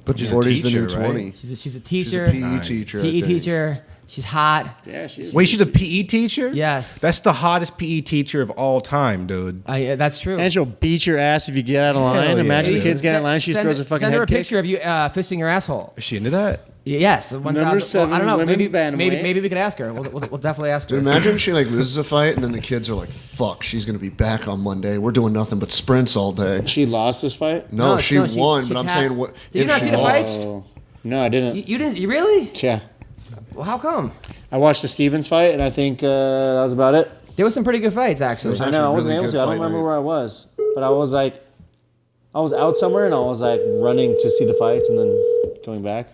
S4: But
S3: she's
S4: 40's the new
S3: right?
S4: 20.
S2: She's a teacher.
S4: She's a PE teacher.
S2: PE teacher. She's hot.
S5: Yeah, she is.
S3: Wait, she's a PE teacher?
S2: Yes.
S3: That's the hottest PE teacher of all time, dude.
S2: That's true.
S5: And she'll beat your ass if you get out of line.
S3: Hell yeah.
S5: Imagine the kids get out of line, she throws a fucking
S2: Send her
S5: head
S2: a
S5: kick.
S2: picture of you fisting your asshole.
S3: Is she into that?
S2: Yes.
S5: Number 7,
S2: I don't know.
S5: women's bantamweight.
S2: Maybe we could ask her. We'll definitely ask her.
S4: Dude, imagine she loses a fight, and then the kids are like, fuck, she's going to be back on Monday. We're doing nothing but sprints all day.
S5: She lost this fight?
S4: No, she won, but I'm saying...
S2: Did you not see the fights?
S5: No, I didn't.
S2: You didn't? You really?
S5: Yeah.
S2: Well, how come?
S5: I watched the Stevens fight, and I think that was about it.
S2: There were some pretty good fights, actually.
S5: I know, I wasn't able to. I don't remember where I was. But I was out somewhere, and I was running to see the fights and then going back.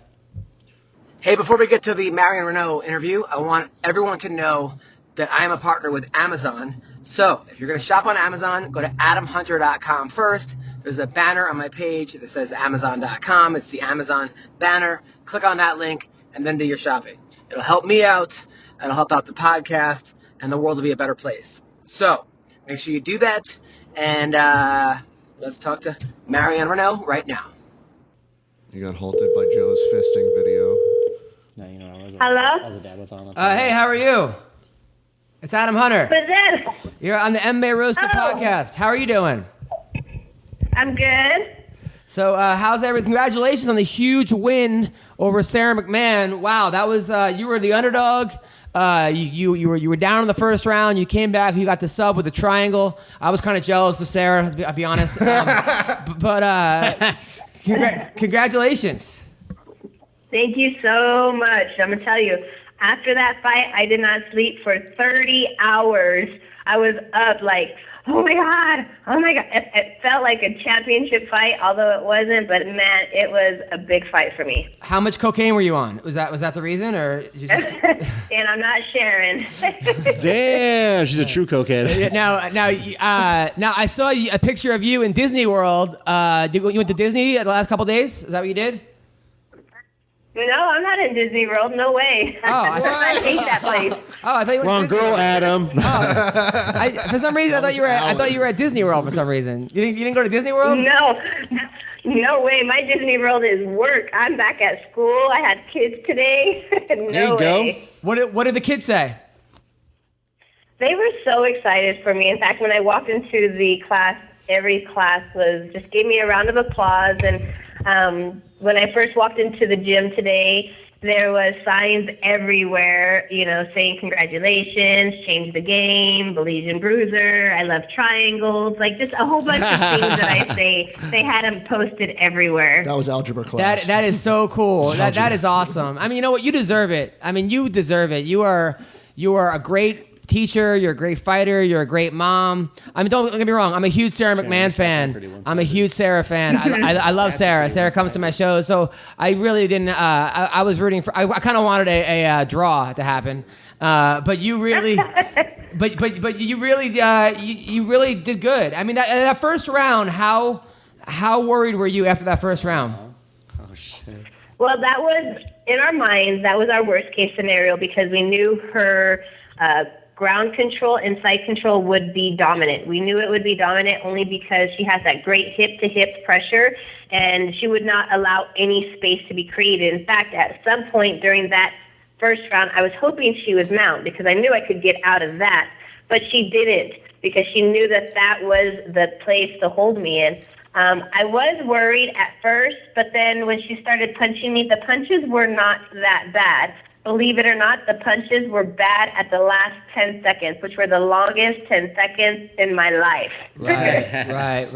S2: Hey, before we get to the Marion Reneau interview, I want everyone to know that I am a partner with Amazon. So if you're going to shop on Amazon, go to adamhunter.com first. There's a banner on my page that says amazon.com. It's the Amazon banner. Click on that link and then do your shopping. It'll help me out. It'll help out the podcast, and the world will be a better place. So make sure you do that. And let's talk to Marion Reneau right now.
S4: You got halted by Joe's fisting video.
S5: No,
S8: Hello?
S5: I was a dabathon.
S2: Hey, how are you? It's Adam Hunter.
S8: Who's this?
S2: You're on the MMA Roasted Podcast. How are you doing?
S8: I'm good.
S2: So, how's everything? Congratulations on the huge win over Sarah McMahon. Wow, that was you were the underdog. You were down in the first round. You came back. You got the sub with the triangle. I was kind of jealous of Sarah. I'll be honest. Congratulations.
S8: Thank you so much. I'm going to tell you, after that fight, I did not sleep for 30 hours. I was up oh my God. It felt like a championship fight, although it wasn't, but man, it was a big fight for me.
S2: How much cocaine were you on? Was that the reason, or?
S8: And I'm not sharing.
S5: Damn, she's a true cokehead.
S2: Now, I saw a picture of you in Disney World. You went to Disney the last couple days? Is that what you did?
S8: No, I'm not in Disney World. No way. I hate that place.
S2: Oh, I thought you were
S5: Wrong girl, Adam.
S2: For some reason, I thought you were at Disney World. For some reason, you didn't go to Disney World?
S8: No way. My Disney World is work. I'm back at school. I had kids today.
S5: There you go.
S2: What did the kids say?
S8: They were so excited for me. In fact, when I walked into the class, every class just gave me a round of applause. And when I first walked into the gym today, there was signs everywhere, saying congratulations, change the game, Belizean Bruiser, I love triangles, like just a whole bunch of things that I say. They had them posted everywhere.
S4: That was algebra class.
S2: That is so cool. That is awesome. I mean, you know what? You deserve it. I mean, you deserve it. You are a great teacher, you're a great fighter, you're a great mom. I mean, don't get me wrong, I'm a huge Sarah McMahon fan. I'm a huge Sarah fan. I love Sarah. Sarah comes to my shows, so I really didn't, I was rooting for, I kind of wanted a draw to happen. But you really, but you really did good. I mean, that first round, how worried were you after that first round?
S5: Oh, shit.
S8: Well, that was, in our minds, that was our worst case scenario because we knew her ground control and side control would be dominant. We knew it would be dominant only because she has that great hip-to-hip pressure, and she would not allow any space to be created. In fact, at some point during that first round, I was hoping she would mount because I knew I could get out of that, but she didn't because she knew that was the place to hold me in. I was worried at first, but then when she started punching me, the punches were not that bad. Believe it or not, the punches were bad at the last 10 seconds, which were the longest 10 seconds in my life.
S2: Right.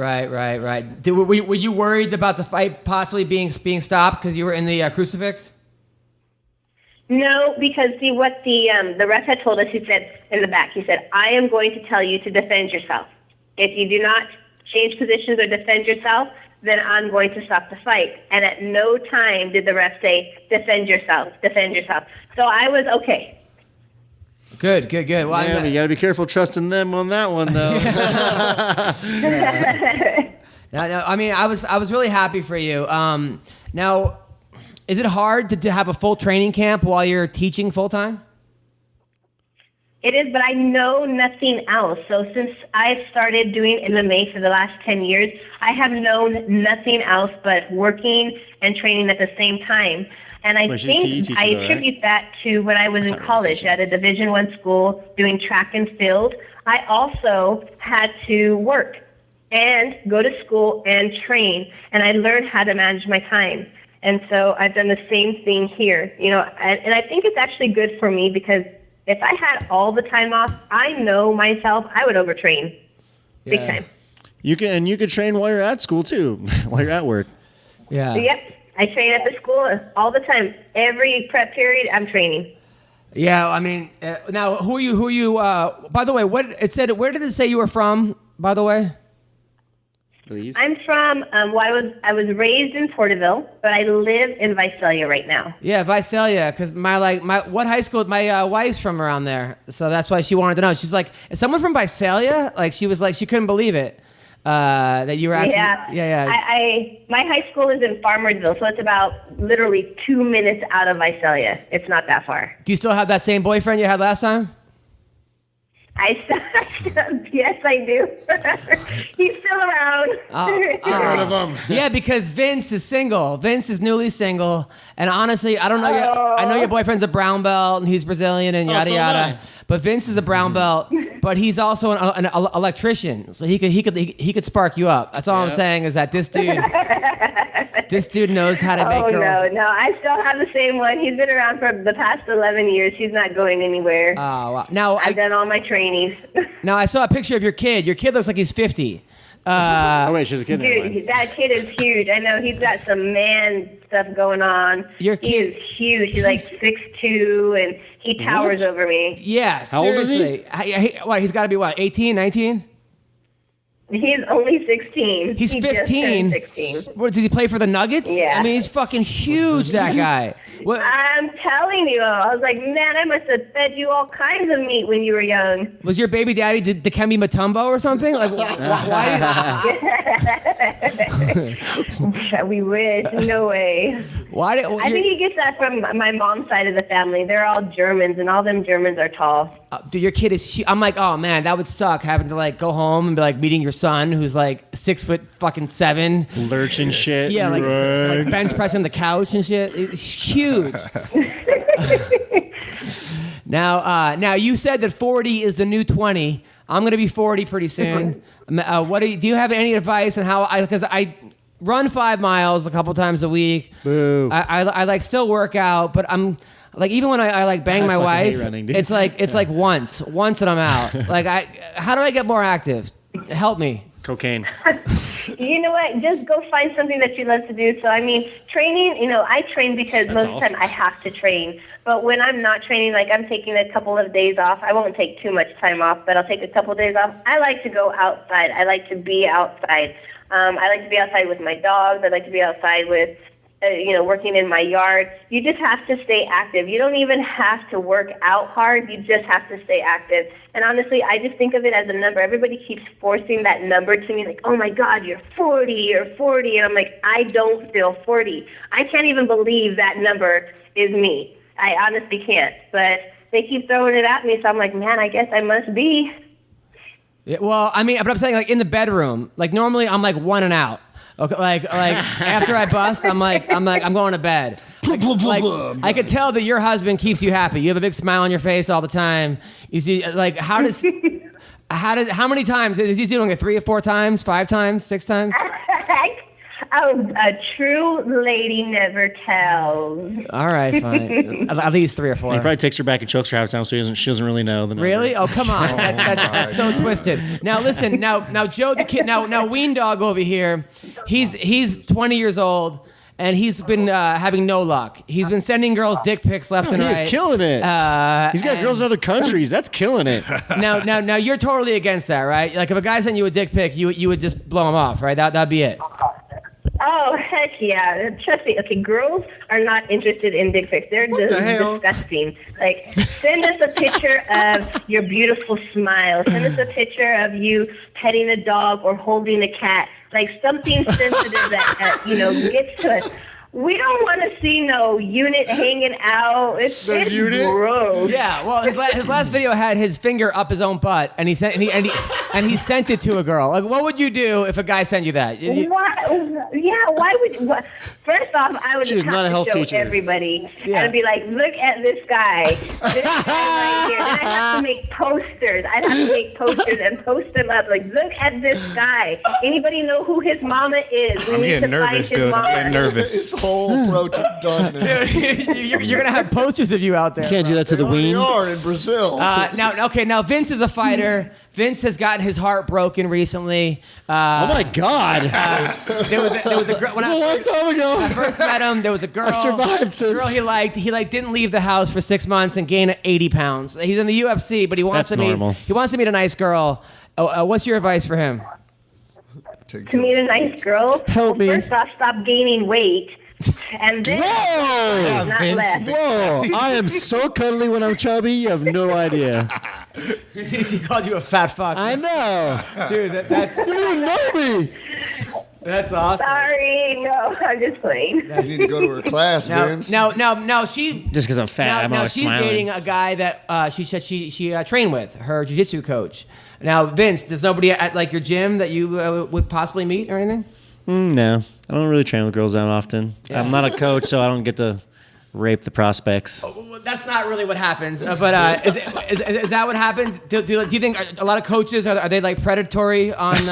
S2: Were you worried about the fight possibly being stopped because you were in the crucifix?
S8: No, because see what the ref had told us. He said in the back, he said, "I am going to tell you to defend yourself. If you do not change positions or defend yourself, then I'm going to stop the fight." And at no time did the ref say, defend yourself. So I was okay.
S2: Good. Well,
S5: yeah, you got to be careful trusting them on that one, though.
S2: No, I mean, I was really happy for you. Now, is it hard to have a full training camp while you're teaching full-time?
S8: It is, but I know nothing else. So since I've started doing MMA for the last 10 years, I have known nothing else but working and training at the same time. And I think I attribute that to when I was in college at a Division I school doing track and field. I also had to work and go to school and train, and I learned how to manage my time. And so I've done the same thing here, and I think it's actually good for me because if I had all the time off, I know myself, I would overtrain big time.
S5: You could train while you're at school too, while you're at work.
S8: Yeah. Yep. I train at the school all the time. Every prep period, I'm training.
S2: Yeah, I mean, now who are you? By the way, where did it say you were from? By the way.
S5: Please.
S8: I'm from, I was raised in Porterville, but I live in Visalia right now.
S2: Yeah, Visalia, because what high school, my wife's from around there, so that's why she wanted to know. She's like, is someone from Visalia? Like, she was like, she couldn't believe it, that you were actually,
S8: yeah. My high school is in Farmersville, so it's about literally 2 minutes out of Visalia. It's not that far.
S2: Do you still have that same boyfriend you had last time?
S8: Yes, I do. He's still around.
S5: Get rid of him.
S2: Yeah, because Vince is single. Vince is newly single, and honestly, I don't know. I know your boyfriend's a brown belt, and he's Brazilian, and yada yada. But Vince is a brown belt, but he's also an electrician, so he could spark you up. That's all I'm saying is that this dude knows how to make girls.
S8: No, I still have the same one. He's been around for the past 11 years. He's not going anywhere.
S2: Oh, wow. Now
S8: I've done all my trainings.
S2: Now, I saw a picture of your kid. Your kid looks like he's 50.
S5: Oh, wait, she's a kid.
S8: Dude, that kid is huge. I know he's got some man stuff going on.
S2: Your kid
S8: is huge. He's like 6'2", and he towers over me.
S2: Yeah,
S5: how
S2: seriously.
S5: old is he?
S2: He's got to be, 18, 19?
S8: He's only 16.
S2: He's 15.
S8: 16.
S2: What, did he play for the Nuggets?
S8: Yeah.
S2: I mean, he's fucking huge, that guy. What?
S8: I'm telling you. I was like, man, I must have fed you all kinds of meat when you were young.
S2: Was your baby daddy Dikembe Mutombo or something? Like, why?
S8: We wish. No way.
S2: Why?
S8: I think he gets that from my mom's side of the family. They're all Germans, and all them Germans are tall.
S2: Dude, your kid is huge. I'm like, oh man, that would suck having to like go home and be like meeting your son who's like 6'7",
S5: lurching shit.
S2: Yeah, like bench pressing the couch and shit. It's huge. Now you said that 40 is the new 20. I'm gonna be 40 pretty soon. Do you have any advice on how? Because I run 5 miles a couple times a week.
S5: Boo.
S2: I like still work out, but I'm like even when I like bang my wife,
S5: running, dude.
S2: it's like once that I'm out. Like how do I get more active? Help me.
S5: Cocaine.
S8: You know what? Just go find something that you love to do. So, I mean, training, you know, I train because most of the time I have to train. But when I'm not training, like I'm taking a couple of days off, I won't take too much time off, but I'll take a couple of days off. I like to go outside. I like to be outside. I like to be outside with my dogs. I like to be outside with, working in my yard. You just have to stay active. You don't even have to work out hard. You just have to stay active. And honestly, I just think of it as a number. Everybody keeps forcing that number to me, like, oh my God, you're 40, you're 40. And I'm like, I don't feel 40. I can't even believe that number is me. I honestly can't. But they keep throwing it at me, so I'm like, man, I guess I must be.
S2: Yeah, well, I mean, but I'm saying like in the bedroom, like normally I'm like one and out. Okay, like after I bust, I'm going to bed. Like, I could tell that your husband keeps you happy. You have a big smile on your face all the time. You see, like how many times is he doing it? 3 or 4 times, 5 times, 6 times?
S8: Oh, a true lady never tells.
S2: All right, fine. At least 3 or 4.
S5: He probably takes her back and chokes her half the time, so she doesn't really know the number.
S2: Really? Oh, come on. That's so twisted. Now listen. Now Joe the kid. Now Weendawg over here. He's 20 years old. And he's been having no luck. He's been sending girls dick pics left and right.
S5: He's killing it. He's got girls in other countries. That's killing it.
S2: Now you're totally against that, right? Like if a guy sent you a dick pic, you would just blow him off, right? That'd be it.
S8: Oh, heck yeah. Trust me. Okay, girls are not interested in dick pics. They're just disgusting. Like, send us a picture of your beautiful smile. Send us a picture of you petting a dog or holding a cat. Like, something sensitive that, gets to us. We don't want to see no unit hanging out. It's gross.
S2: Yeah, well, his last video had his finger up his own butt, and he sent he sent it to a girl. Like, what would you do if a guy sent you that?
S8: Why would? First off, I would just have to show everybody and be like, look at this guy right here. And I'd have to make posters. And post them up. Like, look at this guy. Anybody know who his mama is?
S3: I'm getting nervous, dude. I'm getting nervous.
S4: Whole approach is done now.
S2: You're gonna have posters of you out there.
S5: You can't do that to the ween.
S4: We are in Brazil.
S2: Now Vince is a fighter. Vince has gotten his heart broken recently.
S5: Oh my God!
S2: There was a girl when
S5: a long time ago.
S2: I first met him. There was a girl.
S5: I survived since.
S2: Girl he liked. He didn't leave the house for 6 months and gained 80 pounds. He's in the UFC, but he wants to meet a nice girl. What's your advice for him?
S8: To meet a nice girl.
S5: Help me.
S8: First off, stop gaining weight. And then
S5: Whoa! I am so cuddly when I'm chubby. You have no idea.
S2: He called you a fat fuck.
S5: I know,
S2: dude. That's
S5: you don't even know me.
S2: That's awesome.
S8: Sorry, no, I'm just playing.
S4: You need to go to her class, Vince.
S2: No, she
S5: just because I'm fat.
S2: Now she's
S5: smiling.
S2: dating a guy that she said she trained with, her jiu-jitsu coach. Now, Vince, there's nobody at like your gym that you would possibly meet or anything?
S5: No, I don't really train with girls that often. Yeah. I'm not a coach, so I don't get to rape the prospects.
S2: Well, that's not really what happens. But is that what happened? Do you think a lot of coaches are they like predatory on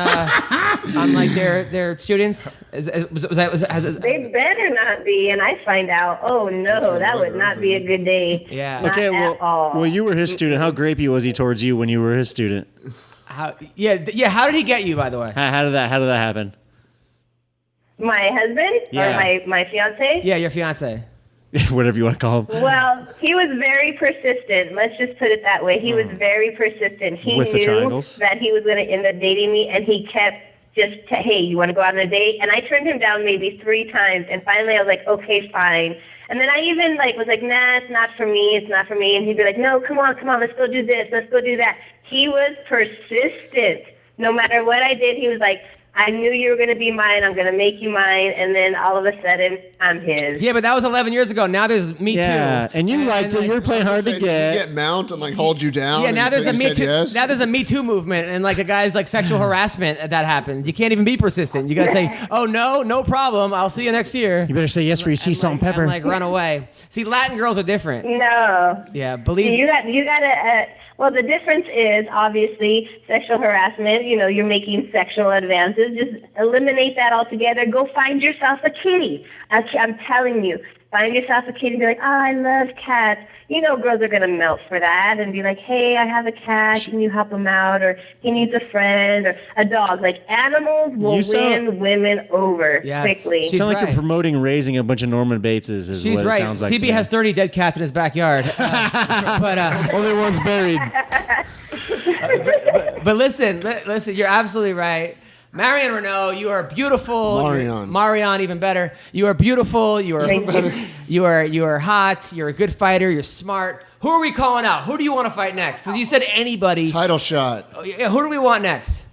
S2: like their students?
S8: They better not be, and I find out. Oh no, that would not be a good day.
S2: Yeah.
S8: Not
S5: okay.
S8: well,
S5: you were his student. How grapey was he towards you when you were his student?
S2: How did he get you? By the way.
S5: How did that happen?
S8: My husband or my fiance?
S2: Yeah, your fiance.
S5: Whatever you want to call him.
S8: Well, he was very persistent. Let's just put it that way. He was very persistent. He
S5: With the
S8: knew
S5: triangles?
S8: that he was going to end up dating me, and he kept hey, you want to go out on a date? And I turned him down maybe 3 times, and finally I was like, okay, fine. And then I even was like, nah, it's not for me. And he'd be like, no, come on, let's go do this, let's go do that. He was persistent. No matter what I did, he was like, I knew you were going to be mine. I'm going to make you mine. And then all of a sudden, I'm his.
S2: Yeah, but that was 11 years ago. Now there's Me Too.
S5: Yeah, and you liked it. You were playing hard to get.
S4: You get mount and hold you down.
S2: Yeah, now there's a Me Too.
S4: Yes.
S2: Now there's a Me Too movement, and a guy's sexual harassment that happened. You can't even be persistent. You got to say, oh no problem. I'll see you next year.
S5: You better say yes for your sea, salt, and pepper.
S2: And run away. See, Latin girls are different.
S8: No.
S2: Yeah, believe
S8: you got to. Well, the difference is obviously sexual harassment. You know, you're making sexual advances. Just eliminate that altogether. Go find yourself a kitty. I'm telling you, find yourself a kitty and be like, oh, I love cats. You know, girls are going to melt for that and be like, hey, I have a cat. Can you help him out? Or he needs a friend or a dog. Like, animals will win women over quickly.
S5: You sound like you're promoting raising a bunch of Norman Bateses is
S2: She's
S5: what
S2: right.
S5: it sounds like.
S2: CB has 30 dead cats in his backyard. But
S5: only one's buried.
S2: but listen, you're absolutely right. Marion Reneau, you are beautiful. Marion, even better. You are beautiful. You are hot. You're a good fighter. You're smart. Who are we calling out? Who do you want to fight next? Because you said anybody.
S4: Title shot.
S2: Who do we want next?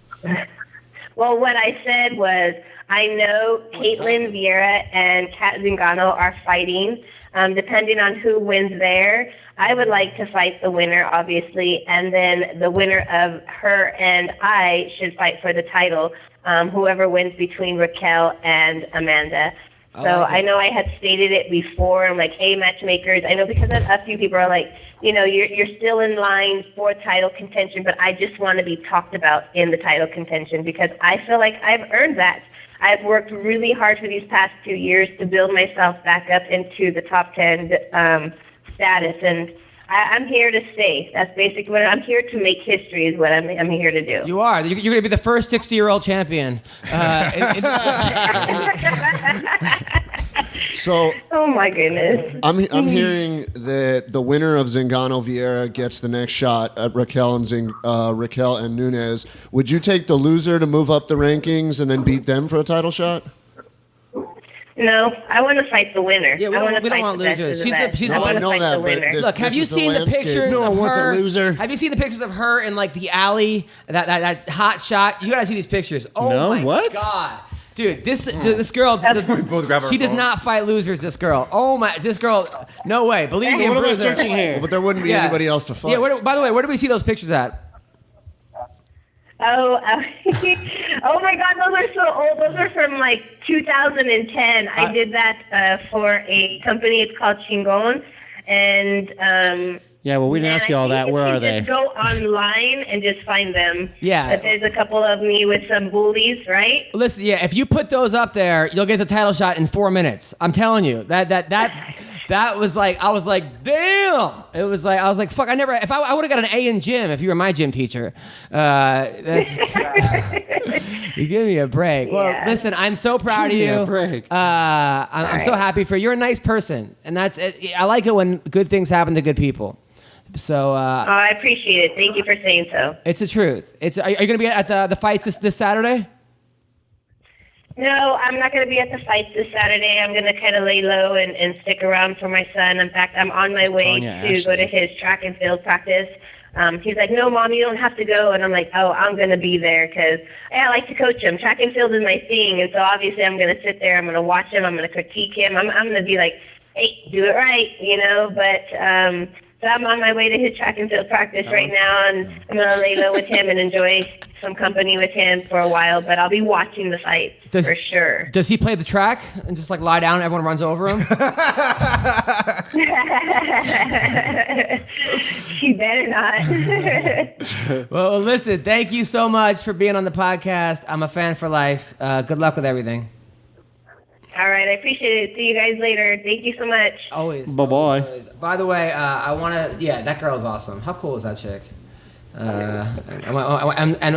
S8: Well, what I said was I know Caitlin Vieira and Kat Zingano are fighting. Depending on who wins there, I would like to fight the winner, obviously, and then the winner of her and I should fight for the title. Whoever wins between Raquel and Amanda. I know I had stated it before. I'm like, hey, matchmakers. I know because a few people are like, you know, you're still in line for title contention, but I just want to be talked about in the title contention because I feel like I've earned that. I've worked really hard for these past 2 years to build myself back up into the top 10 status, and I'm here to stay. That's basically what I'm here to make history. Is what I'm here to do.
S2: You are. You're going to be the first 60-year-old champion.
S4: So,
S8: oh my goodness,
S4: I'm hearing that the winner of Zingano Vieira gets the next shot at Raquel and Nunes. Would you take the loser to move up the rankings and then beat them for a title shot?
S8: No, I want to fight the winner.
S2: Yeah, we don't want losers. She's
S4: the winner.
S2: Look, have you seen the pictures of her? Loser. Have you seen the pictures of her in like the alley? That hot shot. You gotta see these pictures. Oh my god. Dude, this girl does not fight losers. This girl, this girl, no way. Believe me,
S5: what am I searching here?
S4: Well, but there wouldn't be anybody else to fight.
S2: Yeah. By the way, where did we see those pictures at?
S8: Oh, oh my God, those are so old. Those are from like 2010. I did that for a company. It's called Chingon, and
S5: yeah, well, we didn't ask you all that. Where are they?
S8: Just go online and just find them.
S2: Yeah.
S8: But there's a couple of me with some bullies, right?
S2: Listen, yeah, if you put those up there, you'll get the title shot in 4 minutes. I'm telling you. That was like, I was like, damn. It was like, I was like, fuck, I would have got an A in gym if you were my gym teacher. You give me a break. Well, listen, I'm so proud of you.
S4: Give me a break.
S2: I'm so happy for you. You're a nice person. And I like it when good things happen to good people. So
S8: I appreciate it. Thank you for saying so.
S2: It's the truth. Are you going to be at the fights this Saturday?
S8: No, I'm not going to be at the fights this Saturday. I'm going to kind of lay low and stick around for my son. In fact, I'm on my way to go to his track and field practice. He's like, no, Mom, you don't have to go. And I'm like, oh, I'm going to be there because I like to coach him. Track and field is my thing. And so obviously I'm going to sit there. I'm going to watch him. I'm going to critique him. I'm going to be like, hey, do it right, you know. But so I'm on my way to his track and field practice right now, and I'm going to lay low with him and enjoy some company with him for a while, but I'll be watching the fight for sure.
S2: Does he play the track and just like lie down and everyone runs over him?
S8: He better not.
S2: Well, listen, thank you so much for being on the podcast. I'm a fan for life. Good luck with everything.
S8: All right, I appreciate it. See you guys later. Thank you so much.
S2: Always.
S5: Bye-bye.
S2: Always. By the way, I want to... Yeah, that girl's awesome. How cool is that chick? And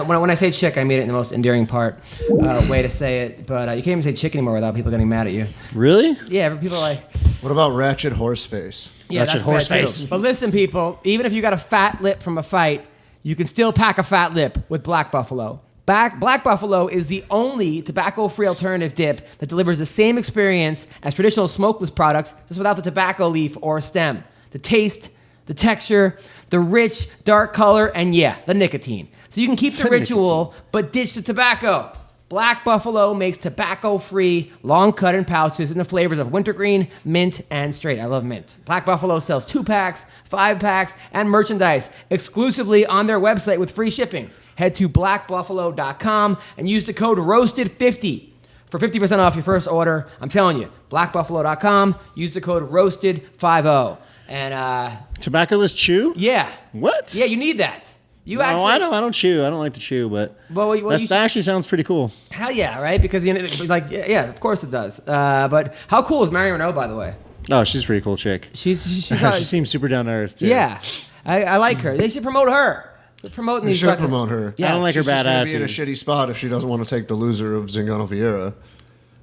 S2: when I say chick, I mean it in the most endearing way to say it. But you can't even say chick anymore without people getting mad at you.
S5: Really?
S2: Yeah, people are like...
S4: What about ratchet horse face?
S2: Yeah,
S5: ratchet horse face.
S2: But listen, people, even if you got a fat lip from a fight, you can still pack a fat lip with Black Buffalo. Black Buffalo is the only tobacco-free alternative dip that delivers the same experience as traditional smokeless products, just without the tobacco leaf or stem. The taste, the texture, the rich, dark color, and the nicotine. So you can keep the ritual, but ditch the tobacco. Black Buffalo makes tobacco-free, long cut in pouches in the flavors of wintergreen, mint, and straight. I love mint. Black Buffalo sells 2-packs, 5-packs, and merchandise exclusively on their website with free shipping. Head to blackbuffalo.com and use the code ROASTED50 for 50% off your first order. I'm telling you, blackbuffalo.com, use the code ROASTED50. And
S5: Tobaccoless chew?
S2: yeah.
S5: What?
S2: Yeah, you need that.
S5: No, I don't chew. I don't like to chew, but that actually sounds pretty cool.
S2: Hell yeah, right? Because of course it does. But how cool is Marion Reneau, by the way?
S5: Oh, she's a pretty cool chick.
S2: She
S5: seems super down to earth too.
S2: Yeah, I like her. They should promote her. They're promoting
S4: They
S2: these.
S4: should promote her.
S2: Yeah,
S5: I don't like her bad
S4: attitude. She's
S5: attitude.
S4: going to be in a shitty spot if she doesn't want to take the loser of Zingano Vieira.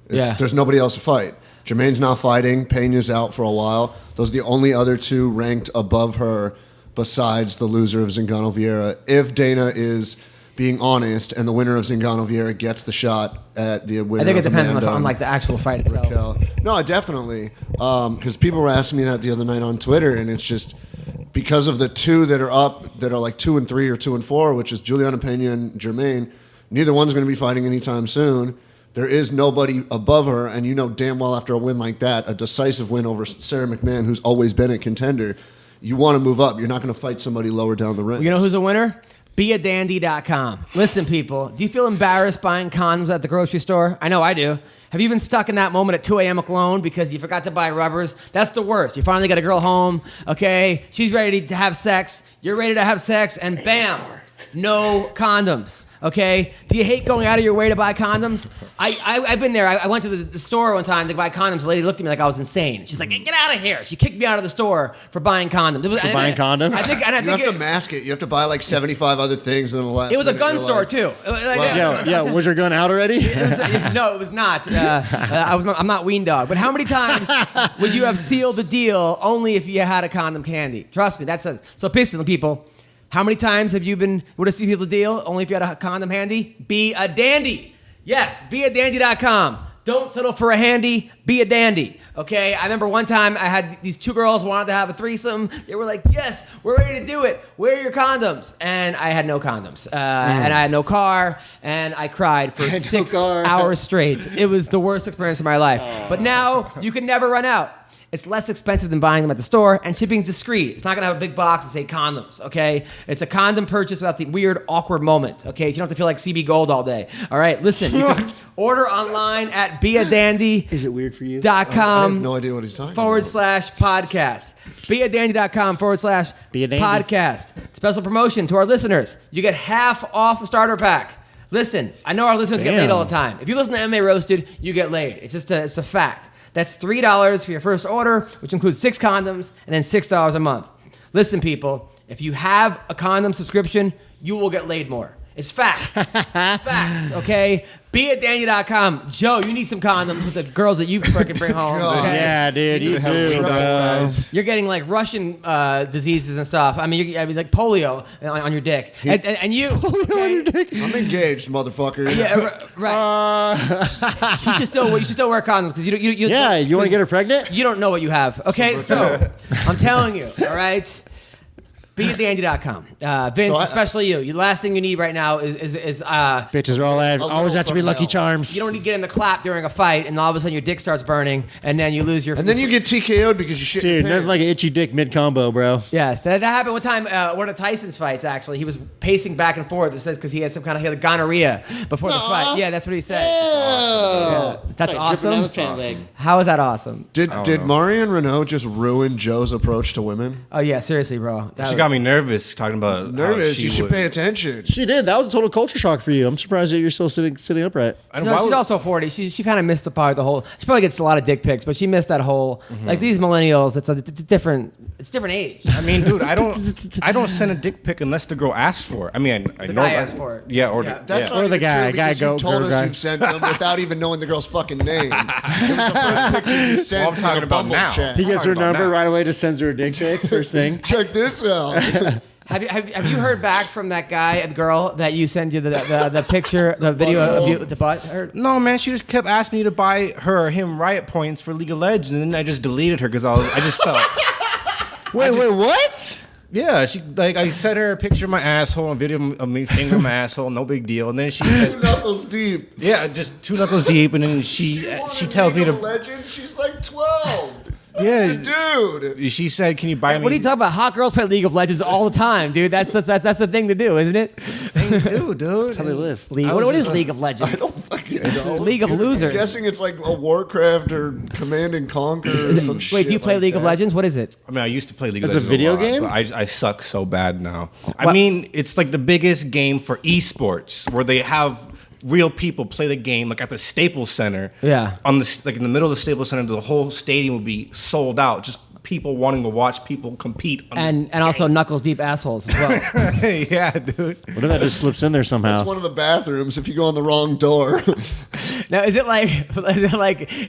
S2: Yeah.
S4: There's nobody else to fight. Jermaine's not fighting. Pena's out for a while. Those are the only other two ranked above her besides the loser of Zingano Vieira. If Dana is being honest and the winner of Zingano Vieira gets the shot at the winner,
S2: I think it
S4: of
S2: depends
S4: Amanda
S2: on the actual fight itself.
S4: Raquel. No, definitely. Because people were asking me that the other night on Twitter, and it's just because of the two that are up, that are like 2 and 3 or 2 and 4, which is Juliana Pena and Jermaine. Neither one's going to be fighting anytime soon. There is nobody above her, and you know damn well after a win like that, a decisive win over Sarah McMahon, who's always been a contender, you want to move up. You're not going to fight somebody lower down the ranks.
S2: You know who's a winner? BeADandy.com. Listen, people, do you feel embarrassed buying condoms at the grocery store? I know I do. Have you been stuck in that moment at 2 a.m. alone because you forgot to buy rubbers? That's the worst. You finally got a girl home, okay? She's ready to have sex. You're ready to have sex, and bam, no condoms. Okay? Do you hate going out of your way to buy condoms? I've been there. I went to the store one time to buy condoms. The lady looked at me like I was insane. She's like, "Get out of here." She kicked me out of the store for buying condoms.
S5: Buying condoms?
S4: You have to mask it. You have to buy like 75 other things in the last.
S2: It was a
S4: minute
S2: gun
S4: you're
S2: store,
S4: like,
S2: too.
S5: Yeah. Was your gun out already?
S2: No, it was not. I'm not Weendawg. But how many times would you have sealed the deal only if you had a condom candy? Trust me, that's so pissing people. How many times have you would have sealed the deal only if you had a condom handy? Be a dandy. Yes, beadandy.com. Don't settle for a handy. Be a dandy. Okay? I remember one time I had these two girls wanted to have a threesome. They were like, "Yes, we're ready to do it. Where are your condoms?" And I had no condoms. And I had no car. And I cried for 6 hours straight. It was the worst experience of my life. But now you can never run out. It's less expensive than buying them at the store, and shipping's discreet. It's not going to have a big box and say condoms, okay? It's a condom purchase without the weird, awkward moment, okay? You don't have to feel like CB Gold all day. All right, listen, you can order online at beadandy.com.
S5: Is it weird for you?
S4: I have no idea what he's talking about.
S2: /podcast. Beadandy.com /podcast. Special promotion to our listeners. You get half off the starter pack. Listen, I know our listeners get laid all the time. If you listen to MMA Roasted, you get laid. It's a fact. That's $3 for your first order, which includes 6 condoms and then $6 a month. Listen, people, if you have a condom subscription, you will get laid more. It's facts. Facts, okay? Beadandy.com. Joe, you need some condoms with the girls that you freaking bring home. Okay?
S5: Yeah, dude, you do, bro.
S2: You're getting like Russian diseases and stuff. I mean, like polio on your dick. And you. Okay?
S4: I'm engaged, motherfucker.
S2: Yeah, right. You should still wear condoms because you
S5: you want to get her pregnant?
S2: You don't know what you have. Okay, so I'm telling you, all right? BeADandy.com. Vince, especially you. The last thing you need right now is
S5: bitches are always have to be Lucky Charms.
S2: You don't need to get in the clap during a fight, and all of a sudden your dick starts burning, and then you lose your.
S4: And then you get TKO'd because you shit.
S5: Dude, that's like an itchy dick mid combo, bro.
S2: Yes, that happened one time. One of Tyson's fights, actually, he was pacing back and forth. It says because he had some kind of gonorrhea before the fight. Yeah, that's what he said. That's awesome. How is that awesome?
S4: Did Marion Reneau just ruin Joe's approach to women?
S2: Oh yeah, seriously, bro.
S3: She got me nervous talking about
S4: you should pay attention.
S5: She did. That was a total culture shock for you. I'm surprised that you're still sitting upright.
S2: She's also 40. She kind of missed the whole. She probably gets a lot of dick pics, but she missed that whole. Like these millennials, it's different age.
S3: I mean, dude, I don't send a dick pic unless the girl asks for it. I mean, I know
S2: guy asks for it.
S3: Yeah, or
S4: that's not
S5: or the guy.
S4: Guy you told us you sent them without even knowing the girl's fucking name. It was the first picture you sent.
S3: I'm talking about now.
S4: Chat.
S5: He gets her number right away, just sends her a dick pic first thing.
S4: Check this out.
S2: Have you heard back from that girl that you sent you the picture, the video of you, the butt hurt?
S3: No, man, she just kept asking me to buy her or him riot points for League of Legends, and then I just deleted her because I just felt.
S5: Wait, what?
S3: Yeah, I sent her a picture of my asshole, a video of me fingering my asshole, no big deal, and then she says
S4: 2 knuckles deep.
S3: Yeah, just 2 knuckles deep, and then she tells me to.
S4: Legend, she's like 12.
S3: Yeah,
S4: dude.
S3: She said, "Can you buy me?"
S2: What are you talking about? Hot girls play League of Legends all the time, dude. That's the thing to do, isn't it?
S3: Dude.
S5: That's how they live.
S2: What is League of Legends?
S4: I don't fucking
S2: League of Losers.
S4: I'm guessing it's like a Warcraft or Command and Conquer or some shit.
S2: Wait, do you play
S4: like
S2: League of
S4: that.
S2: Legends? What is it?
S3: I mean, I used to play League of
S5: It's a
S3: Legends
S5: video
S3: lot,
S5: game?
S3: but I suck so bad now. I mean, it's like the biggest game for esports where they have real people play the game like at the Staples Center.
S2: Yeah.
S3: On the like in the middle of the Staples Center, the whole stadium would be sold out. Just people wanting to watch people compete. On
S2: And also knuckles deep assholes as well.
S3: yeah, dude.
S5: What if that just slips in there somehow?
S4: It's one of the bathrooms if you go on the wrong door.
S2: Now, is it like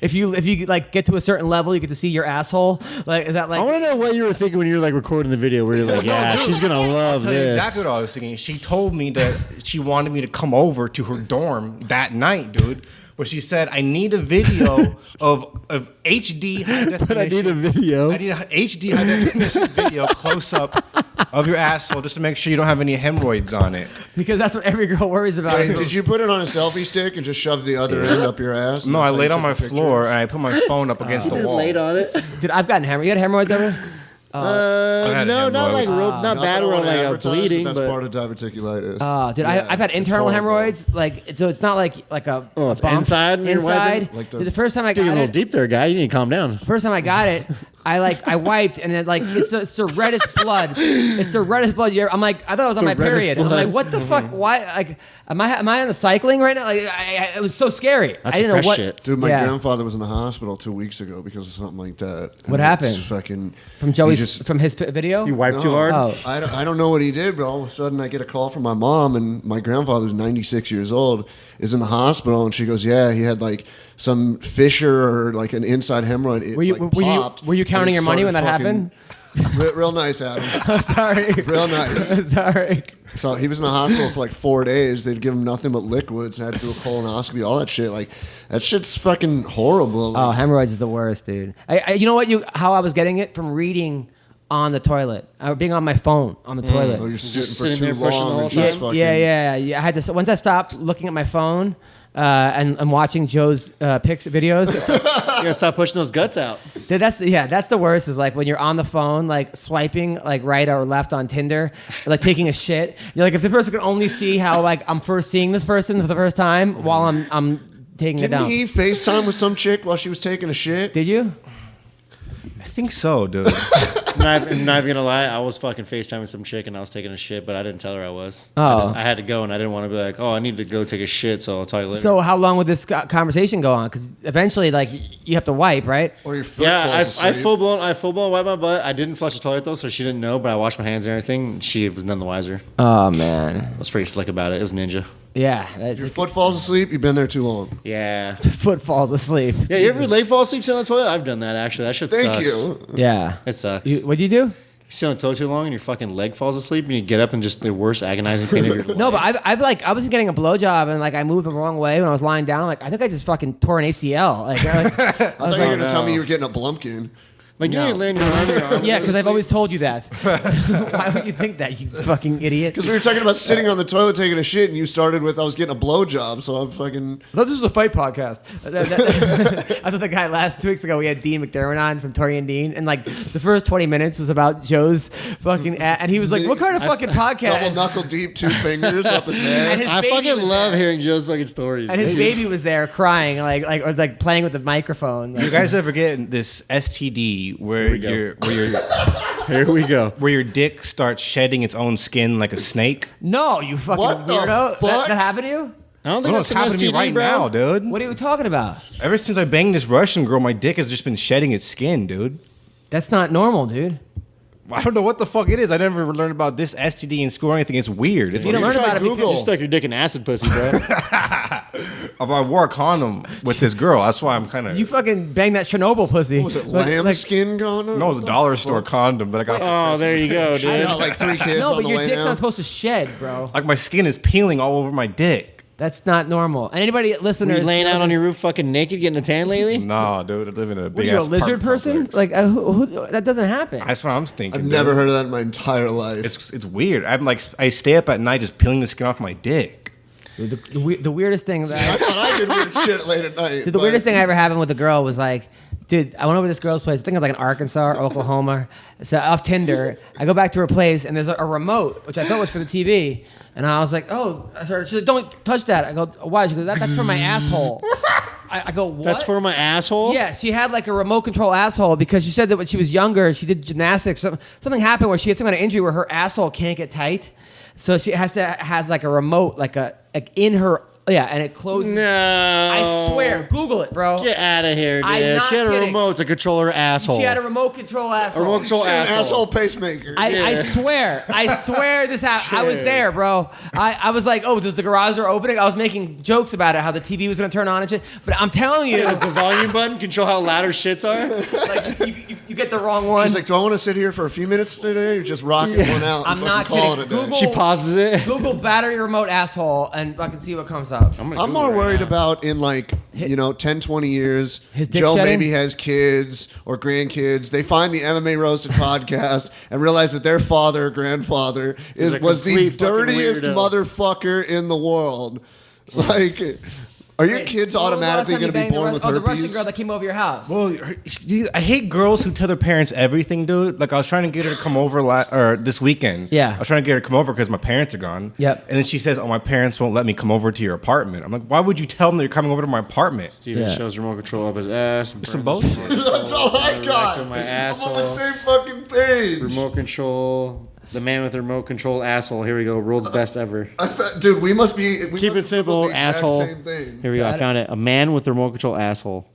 S2: if you like get to a certain level, you get to see your asshole? Like, is that like?
S5: I want to know what you were thinking when you were like recording the video, where you're like, yeah, she's gonna love
S3: I'll tell you
S5: this.
S3: exactly what I was thinking. She told me that she wanted me to come over to her dorm that night, dude. But she said, I need a video of HD high definition.
S5: But I need a video.
S3: I need a HD high definition video close up of your asshole just to make sure you don't have any hemorrhoids on it.
S2: Because that's what every girl worries about.
S4: Wait, did you put it on a selfie stick and just shove the other end up your ass?
S3: No,
S4: That's
S3: I
S4: how
S3: laid
S4: you
S3: on my
S4: took the
S3: floor
S4: pictures?
S3: and I put my phone up against the wall.
S5: Laid on it.
S2: Dude, I've gotten hemorrhoids. You had hemorrhoids ever?
S3: had
S5: No,
S3: a
S5: not like
S3: hemorrhoid.
S5: not
S4: Not
S5: bad
S4: that I
S5: or
S4: wanna
S5: like a
S4: advertise,
S5: bleeding,
S4: but
S5: but
S4: that's part of diverticulitis.
S2: Oh, dude,
S4: Yeah,
S2: I've had
S4: it's
S2: internal
S4: horrible.
S2: hemorrhoids. Like, so it's not like a.
S5: Oh, it's
S2: bump.
S5: inside and you're
S2: Inside.
S5: wiping?
S4: Like
S2: Dude, the first time I
S5: digging
S2: got
S5: a little
S2: it,
S5: deep there, guy. You need to calm down.
S2: first time I got it, I wiped and then like it's the reddest blood. It's the reddest blood. I'm like, I thought I was on my
S5: reddest
S2: period. I'm
S5: blood.
S2: like, what the fuck? Why? Like, am I on the cycling right now? Like, it was so scary.
S5: That's
S2: I didn't
S5: fresh
S2: know what.
S5: shit.
S4: Dude, my
S2: Yeah.
S4: grandfather was in the hospital 2 weeks ago because of something like that.
S2: What
S4: And
S2: happened?
S4: it's Fucking
S2: From Joey's
S4: he just-
S2: from his video.
S5: You wipe too
S4: No.
S5: hard.
S2: Oh.
S4: I don't know what he did, but all of a sudden I get a call from my mom, and my grandfather's 96 years old, is in the hospital, and she goes, "Yeah, he had like some fissure or like an inside hemorrhoid. It,
S2: Were you
S4: like,
S2: were
S4: popped,
S2: you were you
S4: and
S2: counting
S4: it
S2: your money when that
S4: started
S2: happened?
S4: fucking- Real nice, Adam.
S2: Oh, sorry.
S4: Real nice.
S2: Sorry.
S4: So he was in the hospital for like 4 days. They'd give him nothing but liquids and had to do a colonoscopy, all that shit. Like that shit's fucking horrible.
S2: Oh,
S4: Like,
S2: hemorrhoids is the worst, dude. You know what? How I was getting it from reading on the toilet, being on my phone on the toilet.
S4: oh, you're
S5: Just
S4: sitting for
S5: sitting
S4: too
S5: there brushing the
S4: long
S5: whole
S4: and just
S5: time?
S4: fucking.
S2: Yeah. I had to. Once I stopped looking at my phone and watching Joe's pics videos.
S5: You gotta stop pushing those guts out.
S2: Dude, that's the worst. Is like when you're on the phone, like swiping like right or left on Tinder, like taking a shit. You're like, if the person could only see how like I'm first seeing this person for the first time while I'm taking it
S4: Didn't
S2: down.
S4: he FaceTime with some chick while she was taking a shit?
S2: Did you?
S3: I think so, dude.
S5: I'm not even gonna lie. I was fucking FaceTiming some chick and I was taking a shit, but I didn't tell her I was.
S2: Oh.
S5: I had to go and I didn't want to be like, oh, I need to go take a shit, so I'll tell you later.
S2: So how long would this conversation go on? Because eventually, like, you have to wipe, right?
S4: Or your foot
S5: yeah,
S4: falls
S5: I
S4: asleep?
S5: full blown wiped my butt. I didn't flush the toilet though, so she didn't know. But I washed my hands and everything. She was none the wiser.
S2: Oh man.
S5: I was pretty slick about it. It was ninja.
S2: Yeah.
S4: If your foot falls asleep, you've been there too long.
S5: Yeah.
S2: foot falls asleep.
S5: Yeah, you ever late fall asleep sitting on the toilet? I've done that actually. That shit
S4: Thank
S5: sucks.
S4: you.
S2: Yeah.
S5: It sucks.
S2: What'd you do?
S5: You sit on the toilet too long and your fucking leg falls asleep and you get up and just the worst agonizing pain of your life.
S2: No, but I've like I was getting a blowjob and like I moved the wrong way when I was lying down. Like I think I just fucking tore an ACL. Like
S4: I thought you were going to
S5: no.
S4: tell me you were getting a blumpkin.
S5: Like, you know, you lay on your arm.
S2: yeah, because I've always told you that. Why would you think that, you fucking idiot?
S4: Because we were talking about sitting on the toilet taking a shit, and you started with, I was getting a blowjob, so I'm fucking...
S2: I thought this was a fight podcast. I was with the guy 2 weeks ago. We had Dean McDermott on from Tori and Dean, and like the first 20 minutes was about Joe's fucking. And he was like, "What kind of fucking podcast?"
S4: Double knuckle deep, 2 fingers up his head.
S2: And his
S5: I
S2: baby
S5: fucking
S2: was
S5: love
S2: there.
S5: hearing Joe's fucking stories.
S2: And his baby was there crying, or playing with the microphone.
S3: You guys ever get this STD where
S5: Here we go.
S3: where your dick starts shedding its own skin like a snake?
S2: No, you fucking
S4: What the
S2: weirdo.
S4: fuck?
S2: That happened to you?
S5: I don't think
S3: No,
S5: that's
S3: it's happening to me
S5: an
S3: right
S5: STD, bro.
S3: now, dude.
S2: What are you talking about?
S3: Ever since I banged this Russian girl, my dick has just been shedding its skin, dude.
S2: That's not normal, dude.
S3: I don't know what the fuck it is. I never learned about this STD in school or anything. It's weird. It's
S2: You don't
S3: weird.
S2: learn about it
S4: Google.
S2: because
S5: You stuck your dick in acid pussy, bro.
S3: I wore a condom with this girl. That's why I'm kind of.
S2: you fucking banged that Chernobyl pussy.
S4: What was it, lamb skin condom?
S3: No, it was a dollar store condom that I got.
S5: Oh, there you go,
S4: I
S5: dude.
S4: got like 3 kids
S2: No,
S4: on
S2: but
S4: the
S2: your
S4: way
S2: dick's
S4: now.
S2: not supposed to shed, bro.
S3: Like my skin is peeling all over my dick.
S2: That's not normal. And anybody
S5: Were
S2: listeners
S5: you laying out on your roof fucking naked getting a tan lately?
S3: Nah, dude, I live in a
S2: What,
S3: big
S2: are you a
S3: ass
S2: lizard person?
S3: complex.
S2: Like that doesn't happen.
S3: That's what I'm thinking.
S4: I've
S3: dude.
S4: never heard of that in my entire life.
S3: It's weird. I'm like I stay up at night just peeling the skin off my dick.
S2: The weirdest thing
S4: I
S2: that
S4: thought I did weird shit late at night.
S2: the weirdest thing I ever happened with a girl was like, dude, I went over to this girl's place. I think it was like in Arkansas or Oklahoma. So off Tinder, I go back to her place and there's a remote, which I thought was for the TV. And I was like, oh, she's like, don't touch that. I go, why? She goes, that's for my asshole. I go, what?
S5: That's for my asshole?
S2: Yeah, she had like a remote control asshole because she said that when she was younger, she did gymnastics. Something happened where she had some kind of injury where her asshole can't get tight. So she has like a remote, like in her. Yeah, and it closes.
S5: No.
S2: I swear. Google it, bro.
S5: Get out of here, dude.
S2: I'm not
S5: She had a
S2: kidding.
S5: remote to control her asshole.
S2: She had a remote control asshole.
S5: A remote control asshole.
S4: Asshole pacemaker.
S2: I swear this happened. I was there, bro. I was like, oh, does the garage door open? I was making jokes about it, how the TV was going to turn on and shit. But I'm telling you.
S5: Does the volume button control how loud her shits are?
S2: Like, you get the wrong one.
S4: She's like, do I want to sit here for a few minutes today or just rock it one out?
S2: I'm not
S4: call
S2: kidding.
S4: it a day?
S2: Google,
S5: She pauses it.
S2: Google battery remote asshole and I can see what comes up.
S4: I'm more worried about in 10, 20 years,
S2: His dick
S4: Joe
S2: shedding?
S4: maybe has kids or grandkids. They find the MMA Roasted podcast and realize that their father or grandfather
S5: a
S4: was the
S5: complete fucking
S4: dirtiest
S5: weirdo.
S4: motherfucker in the world. Like, are your kids automatically going to be born with
S2: the Russian
S4: herpes?
S2: girl that came over your house.
S3: Well, I hate girls who tell their parents everything, dude. Like, I was trying to get her to come over this weekend.
S2: Yeah.
S3: I was trying to get her to come over because my parents are gone.
S2: Yep.
S3: And then she says, oh, my parents won't let me come over to your apartment. I'm like, why would you tell them that you're coming over to my apartment?
S5: Steven shows remote control up his ass.
S3: Some bullshit.
S4: That's all I got.
S5: To my
S4: I'm on the
S5: asshole.
S4: same fucking page.
S5: Remote control. The man with the remote control asshole. Here we go. World's best ever.
S4: Dude, we must be.
S5: Keep it simple,
S4: the exact
S5: asshole.
S4: Same thing.
S5: Here we go. I found it. A man with the remote control asshole.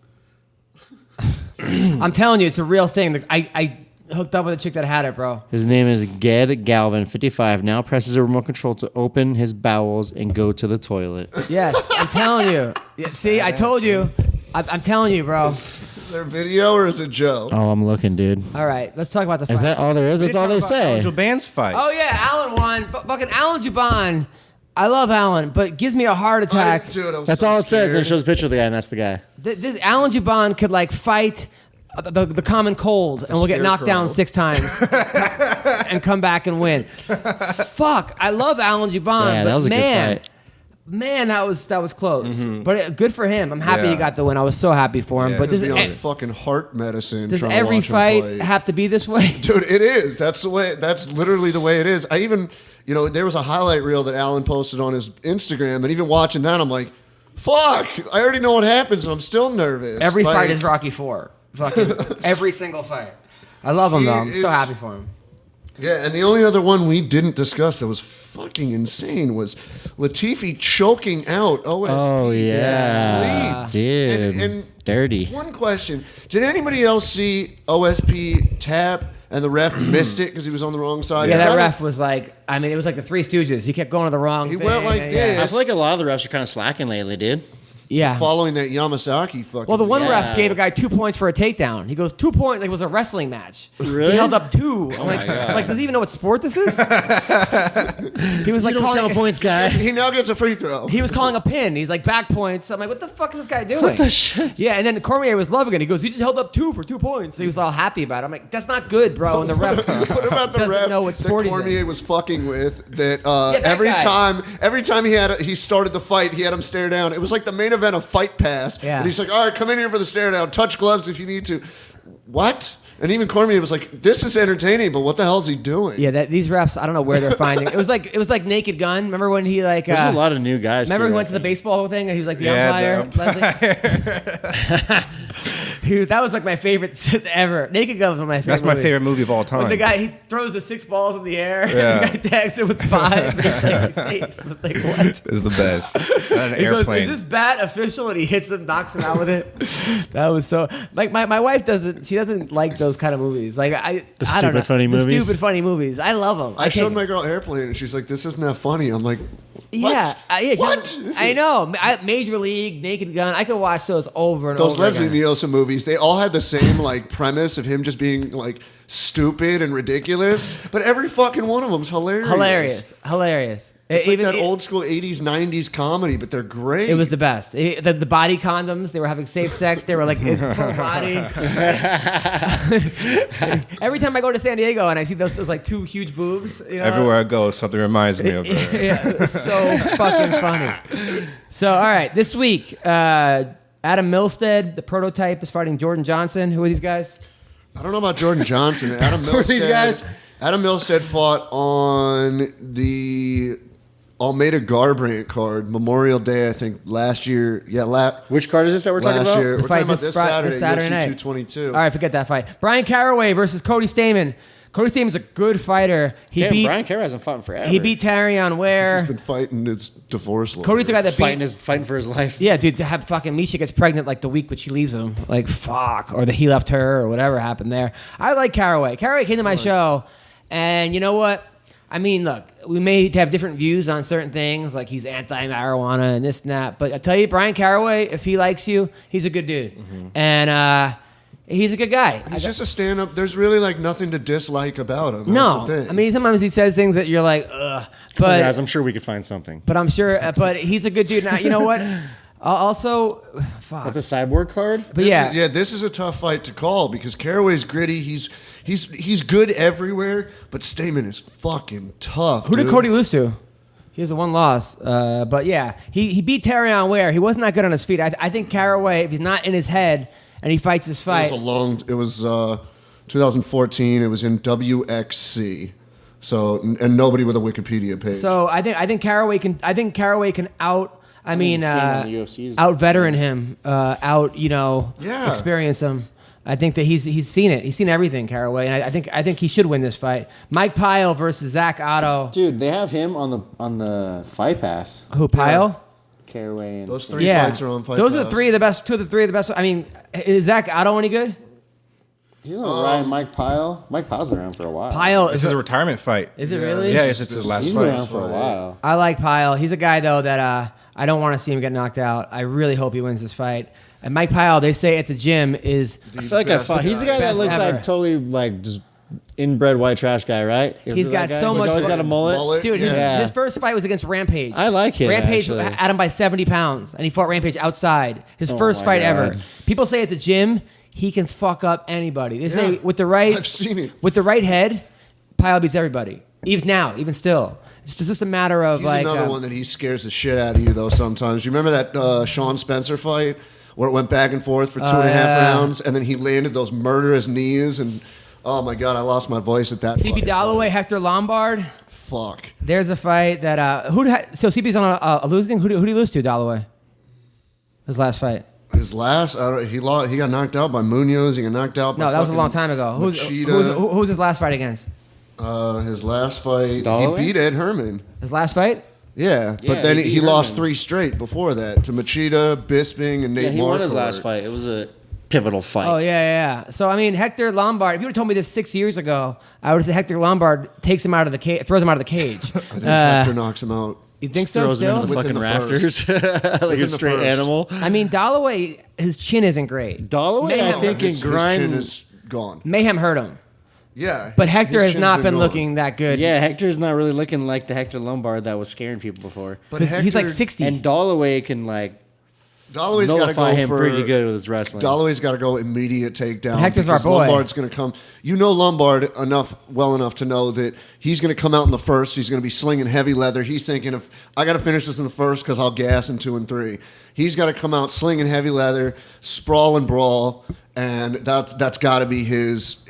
S2: I'm telling you, it's a real thing. I hooked up with a chick that had it, bro.
S5: His name is Ged Galvin, 55. Now presses a remote control to open his bowels and go to the toilet.
S2: Yes, I'm telling you. Yeah, see, I told you. I'm telling you, bro.
S4: Is there video or is it Joe?
S5: Oh, I'm looking, dude.
S2: All right, let's talk about the fight.
S5: Is that all there is? That's all they say.
S3: Juban's fight.
S2: Oh yeah, Alan won. Fucking Alan Juban. I love Alan, but gives me a heart attack.
S5: That's all it says. And it shows a picture of the guy, and that's the guy.
S2: This Alan Juban could like fight the common cold, and we'll get knocked down 6 times and come back and win. Fuck, I love Alan Juban.
S5: Yeah,
S2: but
S5: that was a good fight.
S2: Man, that was close. But good for him. I'm happy he got the win. I was so happy for him.
S4: Yeah,
S2: but
S4: just be on fucking heart medicine.
S2: Does
S4: trying to
S2: every
S4: watch him
S2: fight have to be this way?
S4: Dude, it is. That's the way. That's literally the way it is. I even, there was a highlight reel that Alan posted on his Instagram, and even watching that, I'm like, fuck, I already know what happens, and I'm still nervous.
S2: Every fight is Rocky IV. Fucking every single fight. I love him though. I'm so happy for him.
S4: Yeah, and the only other one we didn't discuss that was fucking insane was Latifi choking out OSP.
S5: Oh, yeah.
S4: Sleep.
S5: Dude.
S4: And
S5: dirty.
S4: One question. Did anybody else see OSP tap and the ref missed it because he was on the wrong side?
S2: Yeah, that ref was like, it was like the Three Stooges. He kept going to the wrong
S4: He
S2: thing.
S4: went like this.
S5: I feel like a lot of the refs are kind of slacking lately, dude.
S2: Yeah.
S4: Following that Yamasaki fucking.
S2: Well, the one ref gave a guy 2 points for a takedown. He goes 2 points. Like it was a wrestling match.
S5: Really?
S2: He held up 2. I'm like, does he even know what sport this is? He was like calling
S5: points, guy.
S4: He now gets a free throw.
S2: He was calling a pin. He's like back points. I'm like, what the fuck is this guy doing?
S5: What the shit?
S2: Yeah, and then Cormier was loving it. He goes, he just held up 2 for 2 points. So he was all happy about it. I'm like, that's not good, bro. And the ref
S4: What about the
S2: doesn't
S4: ref
S2: know what sport
S4: that
S2: he's in.
S4: Cormier was fucking with? That,
S2: that
S4: every time he started the fight, he had him stare down. It was like the main event of Fight Pass.
S2: Yeah.
S4: And he's like, all right, come in here for the stare down. Touch gloves if you need to. What? And even Cormier was like, this is entertaining, but what the hell is he doing?
S2: Yeah, these refs, I don't know where they're finding. It was like Naked Gun. Remember when he like?
S5: There's a lot of new guys.
S2: Remember
S5: too,
S2: he went to the baseball thing and he was like the umpire. That was like my favorite ever. Naked Gun was one of my favorite.
S3: That's my favorite movie of all time.
S2: When the guy he throws the 6 balls in the air,
S3: Yeah.
S2: and the guy tags it with 5. He's like, I was like, what?
S3: It's the best. An
S2: He goes,
S3: airplane.
S2: is this bat official? And he hits him, knocks him out with it. That was so. Like my wife doesn't. She doesn't like those kind of movies. Like I don't know.
S5: funny
S2: the
S5: movies?
S2: Stupid funny movies. I love them.
S4: I showed my girl Airplane, and she's like, this isn't that funny. I'm like, what?
S2: Yeah.
S4: What?
S2: I know. Major League, Naked Gun. I could watch those over and
S4: Those
S2: over
S4: Leslie
S2: again.
S4: Nielsen movies, they all had the same like premise of him just being like stupid and ridiculous, but every fucking one of them's hilarious.
S2: Hilarious.
S4: It's like that old school 80s, 90s comedy, but they're great.
S2: It was the best. The body condoms, they were having safe sex. They were like in full body. Every time I go to San Diego and I see those like 2 huge boobs.
S3: Everywhere I go, something reminds me of her.
S2: Yeah, it's so fucking funny. So, all right, this week, Adam Milstead, the prototype, is fighting Jordan Johnson. Who are these guys?
S4: I don't know about Jordan Johnson. Adam Milstead.
S5: Who are these guys?
S4: Adam Milstead fought on the Almeida Garbrandt card, Memorial Day, I think last year. Yeah,
S5: which card is this that we're talking about?
S4: We're talking about this Saturday
S2: night.
S4: 222.
S2: All right, forget that fight. Brian Caraway versus Cody Stamann. Cody Stamann's a good fighter.
S5: Brian Caraway hasn't fought in forever.
S2: He beat Tarion Ware.
S4: He's been fighting his divorce lawyer.
S2: Cody's the guy that
S5: fighting for his life.
S2: Yeah, dude, to have fucking Misha gets pregnant like the week when she leaves him. Like, fuck. Or that he left her or whatever happened there. I like Caraway. Caraway came to my show, and you know what? I mean, look, we may have different views on certain things, like he's anti-marijuana and this and that, but I tell you, Brian Caraway, if he likes you, he's a good dude. Mm-hmm. And he's a good guy.
S4: He's just a stand-up. There's really like nothing to dislike about him.
S2: No, I mean sometimes he says things that you're like, ugh. But
S5: guys, I'm sure we could find something.
S2: But I'm sure. But he's a good dude. Now, you know what? Also, fuck.
S5: The Cyborg card.
S2: But
S4: this is a tough fight to call because Caraway's gritty. He's good everywhere, but Stamann is fucking tough.
S2: Who did Cody lose to? He has a one loss. But yeah, he beat Tarion Ware. He wasn't that good on his feet. I think Caraway, if he's not in his head. And he fights this fight.
S4: It was 2014. It was in WXC. So and nobody with a Wikipedia page.
S2: So I think Caraway can out. Out veteran him. Experience him. I think that he's seen it. He's seen everything, Caraway, and I think he should win this fight. Mike Pichel versus Zach Otto.
S5: Dude, they have him on the Fight Pass.
S2: Who, Pichel?
S5: Yeah. Caraway and
S4: those three fights are on Fight
S2: Those
S4: Pass.
S2: are the three of the best. Two of the three of the best. I mean, is Zach Otto any good?
S5: He's all right. Mike Pichel. Mike Pichel been around for a while.
S2: Pichel
S3: This is a retirement fight.
S2: Is it really?
S3: Yeah, it's his last
S5: He's
S3: fight.
S5: been around for a while.
S2: I like Pichel. He's a guy though that I don't want to see him get knocked out. I really hope he wins this fight. And Mike Pichel, they say at the gym is.
S5: I feel like he's the guy that looks
S2: ever.
S5: like totally like just inbred white trash guy, right?
S2: He's got so much.
S5: He's always got a mullet.
S2: Dude, his first fight was against Rampage.
S5: I like him.
S2: Rampage
S5: actually.
S2: had him by 70 pounds, and he fought Rampage outside. His first fight ever. People say at the gym he can fuck up anybody. They say with the right.
S4: I've seen it.
S2: With the right head, Pichel beats everybody. Even still. It's just a matter of
S4: He's
S2: like.
S4: another one that he scares the shit out of you though. Sometimes you remember that Sean Spencer fight where it went back and forth for 2.5 rounds, and then he landed those murderous knees and. Oh my God! I lost my voice at that.
S2: CB Dalloway, Hector Lombard.
S4: Fuck.
S2: There's a fight that so CB's on a losing. Who did he lose to? Dalloway. His last fight.
S4: His last, he got knocked out by Munoz. He got knocked out.
S2: No, that was a long time ago. Who was his last fight against?
S4: His last fight,
S5: Dalloway?
S4: he beat Ed Herman.
S2: His last fight?
S4: Yeah, but then he lost 3 straight before that to Machida, Bisping, and Nate
S5: Yeah, he
S4: Marquardt.
S5: won his last fight. It was a pivotal fight.
S2: Oh, yeah. So, I mean, Hector Lombard, if you would have told me this 6 years ago, I would have said Hector Lombard takes him out of the cage, throws him out of the cage.
S4: I think Hector knocks him out.
S2: You think so?
S5: Throws him
S2: Still?
S5: into the
S4: Within
S5: fucking
S4: the first.
S5: rafters like a
S4: the
S5: straight
S4: first.
S5: animal.
S2: I mean, Dalloway, his chin isn't great.
S5: Dalloway, I think,
S4: His
S5: in grind.
S4: chin is gone.
S2: Mayhem hurt him.
S4: Yeah.
S2: But
S4: his-
S2: Hector
S4: his
S2: has
S4: chin's
S2: not been
S4: gone.
S2: looking that good.
S5: Yeah, Hector's not really looking like the Hector Lombard that was scaring people before.
S4: But
S2: Because he's like
S4: Hector-
S2: 60.
S5: And Dalloway can like
S4: Dalloway's got to
S5: nullify
S4: go
S5: him
S4: for
S5: pretty good with his wrestling.
S4: Dalloway's got to go immediate takedown.
S2: Hector's our
S4: because
S2: boy.
S4: Lombard's going to come. You know Lombard well enough to know that he's going to come out in the first. He's going to be slinging heavy leather. He's thinking, if I got to finish this in the first because I'll gas in 2 and 3. He's got to come out slinging heavy leather, sprawl and brawl, and that's got to be his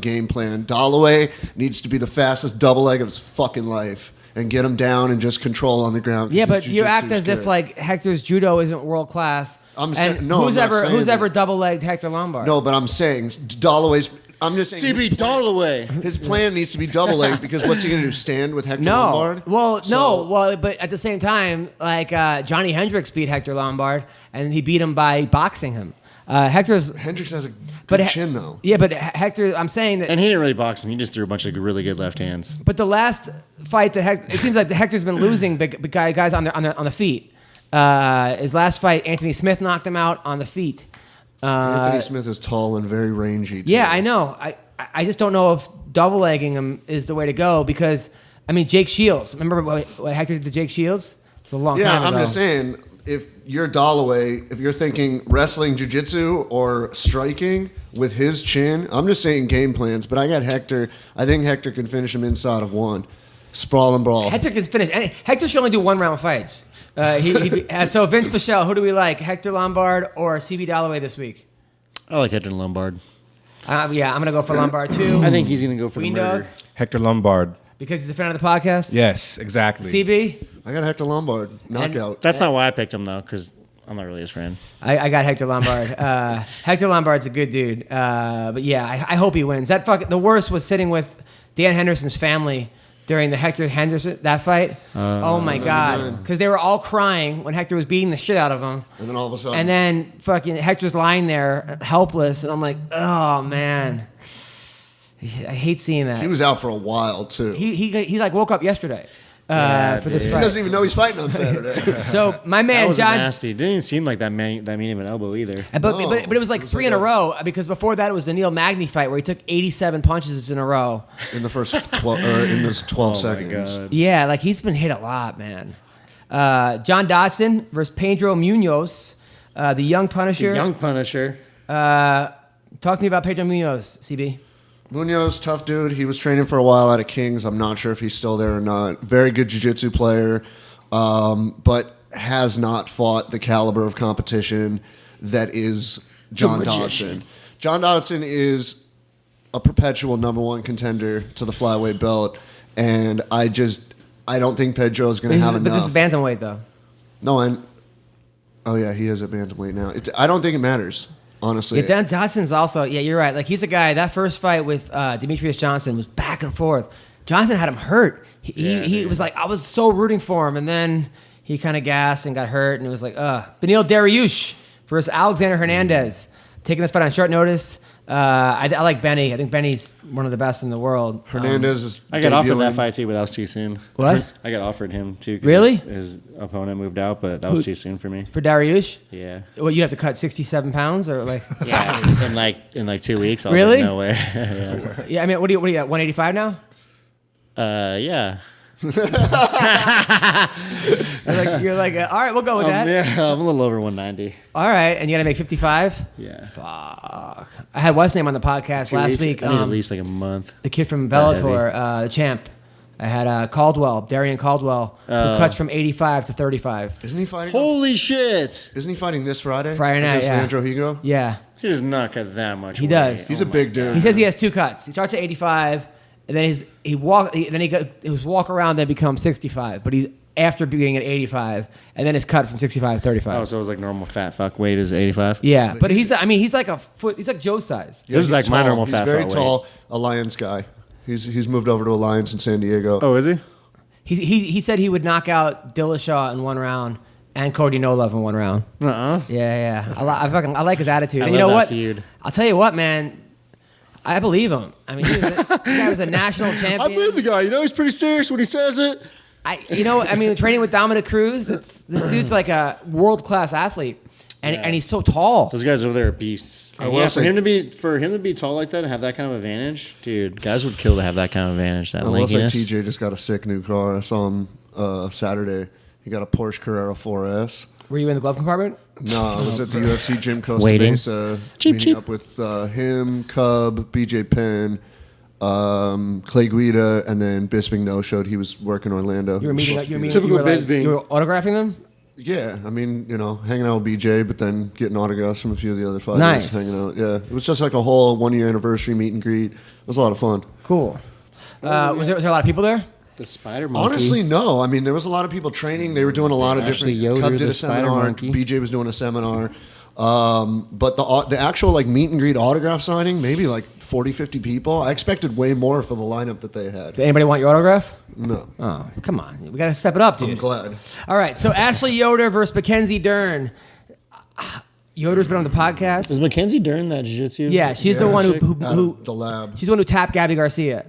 S4: game plan. Dalloway needs to be the fastest double leg of his fucking life. And get him down and just control on the ground.
S2: Yeah, but
S4: his
S2: you act
S4: jiu-jitsu's
S2: as if
S4: good.
S2: like Hector's judo isn't world class.
S4: I'm
S2: and
S4: saying- no,
S2: who's
S4: I'm not saying
S2: who's ever
S4: that.
S2: double legged Hector Lombard?
S4: No, but I'm saying Dalloway's. I'm just saying
S5: CB Dalloway.
S4: his plan needs to be double legged because what's he going to do? Stand with Hector Lombard?
S2: Well,
S4: So-
S2: but at the same time, like Johnny Hendricks beat Hector Lombard, and he beat him by boxing him. Hendricks
S4: has a good chin though.
S2: Yeah, but Hector, I'm saying that.
S5: And he didn't really box him. He just threw a bunch of really good left hands.
S2: But the last fight that it seems like the Hector's been losing big guys on the feet. His last fight, Anthony Smith knocked him out on the feet.
S4: Anthony Smith is tall and very rangy. Too.
S2: Yeah, I know. I just don't know if double legging him is the way to go because I mean Jake Shields. Remember what Hector did to Jake Shields? It's a long time ago.
S4: I'm just saying if you're Dalloway, if you're thinking wrestling, jiu-jitsu, or striking with his chin, I'm just saying game plans. But I got Hector. I think Hector can finish him inside of 1. Sprawl and brawl.
S2: Hector can finish. Hector should only do 1-round fights. So Vinc Pichel, who do we like? Hector Lombard or CB Dalloway this week?
S5: I like Hector Lombard.
S2: Yeah, I'm gonna go for Lombard too.
S5: I think he's going to go for the
S2: Weendawg?
S5: murder.
S3: Hector Lombard.
S2: Because he's a fan of the podcast?
S3: Yes, exactly.
S2: CB?
S4: I got Hector Lombard knockout.
S5: That's not why I picked him though, because I'm not really his friend.
S2: I got Hector Lombard. Hector Lombard's a good dude. But yeah, I hope he wins. The worst was sitting with Dan Henderson's family during the Hector Henderson that fight. Oh my God, because they were all crying when Hector was beating the shit out of him.
S4: And then all of a sudden,
S2: and then fucking Hector's lying there helpless, and I'm like, oh man, I hate seeing that.
S4: He was out for a while too.
S2: He like woke up yesterday. For this fight.
S4: He doesn't even know he's fighting on Saturday.
S2: So my man
S5: That was
S2: John
S5: nasty. It didn't even seem like that mean of an elbow either.
S2: But it was like three in a row because before that it was the Neil Magny fight where he took 87 punches in a row
S4: in the first 12 in those 12 seconds.
S5: God.
S2: Yeah, like he's been hit a lot, man. John Dodson versus Pedro Munoz, the young Punisher.
S5: The young Punisher.
S2: Talk to me about Pedro Munoz, CB.
S4: Munoz, tough dude. He was training for a while out of Kings. I'm not sure if he's still there or not. Very good jiu-jitsu player, but has not fought the caliber of competition that is John Dodson. John Dodson is a perpetual number one contender to the flyweight belt, and I don't think Pedro is going to have enough.
S2: But this is bantamweight, though.
S4: No, oh yeah, he is at bantamweight now. I don't think it matters. Honestly,
S2: Yeah, Dodson's also, you're right. Like, he's a guy, that first fight with Demetrius Johnson was back and forth. Johnson had him hurt. He was like, I was so rooting for him, and then he kind of gassed and got hurt, and it was like, Beneil Dariush versus Alexander Hernandez. Taking this fight on short notice. I like Benny. I think Benny's one of the best in the world.
S4: Hernandez is
S5: I got offered that fight too, but that was too soon.
S2: What?
S5: I got offered him too. 'Cause
S2: Really?
S5: His opponent moved out, but that was too soon for me.
S2: For Dariush?
S5: Yeah.
S2: Well, you have to cut 67 pounds or like?
S5: Yeah. in like 2 weeks. I was
S2: Really?
S5: like, no way. Yeah.
S2: Yeah, I mean, what are you at, 185 now?
S5: Yeah.
S2: You're like, all right, we'll go with that.
S5: Yeah, I'm a little over 190.
S2: All right, and you got to make 55?
S5: Yeah.
S2: Fuck. I had what's name on the podcast
S5: 2
S2: last
S5: weeks?
S2: week.
S5: I need at least like a month.
S2: The kid from Bellator, the champ. I had Caldwell, Darian Caldwell, who cuts from 85 to 35.
S4: Isn't he fighting?
S5: Holy shit!
S4: Isn't he fighting this Friday?
S2: Friday night,
S4: against
S2: yeah.
S4: Andrew Higo?
S2: Yeah,
S5: He does not cut that much.
S2: He
S5: weight.
S2: does.
S4: He's a big dude.
S2: he says he has two cuts. He starts at 85, and then his walk around then becomes 65. But he's after being at 85, and then his cut from 65 to 35.
S5: Oh, so it was like normal fat fuck weight is 85?
S2: Yeah, but he's like a foot. He's like Joe's size.
S4: Yeah,
S5: This is
S4: he's
S5: like my
S4: tall.
S5: normal
S4: he's
S5: fat
S4: very
S5: weight.
S4: tall, Alliance guy. He's moved over to Alliance in San Diego.
S5: Oh, is he?
S2: He said he would knock out Dillashaw in one round and Cody Nolov in one round. Yeah. I like his attitude. And you know
S5: love that
S2: what?
S5: feud.
S2: I'll tell you what, man. I believe him. I mean, the guy was a national champion.
S5: I believe the guy. You know, he's pretty serious when he says it.
S2: Training with Dominic Cruz, this dude's like a world-class athlete. And he's so tall.
S5: Those guys over there are beasts.
S4: I will say-
S5: for him to be tall like that and have that kind of advantage, dude, guys would kill to have that kind of advantage. That
S4: I will say
S5: lankiness.
S4: TJ just got a sick new car. I saw him Saturday. He got a Porsche Carrera 4S.
S2: Were you in the glove compartment?
S4: No, I was at the UFC gym Costa
S5: Waiting.
S4: Mesa,
S5: Cheap,
S4: meeting
S5: cheap.
S4: up with him, Cub, BJ Penn, Clay Guida, and then Bisping no-showed. He was working Orlando.
S2: You were meeting.
S5: Typical
S2: you were, like,
S5: Bisbee.
S2: you were autographing them.
S4: Yeah, I mean, hanging out with BJ, but then getting autographs from a few of the other fighters.
S2: Nice.
S4: Hanging out. Yeah, it was just like a whole 1 year anniversary meet and greet. It was a lot of fun.
S2: Cool. Was there a lot of people there?
S5: The spider monkey.
S4: Honestly, no. I mean, there was a lot of people training. They were doing a lot of
S5: Ashley
S4: different.
S5: Yoder,
S4: Cub did
S5: the
S4: a
S5: spider
S4: seminar.
S5: monkey.
S4: BJ was doing a seminar. But the actual like meet and greet autograph signing, maybe like 40, 50 people. I expected way more for the lineup that they had.
S2: Did anybody want your autograph?
S4: No,
S2: Oh, come on. We got to step it up, dude.
S4: I'm glad.
S2: All right, so Ashley Yoder versus Mackenzie Dern. Yoder's been on the podcast.
S5: Is Mackenzie Dern that jiu-jitsu?
S2: Yeah, she's the
S4: Yeah,
S2: one
S4: chick
S2: who
S4: out of the lab.
S2: She's the one who tapped Gabby Garcia.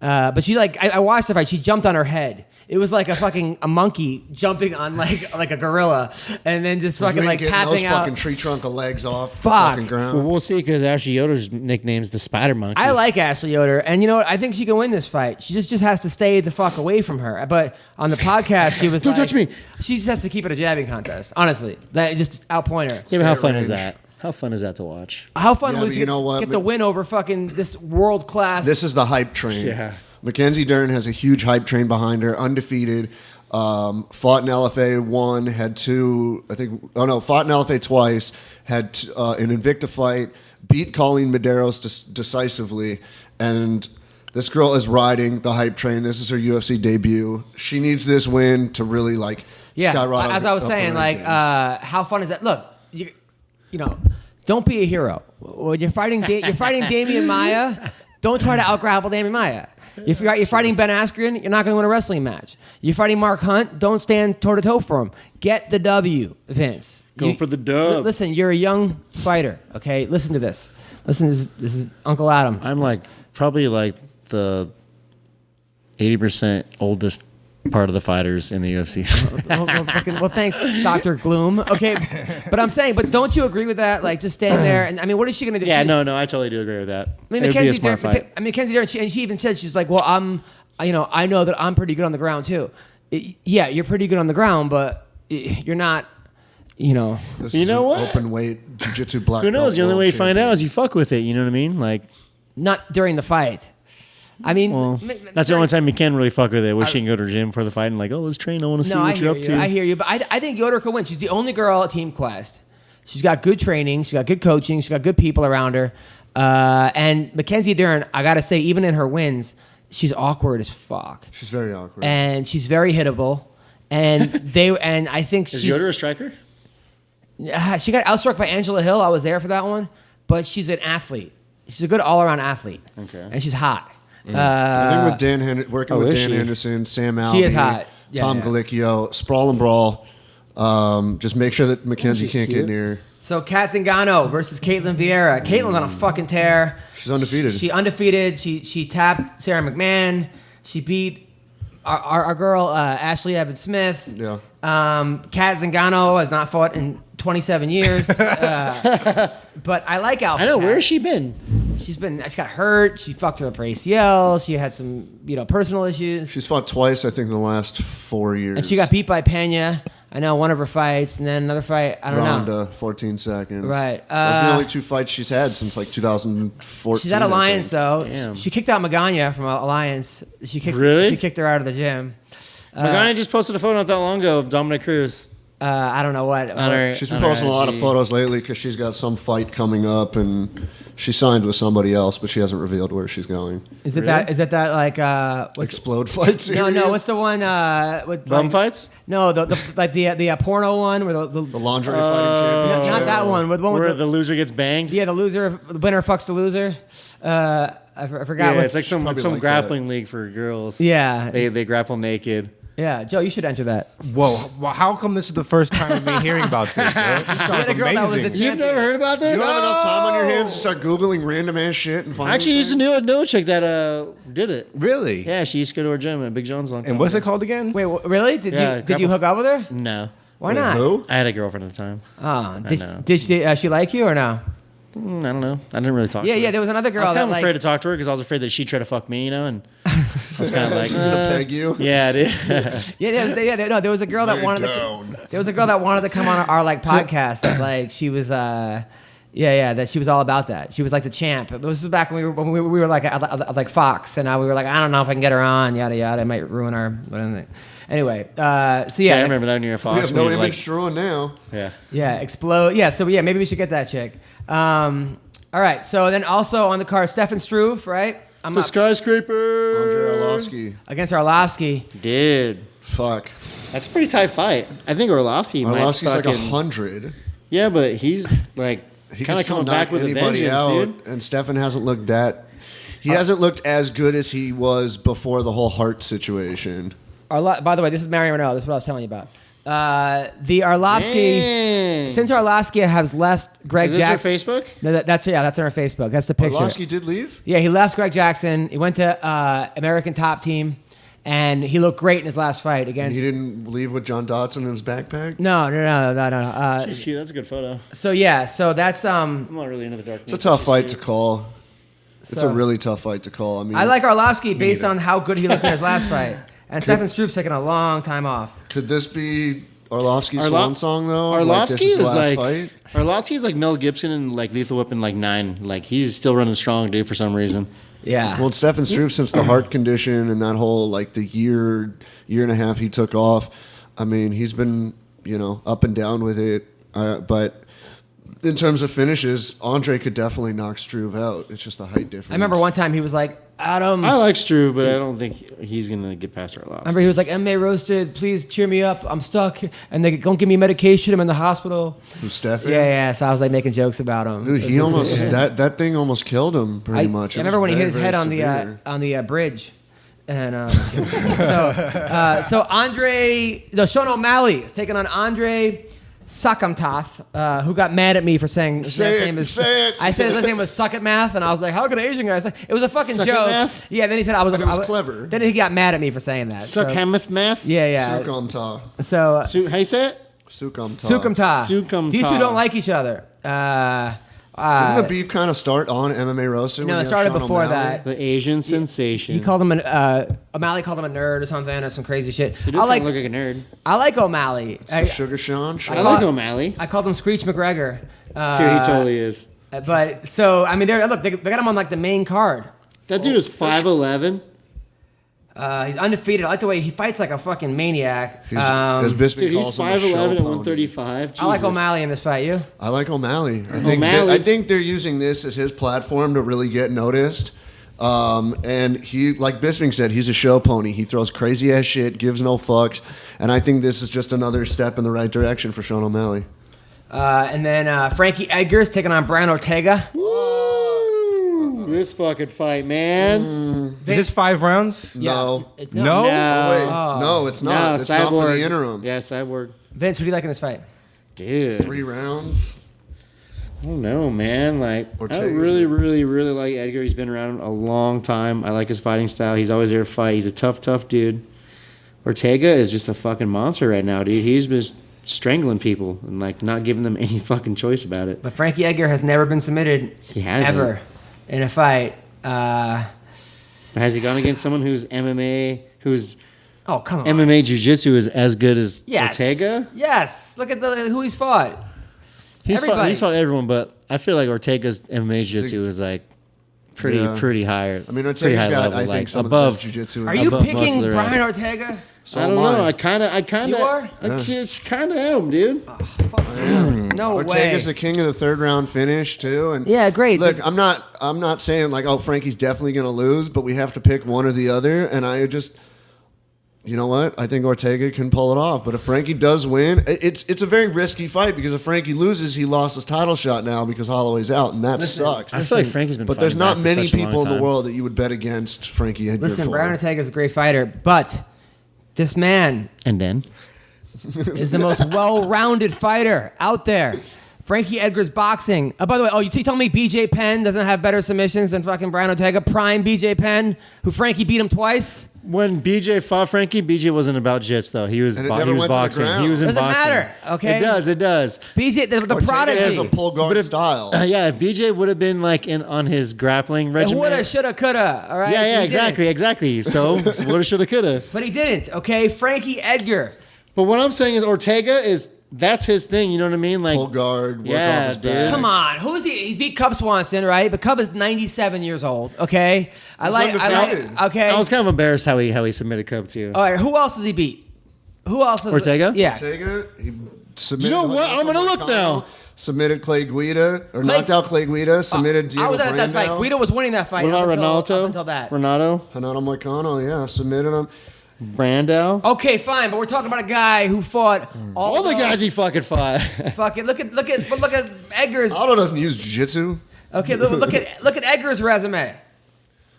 S2: But she I watched the fight. She jumped on her head. It was like a monkey jumping on like a gorilla, and then just fucking
S4: You ain't
S2: like
S4: getting
S2: tapping
S4: those
S2: out.
S4: fucking tree trunk of legs off the
S2: Fuck.
S4: fucking
S5: Well,
S4: ground.
S5: we'll see because Ashley Yoder's nickname's the spider monkey.
S2: I like Ashley Yoder, and you know what? I think she can win this fight. She just has to stay the fuck away from her. But on the podcast, she was
S5: Don't touch me.
S2: She just has to keep it a jabbing contest. Honestly, that just outpoint her.
S5: Yeah, but how
S4: Stay at
S5: fun is
S4: range.
S5: that? How fun is that to watch?
S2: How fun
S4: Yeah,
S2: was
S4: but
S2: it
S4: you know what?
S2: get the win over fucking this world class?
S4: This is the hype train.
S5: Yeah.
S4: Mackenzie Dern has a huge hype train behind her, undefeated. Fought in LFA, won, had two, fought in LFA twice, had an Invicta fight, beat Colleen Medeiros decisively, and This girl is riding the hype train. This is her UFC debut. She needs this win to really skyrocket.
S2: As I was saying, how fun is that? Look, you know, don't be a hero. When you're fighting Damian Maia, don't try to out-grapple Damian Maia. If you're fighting Ben Askren, you're not going to win a wrestling match. You're fighting Mark Hunt, don't stand toe-to-toe for him. Get the W, Vince.
S5: Go for the dub.
S2: Listen, you're a young fighter, okay? Listen to this. Listen, this is Uncle Adam.
S5: I'm probably the 80% oldest part of the fighters in the UFC.
S2: well, thanks, Dr. Gloom. Okay, but I'm saying, don't you agree with that? Just standing there, and I mean, what is she going to do?
S5: Yeah, no, I totally do agree with that.
S2: I mean, Mackenzie Dern, she even said, she's like, well, I know that I'm pretty good on the ground too. Yeah, you're pretty good on the ground, but you're not,
S4: This
S5: you know what?
S4: Open weight, jiu-jitsu black
S5: Who knows?
S4: belt
S5: The only way you find
S4: champion.
S5: out is you fuck with it. You know what I mean?
S2: Not during the fight. I mean,
S5: that's the only time you can really fuck with it. Wish you can go to the gym for the fight and let's train. I want to see what you're up to.
S2: I hear you, but I think Yoder could win. She's the only girl at Team Quest. She's got good training. She's got good coaching. She's got good people around her. And Mackenzie Dern, I got to say, even in her wins, she's awkward as fuck.
S4: She's very awkward.
S2: And she's very hittable. And I think
S5: Is Yoder a striker?
S2: She got outstruck by Angela Hill. I was there for that one. But she's an athlete. She's a good all-around athlete.
S5: Okay.
S2: And she's hot.
S4: I think with working with Dan Henderson, Sam Alvey,
S2: she is hot.
S4: Tom Galicchio, Sprawl and Brawl. Just make sure that Mackenzie can't get near.
S2: So Kat Zingano versus Caitlin Vieira. Caitlin's on a fucking tear.
S4: She's undefeated.
S2: She tapped Sarah McMahon. She beat our girl Ashley Evans Smith.
S4: Yeah.
S2: Kat Zingano has not fought in 27 years. But I like Alpha.
S5: I know.
S2: Kat.
S5: Where has she been?
S2: She got hurt. She fucked up her ACL. She had some, personal issues.
S4: She's fought twice, I think, in the last 4 years.
S2: And she got beat by Pena. I know one of her fights, and then another fight. I don't know.
S4: Ronda, 14 seconds.
S2: Right.
S4: Those are the only two fights she's had since 2014.
S2: She's at Alliance though.
S5: Damn.
S2: She kicked out Magana from Alliance. She kicked her out of the gym.
S5: Magana just posted a photo not that long ago of Dominic Cruz.
S2: I don't know what.
S4: She's been posting a lot of photos lately because she's got some fight coming up and she signed with somebody else, but she hasn't revealed where she's going.
S2: Is it that? Is that
S4: Explode fight series?
S2: No. What's the one with
S5: bum fights?
S2: No, the porno one where the
S4: lingerie fighting championship.
S2: Not that one. With one
S5: where the loser gets banged.
S2: Yeah, the winner fucks the loser. I forgot.
S5: Yeah, it's like some grappling league for girls.
S2: Yeah,
S5: they grapple naked.
S2: Yeah, Joe, you should enter that.
S3: Whoa, well, how come this is the first time of me hearing about this, bro? This sounds amazing.
S5: You've never heard about this?
S4: You don't have enough time on your hands to start Googling random ass shit and finding.
S5: Actually, I used to know a chick that did it.
S3: Really?
S5: Yeah, she used to go to our gym at Big John's long time.
S3: And what's it called again?
S2: Wait, really? Did you hook up with her?
S5: No.
S2: Why not?
S4: Who?
S5: I had a girlfriend at the time.
S2: Oh, did she like you or no?
S5: I don't know. I didn't really talk to her.
S2: Yeah, there was another girl.
S5: I was kind of afraid to talk to her because I was afraid that she'd try to fuck me, and I was kind of like,
S4: she's gonna peg you.
S5: Yeah, dude.
S2: There was a girl that wanted to come on our podcast. That she was that she was all about that. She was like the champ. But this was back when we were like Fox, and we were like, I don't know if I can get her on. Yada yada. It might ruin our. Anyway, I
S5: remember that when you were Fox.
S4: We have no image to ruin now.
S2: Yeah, explode. Yeah, so maybe we should get that chick. All right, so then also on the card, Stefan Struve, right?
S5: The skyscraper.
S4: Andre Arlovsky
S2: against Arlovsky.
S5: Dude.
S4: Fuck.
S5: That's a pretty tight fight. I think Arlovsky's
S4: like 100.
S5: Yeah, but he's like kind of coming back with a vengeance, dude.
S4: And Stefan hasn't looked he hasn't looked as good as he was before the whole heart situation.
S2: By the way, this is Marion Reneau. This is what I was telling you about. The Arlovsky, since Arlovsky has left Greg Jackson.
S5: Is this her Facebook?
S2: No, that's on her Facebook. That's the picture.
S4: Arlovsky did leave?
S2: Yeah, he left Greg Jackson. He went to American Top Team, and he looked great in his last fight against.
S4: He didn't leave with John Dodson in his backpack?
S2: No.
S5: She's cute. That's a good photo.
S2: So that's
S5: I'm not really into the dark.
S4: It's a tough fight to call. It's a really tough fight to call. I mean,
S2: I like Arlovsky based on how good he looked in his last fight. And Stefan Struve's taking a long time off.
S4: Could this be Arlovsky's swan song though?
S5: Arlovsky is like Mel Gibson and like Lethal Weapon 9. Like he's still running strong, dude, for some reason.
S2: Yeah.
S4: Well, Stefan Struve, since the heart condition and that whole the year and a half he took off, I mean, he's been up and down with it. But in terms of finishes, Andre could definitely knock Struve out. It's just the height difference.
S2: I remember one time he was like, Adam.
S5: I like Struve, but I don't think he's going to get past our loss.
S2: Remember he was like, MMA Roasted, please cheer me up. I'm stuck. And they don't give me medication. I'm in the hospital.
S4: Who's Stefan?
S2: Yeah. So I was like making jokes about him.
S4: Dude, he almost, that thing almost killed him pretty much.
S2: I remember when he hit his head on the bridge. And so Sean O'Malley is taking on Andre Sakamtath, who got mad at me for saying his last name is. I said his last name was Suck at Math, and I was like, "How could an Asian guy say?" It was a fucking joke.
S5: Math?
S2: Yeah. Then he said I was.
S4: But it was clever.
S2: Then he got mad at me for saying that.
S5: Suck math?
S2: Yeah.
S4: Sukamta.
S2: So
S5: How you say it?
S2: Sukamta. These two don't like each other.
S4: Didn't the beef kind of start on MMA Roasted?
S2: No, it started before that.
S5: The Asian sensation.
S2: He called him O'Malley called him a nerd or something or some crazy shit.
S5: He does look like a nerd.
S2: I like O'Malley.
S4: Sugar Sean.
S5: I like O'Malley.
S2: I called him Screech McGregor.
S5: Dude, he totally is.
S2: But so I mean, they got him on like the main card.
S5: That dude is 5'11".
S2: He's undefeated. I like the way he fights like a fucking maniac.
S4: As Bisping
S5: Dude, he's
S4: calls him,
S5: 5'11"
S4: and
S5: and 135.
S2: I like O'Malley in this fight. You?
S4: I like O'Malley.
S5: O'Malley.
S4: I think they're using this as his platform to really get noticed. And he, like Bisping said, he's a show pony. He throws crazy ass shit, gives no fucks, and I think this is just another step in the right direction for Sean O'Malley.
S2: And then Frankie Edgar's taking on Brian Ortega.
S5: This fucking fight, man.
S3: Is this 5 rounds?
S4: No.
S3: No?
S4: Wait, no, it's not.
S5: No,
S4: it's not for the
S5: Cyborg.
S4: interim.
S5: Yeah, Cyborg.
S2: Vince, who do you like in this fight?
S5: Dude.
S4: 3 rounds.
S5: I don't know, man. Like, I
S4: Ortega's
S5: really, really, really like Edgar. He's been around a long time. I like his fighting style. He's always there to fight. He's a tough dude. Ortega is just a fucking monster right now, dude. He's just strangling people and like not giving them any fucking choice about it.
S2: But Frankie Edgar has never been submitted.
S5: He hasn't.
S2: Ever in a fight.
S5: Has he gone against someone who's MMA, who's
S2: Oh, come on.
S5: MMA Jiu-Jitsu is as good as
S2: Yes.
S5: Ortega?
S2: Yes. Look at who he's fought.
S5: He's
S2: Everybody.
S5: fought everyone, but I feel like Ortega's MMA Jiu-Jitsu is like pretty higher.
S4: I mean,
S5: pretty high
S4: Ortega's got,
S5: level,
S4: I think,
S5: like
S4: some
S5: above.
S4: of the best jiu-jitsu.
S2: Are you
S5: Above
S2: picking
S5: most of the
S2: Brian
S5: rest.
S2: Ortega?
S4: So
S5: I don't
S4: am
S5: know. I kind of.
S2: You are?
S5: I just kind of am, dude.
S2: No way.
S4: Ortega's the king of the 3rd round finish too, and
S2: Yeah, great.
S4: Look, I'm not saying like, oh, Frankie's definitely going to lose, but we have to pick one or the other, and I just, you know what? I think Ortega can pull it off. But if Frankie does win, it's a very risky fight because if Frankie loses, he lost his title shot now because Holloway's out, and that sucks.
S5: I feel like Frankie's been.
S4: But there's
S5: fighting
S4: not
S5: back for
S4: many
S5: such a long
S4: people in the
S5: time.
S4: world that you would bet against Frankie Edgar
S2: Listen,
S4: for.
S2: Brian Ortega's a great fighter, but this man
S5: And then
S2: is the most well-rounded fighter out there. Frankie Edgar's boxing. By the way, you tell me BJ Penn doesn't have better submissions than fucking Brian Ortega? Prime BJ Penn, who Frankie beat him twice?
S5: when BJ fought Frankie, BJ wasn't about jits though. He was
S4: And it never went to the
S5: boxing.
S4: ground.
S5: He was in
S2: Doesn't
S5: boxing.
S2: matter, okay?
S5: It does.
S2: BJ, the
S4: Ortega
S2: prodigy.
S4: has a pull guard style.
S5: Yeah, if BJ would have been like on his grappling regimen.
S2: Woulda, shoulda, coulda. All right.
S5: Yeah,
S2: He
S5: exactly. So woulda, shoulda, coulda.
S2: But he didn't. Okay, Frankie Edgar.
S5: But what I'm saying is Ortega that's his thing. You know what I mean? Like
S4: Pull guard, work
S5: Yeah,
S4: off his
S5: dude.
S4: back.
S2: Come on, who is he? He beat Cub Swanson, right? But Cub is 97 years old. Okay, I like.
S4: undefeated.
S2: Okay.
S5: I was kind of embarrassed how he submitted Cub to you.
S2: All right. Who else does he beat? Who else?
S5: Ortega?
S2: Yeah.
S4: Ortega, he submitted.
S5: You know what? I'm gonna look now.
S4: Submitted Clay Guida, knocked out Clay Guida. Submitted Diego
S2: I was at that fight.
S4: Brandao.
S2: Guido was winning that fight.
S5: What about
S2: up
S5: Ronaldo?
S2: until that.
S5: Renato?
S4: Renato Moicano, yeah, submitted him.
S5: Brandao?
S2: Okay, fine, but we're talking about a guy who fought
S5: All the guys he fucking fought.
S2: Fucking look at Edgar's.
S4: Aldo doesn't use jiu-jitsu.
S2: Okay, look at Edgar's resume.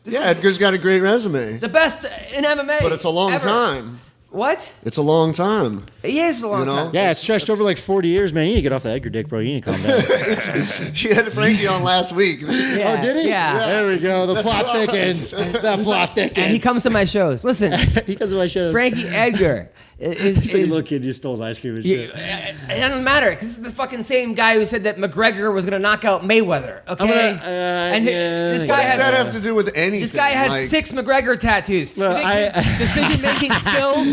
S4: Yeah, Edgar's got a great resume,
S2: The best in MMA.
S4: but it's a long
S2: ever.
S4: time.
S2: What?
S4: It's a long time.
S2: He is a long
S4: You know?
S2: time.
S5: Yeah, it's stretched over like 40 years, man. You need to get off the Edgar dick, bro. You need to calm down.
S4: She had Frankie on last week.
S2: Yeah,
S5: Oh, did he?
S2: Yeah.
S5: There we go. The plot thickens. The plot thickens.
S2: And he comes to my shows. Listen,
S5: He comes to my shows.
S2: Frankie Edgar is
S5: He's like a little kid just stole his ice cream and shit.
S2: it doesn't matter because this is the fucking same guy who said that McGregor was gonna knock out Mayweather. Okay, this guy
S4: What does that
S2: has
S4: have to do with anything?
S2: this guy has
S4: Like,
S2: 6 McGregor tattoos.
S5: Look,
S2: You think his decision-making skills.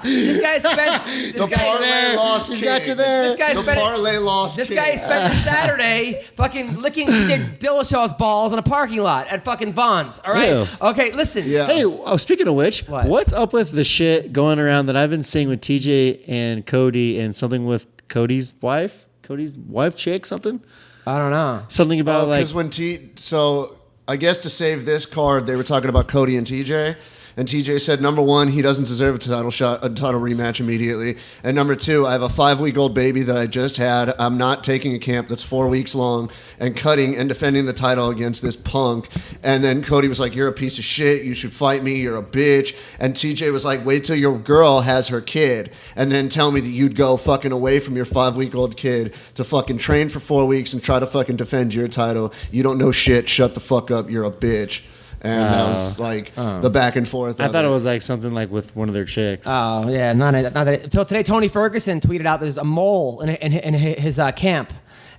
S2: This guy spent.
S4: the
S2: This guy,
S4: parlay lost
S5: He's
S4: king.
S5: got you there.
S2: This guy
S4: The
S2: spent.
S4: parlay lost
S2: This
S4: king.
S2: guy spent Saturday fucking licking Dillashaw's balls in a parking lot at fucking Vaughn's. All right.
S5: Ew.
S2: Okay, listen.
S4: Yeah.
S5: Hey, speaking of which,
S2: What?
S5: what's up with the shit going around that I've been seeing with TJ and Cody and something with Cody's wife? Cody's wife, chick, something.
S2: I don't know.
S5: Something about
S4: because when so I guess to save this card, they were talking about Cody and TJ. And TJ said, number one, he doesn't deserve a title rematch immediately. And number two, I have a 5-week-old baby that I just had. I'm not taking a camp that's 4 weeks long and cutting and defending the title against this punk. And then Cody was like, you're a piece of shit. You should fight me. You're a bitch. And TJ was like, wait till your girl has her kid and then tell me that you'd go fucking away from your 5-week-old kid to fucking train for 4 weeks and try to fucking defend your title. You don't know shit. Shut the fuck up. You're a bitch. And that was like the back and forth.
S5: I thought it was like something like with one of their chicks.
S2: Oh yeah, not that. Until today, Tony Ferguson tweeted out there's a mole in his camp,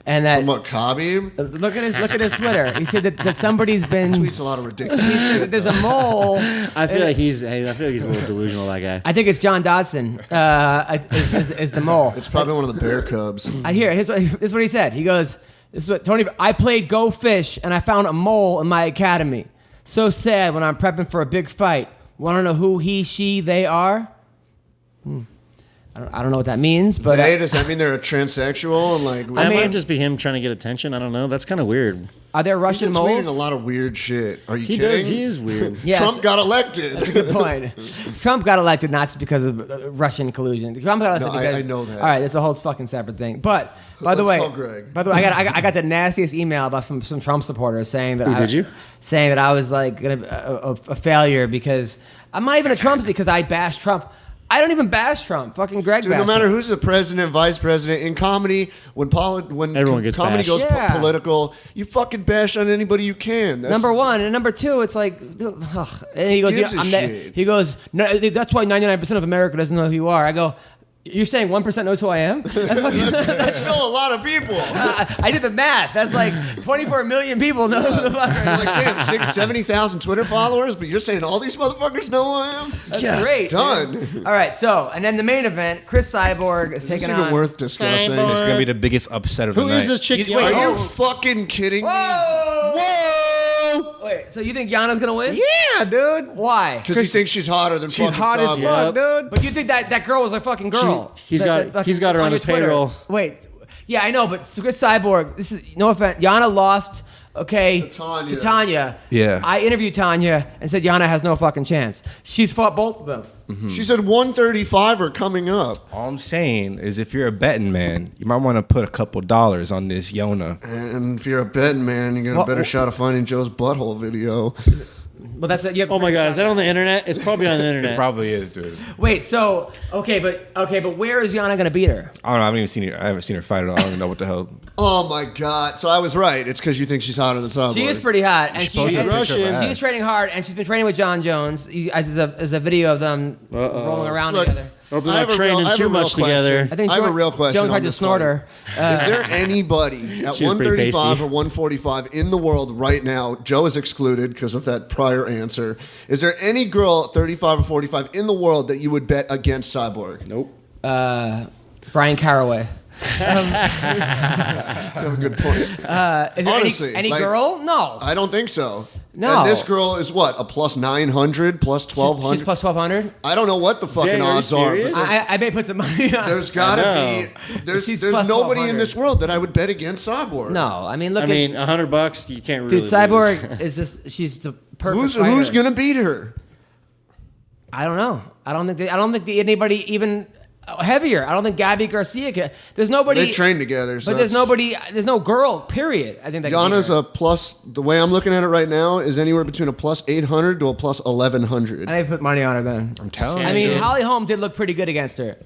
S2: and that
S4: from what, Khabib?
S2: Look at his Twitter. He said that somebody's been
S4: tweets a lot of ridiculous shit.
S2: There's a mole.
S5: I feel like he's a little delusional. That guy.
S2: I think it's John Dodson is the mole.
S4: It's probably one of the bear cubs.
S2: I hear. Here's what he said. He goes, "This is what Tony. I played Go Fish, and I found a mole in my academy. So sad when I'm prepping for a big fight. Want to know who he, she, they are? I don't know what that means, but
S4: does that mean they're a transsexual and like?
S5: That might just be him trying to get attention. I don't know. That's kind of weird.
S2: Are there Russian moles?
S4: He's tweeting a lot of weird shit. Are you kidding?
S5: He is weird.
S2: Yes.
S4: Trump got elected.
S2: That's a good point. Trump got elected not just because of Russian collusion. Trump got elected because
S4: I know that.
S2: All right, that's a whole fucking separate thing. But by the way, I got the nastiest email about from some Trump supporters saying that saying that I was like a failure because I'm not even a Trump because I bashed Trump. I don't even bash Trump. Fucking Greg
S4: Dude, no matter who's the president, vice president, in comedy, when
S5: everyone gets
S4: comedy
S5: bashed.
S4: goes political, you fucking bash on anybody you can. That's,
S2: number one. And number two, it's like, ugh. And he goes, he goes, no, that's why 99% of America doesn't know who you are. I go, you're saying 1% knows who I am?
S4: That's still a lot of people.
S2: I did the math. That's like 24 million people know who the fuck I am.
S4: Like, damn, 70,000 Twitter followers, but you're saying all these motherfuckers know who I am?
S2: That's great.
S4: Done.
S2: Dude. All right, so, and then the main event, Chris Cyborg is taking on...
S4: This isn't worth discussing.
S3: It's going to be the biggest upset of the night.
S5: Who is this chick?
S4: Are you fucking kidding me?
S2: Whoa! Wait, so you think Yana's going to win?
S3: Yeah, dude.
S2: Why?
S4: Because he thinks she's hotter than
S3: she's
S4: fucking
S3: hot as fuck, dude.
S2: But you think that girl was a fucking girl?
S5: He's got her on his payroll.
S2: Wait, yeah, I know, but Chris Cyborg, this is, no offense, Yana lost, okay, to Tanya.
S3: Yeah.
S2: I interviewed Tanya and said Yana has no fucking chance. She's fought both of them.
S4: Mm-hmm. She said 135 are coming up.
S3: All I'm saying is if you're a betting man, you might want to put a couple dollars on this Yona.
S4: And if you're a betting man, you got a better shot of finding Joe's butthole video.
S2: Well, that's it.
S5: Oh my God, is that on the internet? It's probably on the internet.
S3: It probably is, dude.
S2: Wait, so okay, but where is Yana gonna beat her?
S3: I don't know. I haven't seen her fight at all. I don't even know what the hell.
S4: Oh my God! So I was right. It's because you think she's hotter than Cyborg.
S2: She is pretty hot, and she's
S5: Russian.
S2: She's training hard, and she's been training with John Jones. There's a video of them rolling around together.
S5: Or they're not training too much together.
S2: I think
S4: I have a real question.
S2: Jones tried to snort her.
S4: Is there anybody at 135 or 145 in the world right now? Joe is excluded because of that prior answer. Is there any girl at 35 or 45 in the world that you would bet against Cyborg?
S5: Nope.
S2: Brian Caraway.
S4: You have a good point.
S2: Is there
S4: Honestly,
S2: any girl? No.
S4: I don't think so.
S2: No.
S4: And this girl is what, a plus 900, plus 1,200?
S2: She's plus 1,200.
S4: I don't know what the fucking odds are. But
S2: I may put some money on.
S4: there's gotta be. There's nobody in this world that I would bet against Cyborg.
S2: No, I mean,
S5: $100, you can't really.
S2: Dude, Cyborg is she's the perfect.
S4: Who's gonna beat her?
S2: I don't know. I don't think anybody even heavier. I don't think Gabby Garcia can. There's nobody.
S4: They train together, so
S2: but there's nobody. There's no girl. Period. I think that
S4: Yana's a plus. The way I'm looking at it right now is anywhere between a plus 800 to a plus 1,100.
S2: I put money on her then.
S3: I'm telling you.
S2: I mean, Holly Holm did look pretty good against her,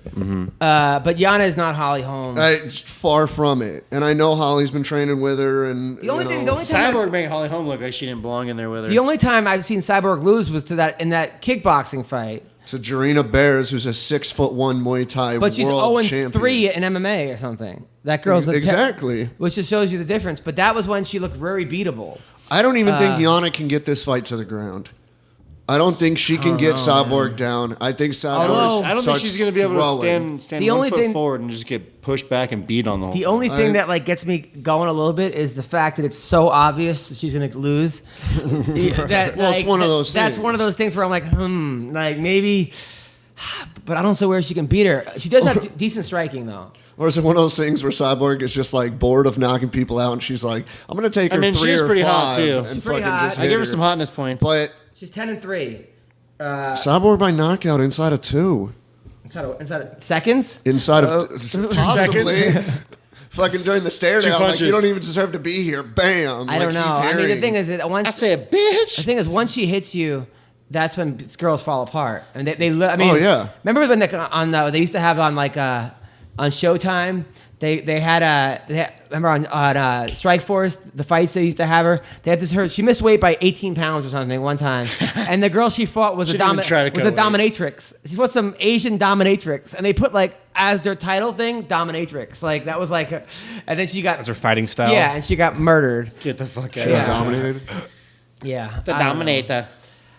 S2: but Yana is not Holly Holm.
S4: It's far from it, and I know Holly's been training with her. And
S2: the only time
S5: Cyborg made Holly Holm look like she didn't belong in there with her.
S2: The only time I've seen Cyborg lose was in that kickboxing fight.
S4: To Jarena Bears, who's a 6'1" Muay Thai
S2: but she's
S4: world champion.
S2: 0-3 in MMA or something. That girl's
S4: exactly,
S2: which just shows you the difference. But that was when she looked very beatable.
S4: I don't even think Yana can get this fight to the ground. I don't think she can get Cyborg down. I think Cyborg.
S5: I don't think she's going to be able to stand
S2: the
S5: 1 foot forward and just get pushed back and beat on the whole.
S2: The only thing that gets me going a little bit is the fact that it's so obvious that she's going to lose.
S4: It's one of those things.
S2: That's one of those things where I'm like, maybe. but I don't see where she can beat her. She does have decent striking though.
S4: Or is it one of those things where Cyborg is just like bored of knocking people out, and she's like, "I'm gonna take her 3
S5: she is
S4: or
S5: pretty
S4: 5
S5: hot too.
S4: and
S2: She's
S4: fucking
S2: pretty hot.
S4: just
S5: I
S4: hit
S5: give her some hotness points.
S4: But
S2: She's 10-3.
S4: Cyborg by knockout inside of 2.
S2: Inside of seconds.
S4: Inside of possibly. Fucking during the stare down, like
S5: punches.
S4: you don't even deserve to be here. Bam.
S2: I don't know. I mean, the thing is that once
S5: I say a bitch.
S2: the thing is once she hits you, that's when girls fall apart. I mean, I mean,
S4: Oh, yeah.
S2: Remember when they used to have on like on Showtime. They had remember on Strikeforce, the fights they used to have her. They had she missed weight by 18 pounds or something one time, and the girl she fought was a dominatrix. She fought some Asian dominatrix, and they put like as their title thing dominatrix. Like that was like, and then she got
S3: That's her fighting style.
S2: yeah, and she got murdered.
S5: Get the fuck out.
S4: She
S2: Yeah.
S4: got dominated.
S2: Yeah,
S5: The
S2: I don't know.
S5: dominator.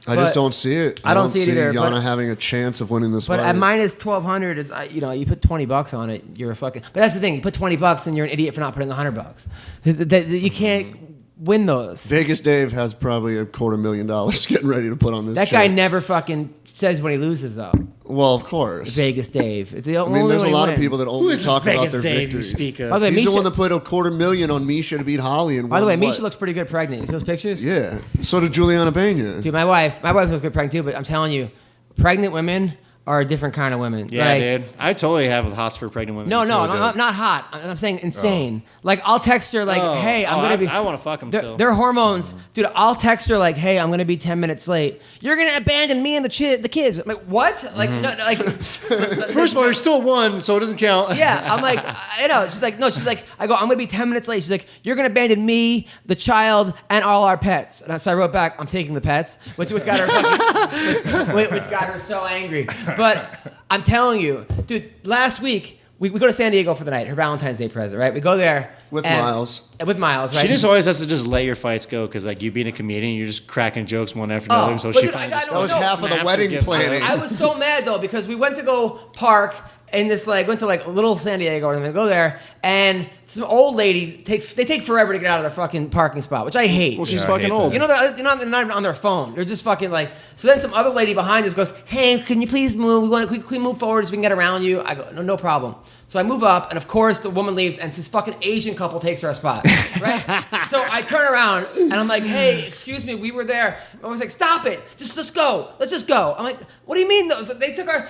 S4: I just don't see it.
S2: I don't see it either,
S4: Yana
S2: but-
S4: having a chance of winning this
S2: But
S4: fight.
S2: at minus 1,200, you put $20 on it, you're a fucking. But that's the thing, you put $20 and you're an idiot for not putting $100. You can't win those.
S4: Vegas Dave has probably $250,000 getting ready to put on this.
S2: That guy
S4: shit.
S2: never fucking says when he loses though.
S4: Well, of course.
S2: Vegas Dave. It's the
S4: I
S2: only
S4: mean, there's a
S2: way
S4: lot
S2: win.
S4: of people that
S5: Who
S4: only
S5: is this
S4: talk about
S5: Vegas
S4: their
S5: Dave you
S4: victories.
S5: speak of?
S2: By the way,
S4: He's
S2: Misha,
S4: the one that put $250,000 on Misha to beat Holly. And
S2: by the way,
S4: won
S2: Misha
S4: what?
S2: looks pretty good pregnant. You see those pictures?
S4: Yeah. So did Juliana Bania.
S2: Dude, my wife looks good pregnant too. But I'm telling you, pregnant women are a different kind of women.
S5: Yeah,
S2: Like,
S5: dude. I totally have hots for pregnant women.
S2: No,
S5: It's really
S2: I'm
S5: good.
S2: not hot. I'm saying insane. Like I'll text her like,
S5: Oh,
S2: "Hey, I'm gonna be."
S5: I want to fuck them still.
S2: Their hormones, dude. I'll text her like, "Hey, I'm gonna be 10 minutes late. You're gonna abandon me and the kids." I'm like, what? Like, no, like.
S5: First of all, you're still 1, so it doesn't count.
S2: Yeah, I'm like, I know. She's like, no. She's like, I go, I'm gonna be 10 minutes late. She's like, you're gonna abandon me, the child, and all our pets. And so I wrote back, I'm taking the pets, which got her fucking, which got her so angry. But I'm telling you, dude. Last week we go to San Diego for the night, her Valentine's Day present, right? We go there
S4: With
S2: and-
S4: Miles.
S2: With Miles, right?
S5: She just always has to just let your fights go because, like, you being a comedian, you're just cracking jokes one after
S2: Oh,
S5: another. So
S2: but
S5: she
S2: dude,
S5: finally
S2: I
S5: just
S2: don't
S4: was
S2: know.
S4: half of the
S5: snaps and
S4: wedding
S5: gives
S4: planning.
S5: up.
S2: I was so mad though because we went to go park in this went to little San Diego or something. Go there and some old lady they take forever to get out of their fucking parking spot, which I hate.
S5: Well, she's
S3: Yeah, I
S5: fucking
S3: hate
S5: old.
S3: that.
S2: You know, they're not even on their phone. They're just fucking like. So then some other lady behind us goes, "Hey, can you please move? Can we move forward so we can get around you?" I go, "No problem." So I move up, and of course the woman leaves, and this fucking Asian couple takes our spot, right? So I turn around, and I'm like, "Hey, excuse me, we were there." I was like, "Stop it! Let's go. Let's just go." I'm like, "What do you mean? So they took our."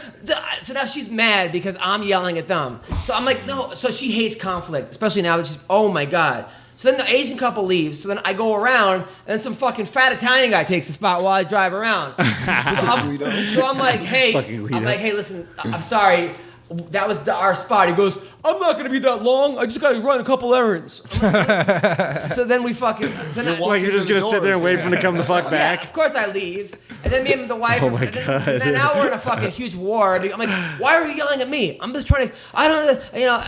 S2: So now she's mad because I'm yelling at them. So I'm like, "No." So she hates conflict, especially now that she's. Oh my god. So then the Asian couple leaves. So then I go around, and then some fucking fat Italian guy takes the spot while I drive around. So I'm like, hey,
S5: Fucking Guido.
S2: I'm like, hey, listen, I'm sorry. That was our spot. He goes, I'm not gonna be that long. I just gotta run a couple errands. So then we fucking.
S5: Like, you're just going to sit there and wait for him to come the fuck
S2: Yeah,
S5: back?
S2: of course I leave. And then me and the wife.
S5: Oh my
S2: and then,
S5: God.
S2: and then now we're in a fucking huge war. I'm like, why are you yelling at me? I'm just trying to. I don't.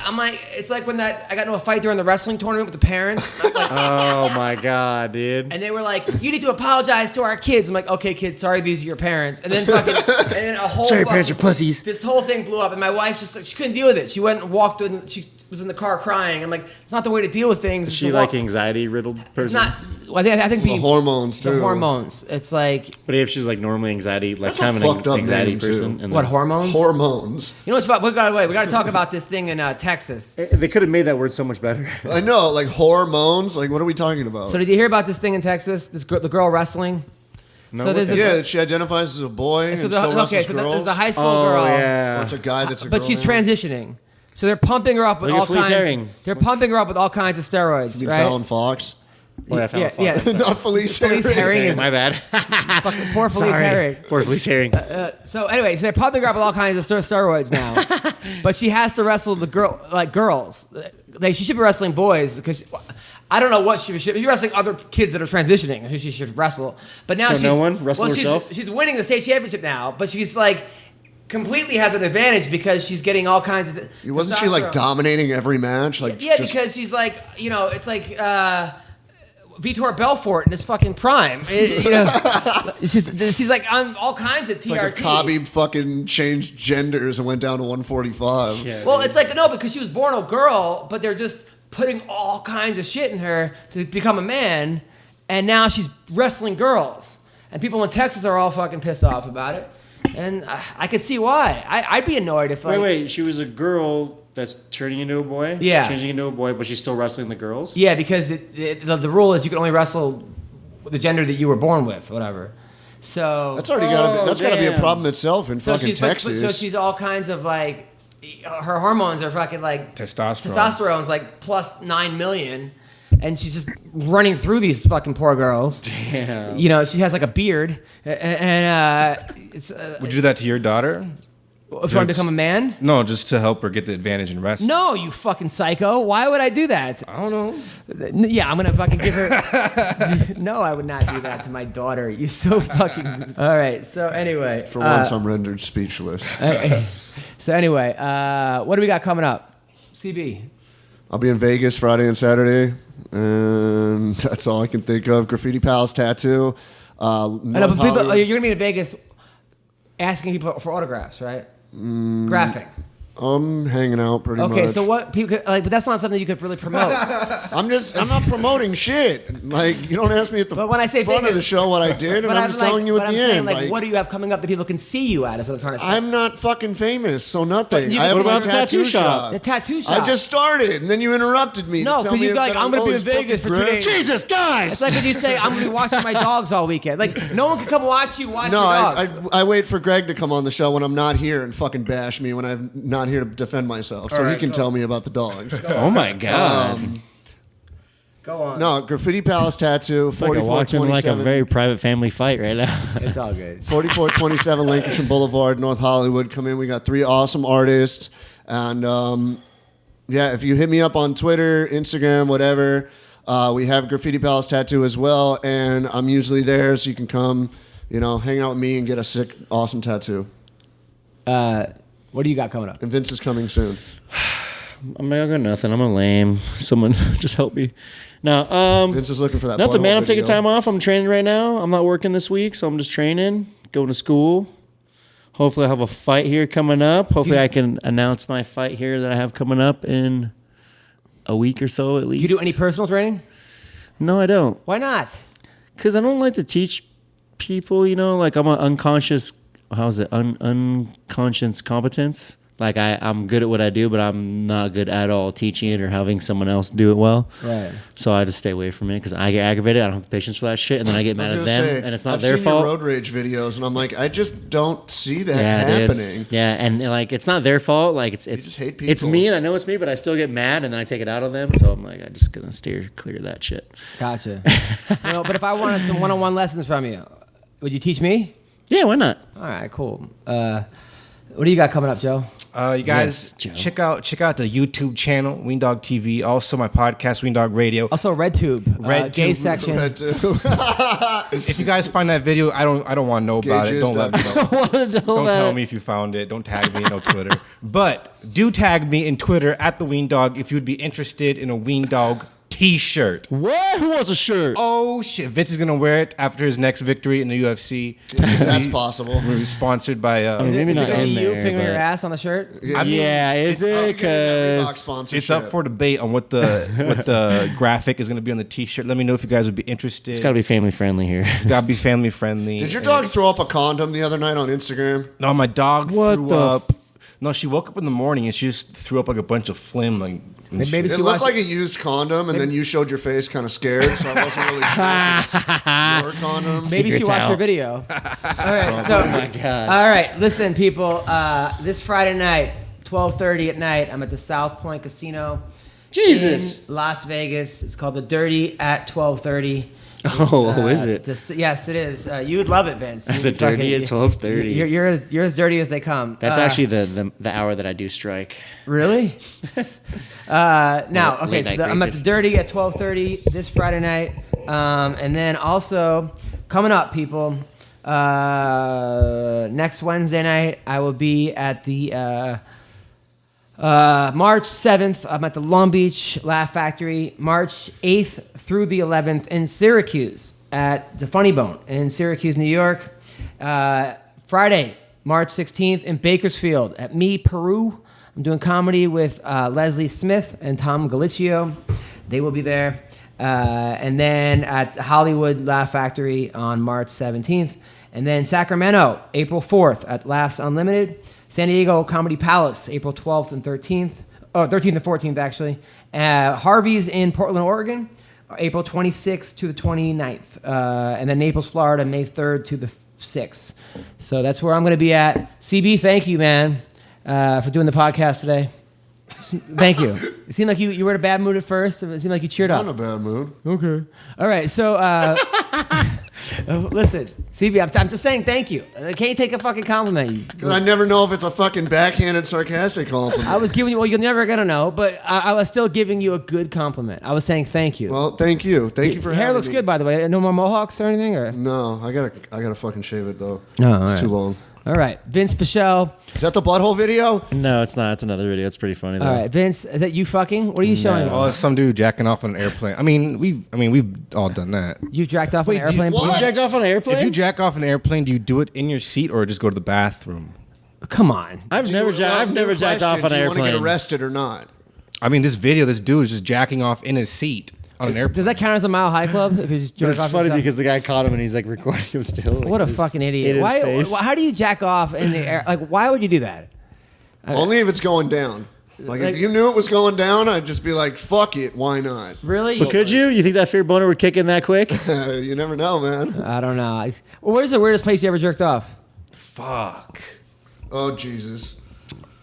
S2: I'm like, it's like when I got into a fight during the wrestling tournament with the parents. I'm like,
S5: Oh, my God, dude.
S2: and they were like, you need to apologize to our kids. I'm like, okay, kids, sorry, these are your parents. And then fucking, and then a whole
S5: Sorry,
S2: fucking-
S5: parents, you're pussies.
S2: This whole thing blew up, and my wife just she couldn't deal with it. She went and walked in. She was in the car crying. I'm like, it's not the way to deal with things.
S5: Is
S2: It's
S5: she
S2: to
S5: like
S2: walk-
S5: anxiety-riddled person?
S2: It's not. Well, I think
S4: The hormones, too.
S2: The hormones. It's like
S5: But if she's like normally anxiety, like
S4: That's
S5: kind
S4: a
S5: of an
S4: fucked up
S5: anxiety
S4: name, too.
S5: person. And
S2: what
S5: then-
S2: hormones?
S4: Hormones.
S2: You know what's about? We got to talk about this thing in Texas.
S5: They could have made that word so much better.
S4: I know, like hormones. Like, what are we talking about?
S2: So did you hear about this thing in Texas? The girl wrestling.
S5: No,
S2: so there's
S5: what
S2: this.
S4: yeah, she identifies as a boy and
S2: So
S4: still wrestles
S2: okay, so
S4: girls.
S2: there's a high school
S5: Oh,
S2: girl.
S4: Or
S5: yeah.
S4: it's a guy that's a
S2: But
S4: girl
S2: she's
S4: now.
S2: transitioning. So they're pumping her up with
S5: Look at
S2: all
S5: Felice
S2: kinds.
S5: Herring.
S2: They're pumping her up with all kinds of steroids,
S4: You mean
S2: right?
S4: Fallon Fox?
S5: Oh, yeah,
S2: yeah, yeah.
S4: Not Felice
S2: Felice Herring is
S5: My bad.
S2: fucking poor Felice
S5: Sorry.
S2: Herring.
S5: Poor Felice Herring.
S2: So anyway, so they're pumping her up with all kinds of steroids now, but she has to wrestle the girls. She should be wrestling boys because I don't know what she should be wrestling other kids that are transitioning who she should wrestle. But now
S5: So
S2: she's
S5: no one wrestle herself?
S2: She's winning the state championship now, but she's like completely has an advantage because she's getting all kinds of.
S4: Wasn't she like
S2: testosterone.
S4: dominating every match? Like,
S2: Yeah,
S4: just,
S2: because she's like, it's like Vitor Belfort in his fucking prime. She's like on all kinds of TRT.
S4: it's like if Khabib fucking changed genders and went down to 145.
S5: Yeah,
S2: Well,
S5: dude.
S2: it's like, no, because she was born a girl, but they're just putting all kinds of shit in her to become a man, and now she's wrestling girls. And people in Texas are all fucking pissed off about it. And I could see why. I'd be annoyed if
S5: wait. She was a girl that's turning into a boy.
S2: Yeah,
S5: she's changing into a boy, but she's still wrestling the girls.
S2: Yeah, because the rule is you can only wrestle the gender that you were born with, whatever. So
S4: that's already got to be a problem itself in fucking Texas.
S2: So she's all kinds of like, her hormones are fucking like testosterone's like plus 9 million. And she's just running through these fucking poor girls.
S5: Damn.
S2: You know, she has like a beard. And
S3: would you do that to your daughter?
S2: If you want to become a man?
S3: No, just to help her get the advantage in wrestling.
S2: No, you fucking psycho. Why would I do that?
S3: I don't know.
S2: Yeah, I'm going to fucking give her... No, I would not do that to my daughter. You're so fucking... All right, so anyway...
S4: For once, I'm rendered speechless.
S2: So anyway, what do we got coming up? CB.
S4: I'll be in Vegas Friday and Saturday, and that's all I can think of. Graffiti Pals Tattoo.
S2: You're going to be in Vegas asking people for autographs, right? Graphing.
S4: I'm hanging out pretty much.
S2: Okay, so what people could, like, but that's not something you could really promote.
S4: I'm not promoting shit. Like, you don't ask me at the front of the show what I did, and I'm just telling you at the end.
S2: Like, what do you have coming up that people can see you at? Is what I'm trying to say.
S4: I'm not fucking famous, so nothing.
S2: What
S4: about the tattoo shop?
S2: The tattoo shop.
S4: I just started, and then you interrupted me.
S2: No, because you're like, I'm going to be in Vegas for 2 days.
S5: Jesus, guys!
S2: It's like when you say, I'm going to be watching my dogs all weekend. Like, no one can come watch you watch your dogs.
S4: I wait for Greg to come on the show when I'm not here and fucking bash me when I'm not here to defend myself. So he can tell me about the dogs.
S5: Oh my god!
S2: Go on.
S4: No, Graffiti Palace Tattoo. 4427.
S5: Like a very private family fight right now.
S2: It's all good.
S4: 4427 Lancashire Boulevard, North Hollywood. Come in. We got 3 awesome artists, and yeah, if you hit me up on Twitter, Instagram, whatever, we have Graffiti Palace Tattoo as well, and I'm usually there, so you can come, hang out with me and get a sick, awesome tattoo.
S2: What do you got coming up?
S4: And Vince is coming soon.
S5: I got nothing. I'm a lame. Someone just help me. No,
S4: Vince is looking for that.
S5: Nothing, man. I'm taking time off. I'm training right now. I'm not working this week, so I'm just training, going to school. Hopefully, I have a fight here coming up. Hopefully, I can announce my fight here that I have coming up in a week or so at least.
S2: You do any personal training?
S5: No, I don't.
S2: Why not?
S5: Because I don't like to teach people. Like I'm an unconscious. How's it? Unconscious competence. Like I'm good at what I do, but I'm not good at all teaching it or having someone else do it well.
S2: Right.
S5: So I just stay away from it because I get aggravated. I don't have the patience for that shit, and then I get mad at them, and it's not their fault.
S4: I've seen your road rage videos, and I'm like, I just don't see that happening.
S5: Dude. Yeah, and like it's not their fault. Like it's
S4: just hate people.
S5: It's me, and I know it's me, but I still get mad, and then I take it out on them. So I'm like, I'm just gonna steer clear of that shit.
S2: Gotcha. But if I wanted some one-on-one lessons from you, would you teach me?
S5: Yeah, why not?
S2: All right, cool. What do you got coming up, Joe?
S3: You guys check out the YouTube channel Weendawg TV. Also my podcast Weendawg Radio.
S2: Also RedTube, gay section.
S3: If you guys find that video, I don't want to know about it. Don't let me know. Don't tell me if you found it. Don't tag me no Twitter. But do tag me in Twitter at the Weendawg if you'd be interested in a Weendawg T-shirt.
S5: What? Who wants a shirt?
S3: Oh shit! Vince is gonna wear it after his next victory in the UFC.
S4: That's possible.
S3: We're sponsored by.
S5: Maybe
S2: is
S5: not
S2: it gonna be
S5: in
S2: you
S5: there,
S2: fingering
S5: but...
S2: your ass on the shirt?
S5: Yeah, is it? Because
S3: it's up for debate on what the graphic is gonna be on the T-shirt. Let me know if you guys would be interested.
S5: It's gotta be family friendly here.
S3: It's gotta be family friendly.
S4: Did your dog throw up a condom the other night on Instagram?
S3: No, my dog threw up. No, she woke up in the morning and she just threw up like a bunch of phlegm. Like
S2: maybe
S4: it looked like a used condom, and then you showed your face kind of scared, so I wasn't really sure if it was your condom.
S2: Maybe she watched your video. All right,
S5: oh my God.
S2: All right, listen, people. This Friday night, 12:30 at night, I'm at the South Point Casino.
S5: Jesus.
S2: In Las Vegas. It's called The Dirty at 12:30.
S5: Oh, is it?
S2: Yes, it is. You would love it, Vince.
S5: The Dirty at 12:30.
S2: You're as dirty as they come.
S5: That's actually the hour that I do strike.
S2: Really? Now, okay, so I'm at the Dirty at 12:30 this Friday night, and then also coming up, people. Next Wednesday night, I will be at the. March 7th, I'm at the Long Beach Laugh Factory. March 8th through the 11th in Syracuse at the Funny Bone in Syracuse, New York. Friday, March 16th in Bakersfield at Me Peru. I'm doing comedy with Leslie Smith and Tom Galicchio. They will be there. And then at Hollywood Laugh Factory on March 17th. And then Sacramento, April 4th at Laughs Unlimited. San Diego Comedy Palace, April 12th and 13th. Oh, 13th and 14th, actually. Harvey's in Portland, Oregon, April 26th to the 29th. And then Naples, Florida, May 3rd to the 6th. So that's where I'm going to be at. CB, thank you, man, for doing the podcast today. Thank you. It seemed like you were in a bad mood at first. It seemed like you cheered up.
S4: I'm in a bad mood.
S2: Okay. All right. So, listen, CB, I'm just saying thank you. Can't you take a fucking compliment?
S4: Because I never know if it's a fucking backhanded, sarcastic compliment.
S2: I was giving you, well, you're never going to know, but I was still giving you a good compliment. I was saying thank you.
S4: Well, thank you. Thank you for having me.
S2: Hair looks good, by the way. No more mohawks or anything? Or?
S4: No, I gotta fucking shave it, though.
S2: Oh,
S4: it's
S2: right.
S4: too long.
S2: All right. Vinc Pichel.
S4: Is that the butthole video?
S9: No, it's not. It's another video. It's pretty funny, though.
S2: All right. Vince, is that you fucking? What are you showing?
S3: Oh, it's some dude jacking off on an airplane. I mean, we've all done that.
S2: You jacked off on an airplane?
S3: You
S9: jacked off on an airplane?
S3: If you jack off an airplane, do you do it in your seat or just go to the bathroom?
S2: Come on.
S9: I've never jacked off on an
S4: airplane. Do you want to
S9: airplane.
S4: get arrested or not?
S3: I mean, this dude is just jacking off in his seat on an airplane.
S2: Does that count as a Mile High Club? If you just jerk
S5: It's
S2: off
S5: funny
S2: yourself?
S5: because the guy caught him and he's like recording him still. Like,
S2: What a fucking idiot. How do you jack off in the air? Like, why would you do that?
S4: Only if it's going down. Like, if you knew it was going down, I'd just be like, fuck it, why not?
S2: Really?
S9: But could you? You think that fear boner would kick in that quick?
S4: You never know, man.
S2: I don't know. Well, where's the weirdest place you ever jerked off?
S3: Fuck.
S4: Oh, Jesus.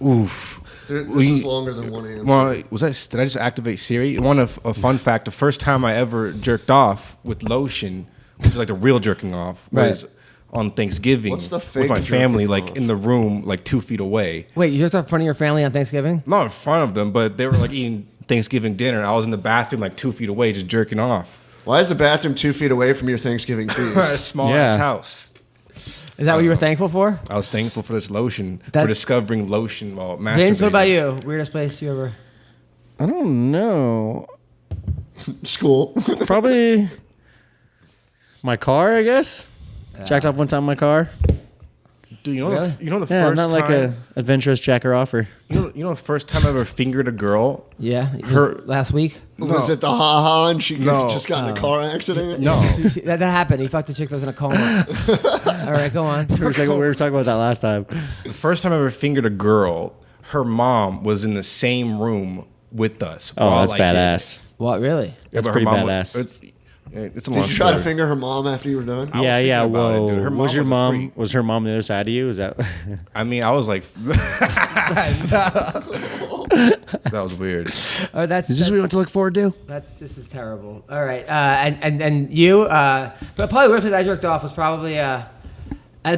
S3: Oof.
S4: This is longer than one answer.
S3: Well, did I just activate Siri? A fun fact, the first time I ever jerked off with lotion, which is like the real jerking off, was on Thanksgiving.
S4: What's the
S3: with
S4: fake
S3: my family,
S4: jerking
S3: like
S4: off?
S3: in the room, like 2 feet away.
S2: Wait, you jerked off in front of your family on Thanksgiving?
S3: Not in front of them, but they were like eating Thanksgiving dinner. I was in the bathroom like 2 feet away, just jerking off.
S4: Why is the bathroom 2 feet away from your Thanksgiving
S3: A
S4: feast?
S3: small ass house.
S2: Is that what you were thankful for?
S3: I was thankful for this lotion, for
S2: That's-
S3: discovering lotion while masturbating.
S2: Vince, what about you? Weirdest place you ever?
S9: I don't know.
S4: School.
S9: Probably my car, I guess. Jacked off one time in my car.
S3: Dude, you know,
S2: Really?
S3: you know the
S9: Yeah,
S3: first
S9: not like
S3: time,
S9: a adventurous jacker offer.
S3: you know the first time I ever fingered a girl.
S2: Yeah.
S3: Her-
S2: last week?
S4: Was it the ha-ha and she
S3: No.
S4: just got in a car accident?
S3: No,
S2: That happened. He fucked the chick that was in a coma. All right, go on.
S9: We were talking about that last time.
S3: the first time I ever fingered a girl, her mom was in the same room with us.
S9: Oh,
S3: while
S9: that's
S3: I did it.
S2: What,
S9: badass.
S2: really?
S3: Yeah,
S9: That's
S3: but her
S9: pretty
S3: mom
S9: badass.
S3: It's a long
S4: Did you try to
S3: story.
S4: finger her mom after you were done?
S3: I was
S9: Yeah,
S3: thinking about it,
S9: whoa.
S3: dude. Her mom
S9: Was your
S3: was a
S9: mom?
S3: freak.
S9: Was her mom on the other side of you? Is that?
S3: I mean, I was like, that was weird.
S2: Oh, that's
S9: Is this what you want to look forward to?
S2: this is terrible. All right, and you, but probably the worst place I jerked off was probably at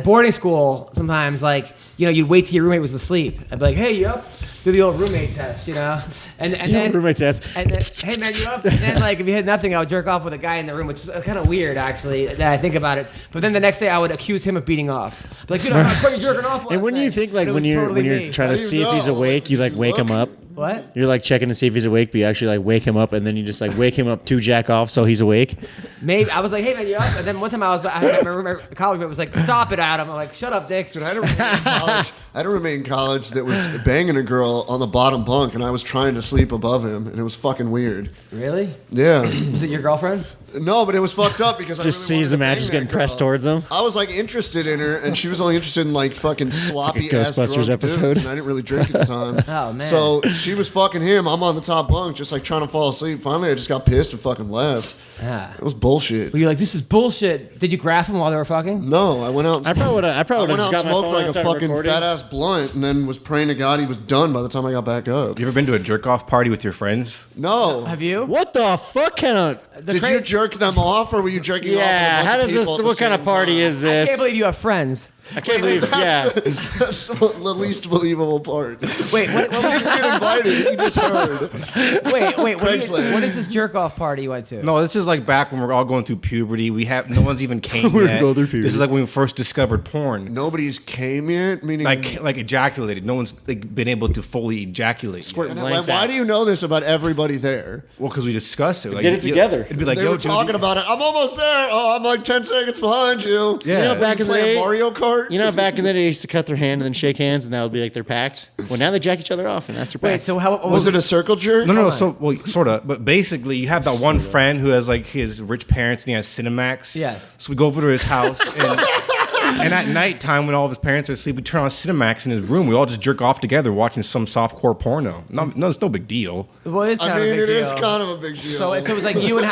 S2: boarding school. Sometimes, like, you know, you'd wait till your roommate was asleep. I'd be like, hey, you up? Do the old roommate test, you know, and then
S9: Roommate test.
S2: and then, hey man, you up? And then, like, if you had nothing, I would jerk off with a guy in the room, which was kind of weird, actually. That I think about it. But then the next day, I would accuse him of beating off. Like, dude, I caught you jerking off.
S9: And when you think like when you're trying to see if he's awake, you like wake him up.
S2: what?
S9: You're like checking to see if he's awake, but you actually like wake him up, and then you just like wake him up to jack off so he's awake.
S2: Maybe I was like, hey man, you up? And then one time I remember a college mate was like, stop it, Adam. I'm like, shut up, Dick.
S4: Dude, I had a roommate in college. I had a roommate in college that was banging a girl on the bottom bunk, and I was trying to sleep above him, and it was fucking weird.
S2: Really?
S4: Yeah.
S2: Was it your girlfriend?
S4: No, but it was fucked up because
S9: Just
S4: I really
S9: sees the
S4: wanted to
S9: mattress
S4: bang
S9: getting
S4: that
S9: pressed
S4: girl.
S9: towards him.
S4: I was like interested in her, and she was only interested in like fucking sloppy ass
S9: Ghostbusters
S4: drunk
S9: episode.
S4: dudes, and I didn't really drink at the time.
S2: Oh, man.
S4: So she was fucking him. I'm on the top bunk, just like trying to fall asleep. Finally, I just got pissed and fucking left.
S2: Ah.
S4: It was bullshit.
S2: Were you like, this is bullshit? Did you graph him while they were fucking?
S4: No, I went out. And
S9: I probably would have
S4: I went
S9: just
S4: out
S9: got
S4: and
S9: my
S4: smoked
S9: phone
S4: like
S9: and
S4: a
S9: started
S4: fucking
S9: recording.
S4: fat ass blunt, and then was praying to God he was done by the time I got back up.
S3: You ever been to a jerk off party with your friends?
S4: No.
S2: Have you?
S9: What the fuck kind of?
S4: Did you jerk them off, or were you jerking off?
S9: Yeah,
S4: with a bunch
S9: how
S4: of
S9: does this?
S4: people at the
S9: What kind of
S4: same
S9: party
S4: time?
S9: is
S2: I
S9: this?
S2: can't believe you have friends.
S9: I can't believe. Yeah.
S4: That's the least believable part.
S2: Wait, what
S4: You
S2: was
S4: get invited. You just heard.
S2: wait,
S4: Craigslist.
S2: what is this jerk off party you went to?
S3: No, this is like back when we're all going through puberty. No one's even came yet.
S9: going through puberty.
S3: This is like when we first discovered porn.
S4: Nobody's came yet. Meaning,
S3: Like ejaculated. No one's like been able to fully ejaculate. yet.
S4: And why do you know this about everybody there?
S3: Well, because we discussed it. Like,
S9: Get it together.
S3: It'd be like,
S4: They
S3: yo,
S4: were
S3: dude,
S4: talking about it. I'm almost there. Oh, I'm like 10 seconds behind you.
S3: Yeah.
S9: You know, back in the
S4: Playing
S9: day,
S4: Mario Kart.
S9: you know, back in the day, they used to cut their hand and then shake hands, and that would be like they're packed. Well, now they jack each other off, and that's their pact.
S2: Wait, so how what
S4: Was it a circle jerk?
S3: No, so well, sort of, but basically, you have that one friend who has like his rich parents and he has Cinemax.
S2: Yes.
S3: So we go over to his house and And at nighttime, when all of his parents are asleep, we turn on Cinemax in his room. We all just jerk off together watching some softcore porno. No, it's no big deal.
S2: Well, it's kind of a big deal.
S4: it is kind of a big deal.
S2: So it was like you and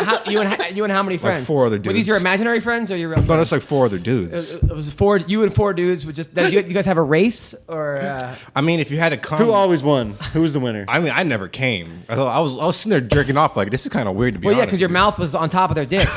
S2: how many friends?
S3: Like 4 other dudes.
S2: Were these your imaginary friends or your real friends?
S3: No, that's like 4 other dudes.
S2: It was 4. You and 4 dudes would just. You guys have a race or?
S3: I mean, if you had to come,
S9: Who always won? Who was the winner?
S3: I mean, I never came. I was sitting there jerking off like this is kind of weird to be honest.
S2: Well, yeah, because your mouth was on top of their dicks.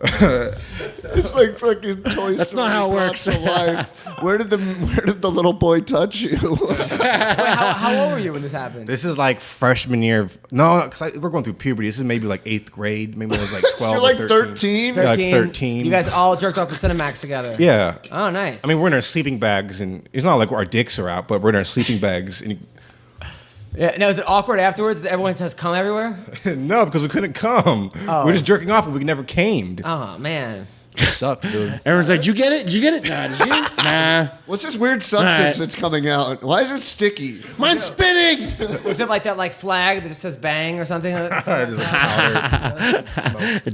S4: It's like fucking Toy Story.
S9: That's not how it works.
S4: To life. Where did the little boy touch you?
S2: Wait, how old were you when this happened?
S3: This is like freshman year. No, because we're going through puberty. This is maybe like 8th grade. Maybe I was like 12.
S4: You're like
S3: 13.
S4: 13.
S3: Yeah, like 13.
S2: You guys all jerked off the Cinemax together.
S3: Yeah.
S2: Oh, nice.
S3: I mean, we're in our sleeping bags, and it's not like our dicks are out, but we're in our sleeping bags. And
S2: yeah. Now, is it awkward afterwards that everyone has cum everywhere?
S3: no, because we couldn't come.
S2: Oh.
S3: We were just jerking off, but we never came.
S2: Oh man.
S3: It sucked, dude.
S9: Everyone's like, "Did you get it? Did you get it? Nah, did you? Nah.
S4: What's this weird substance
S9: Right.
S4: that's coming out? Why is it sticky?
S9: Mine's spinning."
S2: Was it like that flag that just says bang or something?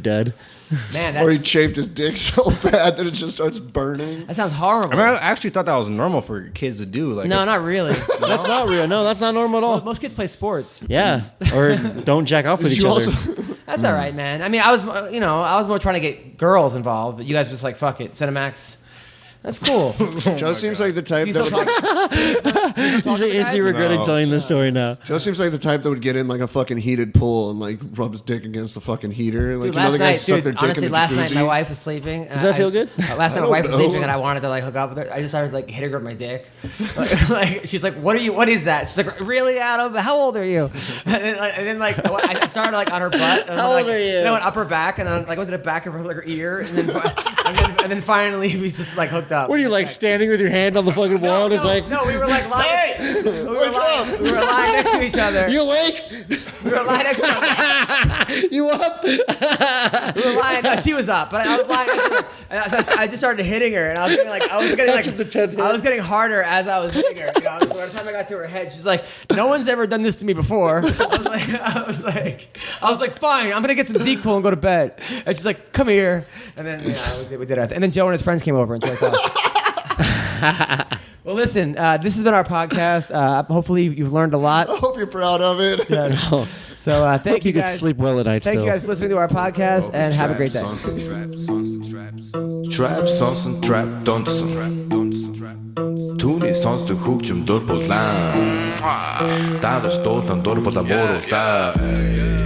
S9: Dead.
S2: Man,
S4: Or he
S2: that's,
S4: chafed his dick so bad that it just starts burning.
S2: that sounds horrible.
S3: I mean, I actually thought that was normal for kids to do. Like,
S2: No, not really.
S9: That's not real. No, that's not normal at all.
S2: Most kids play sports.
S9: Yeah. Or don't jack off with
S4: Did
S9: each
S4: you
S9: other.
S4: also?
S2: That's all right, man. I mean, I was more trying to get girls involved, but you guys were just like, fuck it, Cinemax. That's cool.
S4: Joe seems like the type
S2: You
S4: that
S2: still
S4: would.
S9: He's instantly regretting telling this story now.
S4: Joe seems like the type that would get in like a fucking heated pool and like rub his dick against the fucking heater. Like
S2: Dude,
S4: you know the guys suck their dick
S2: honestly,
S4: in the
S2: last
S4: jacuzzi.
S2: night my wife was sleeping.
S9: Does that feel good?
S2: Last night my wife was
S4: know.
S2: sleeping and I wanted to like hook up with her. I just started like hitting her with my dick. Like she's like, "What are you? What is that?" She's like, "Really, Adam? How old are you?" And then I started like on her butt. And
S9: How
S2: then,
S9: old are you?
S2: Then I went up her back and then like went to the back of her ear and then finally we just like hooked up.
S9: What are you like standing with your hand on the fucking wall? And it's like,
S2: no, we were like lying. We were lying next to each other.
S9: you awake?
S2: We were lying next to each other.
S9: You up?
S2: We were lying. No, she was up, but I was lying next to her. And I just started hitting her, and I was getting harder as I was hitting her. You know, so by the time I got to her head, she's like, "No one's ever done this to me before." I was like, "Fine, I'm gonna get some Z-Cool and go to bed." And she's like, "Come here," and then we did it. And then Joe and his friends came over and took off. Well, listen, this has been our podcast. Hopefully, you've learned a lot.
S4: I hope you're proud of it.
S2: Yeah, no. So thank you
S9: You
S2: guys.
S9: can sleep well at night
S2: Thank
S9: still.
S2: you guys for listening to our podcast, and have a great day.
S1: Trap sonson trap donson Түүний сонсдог хөгжим дур булаа Даадаж дуулан дур булаа мууруулаа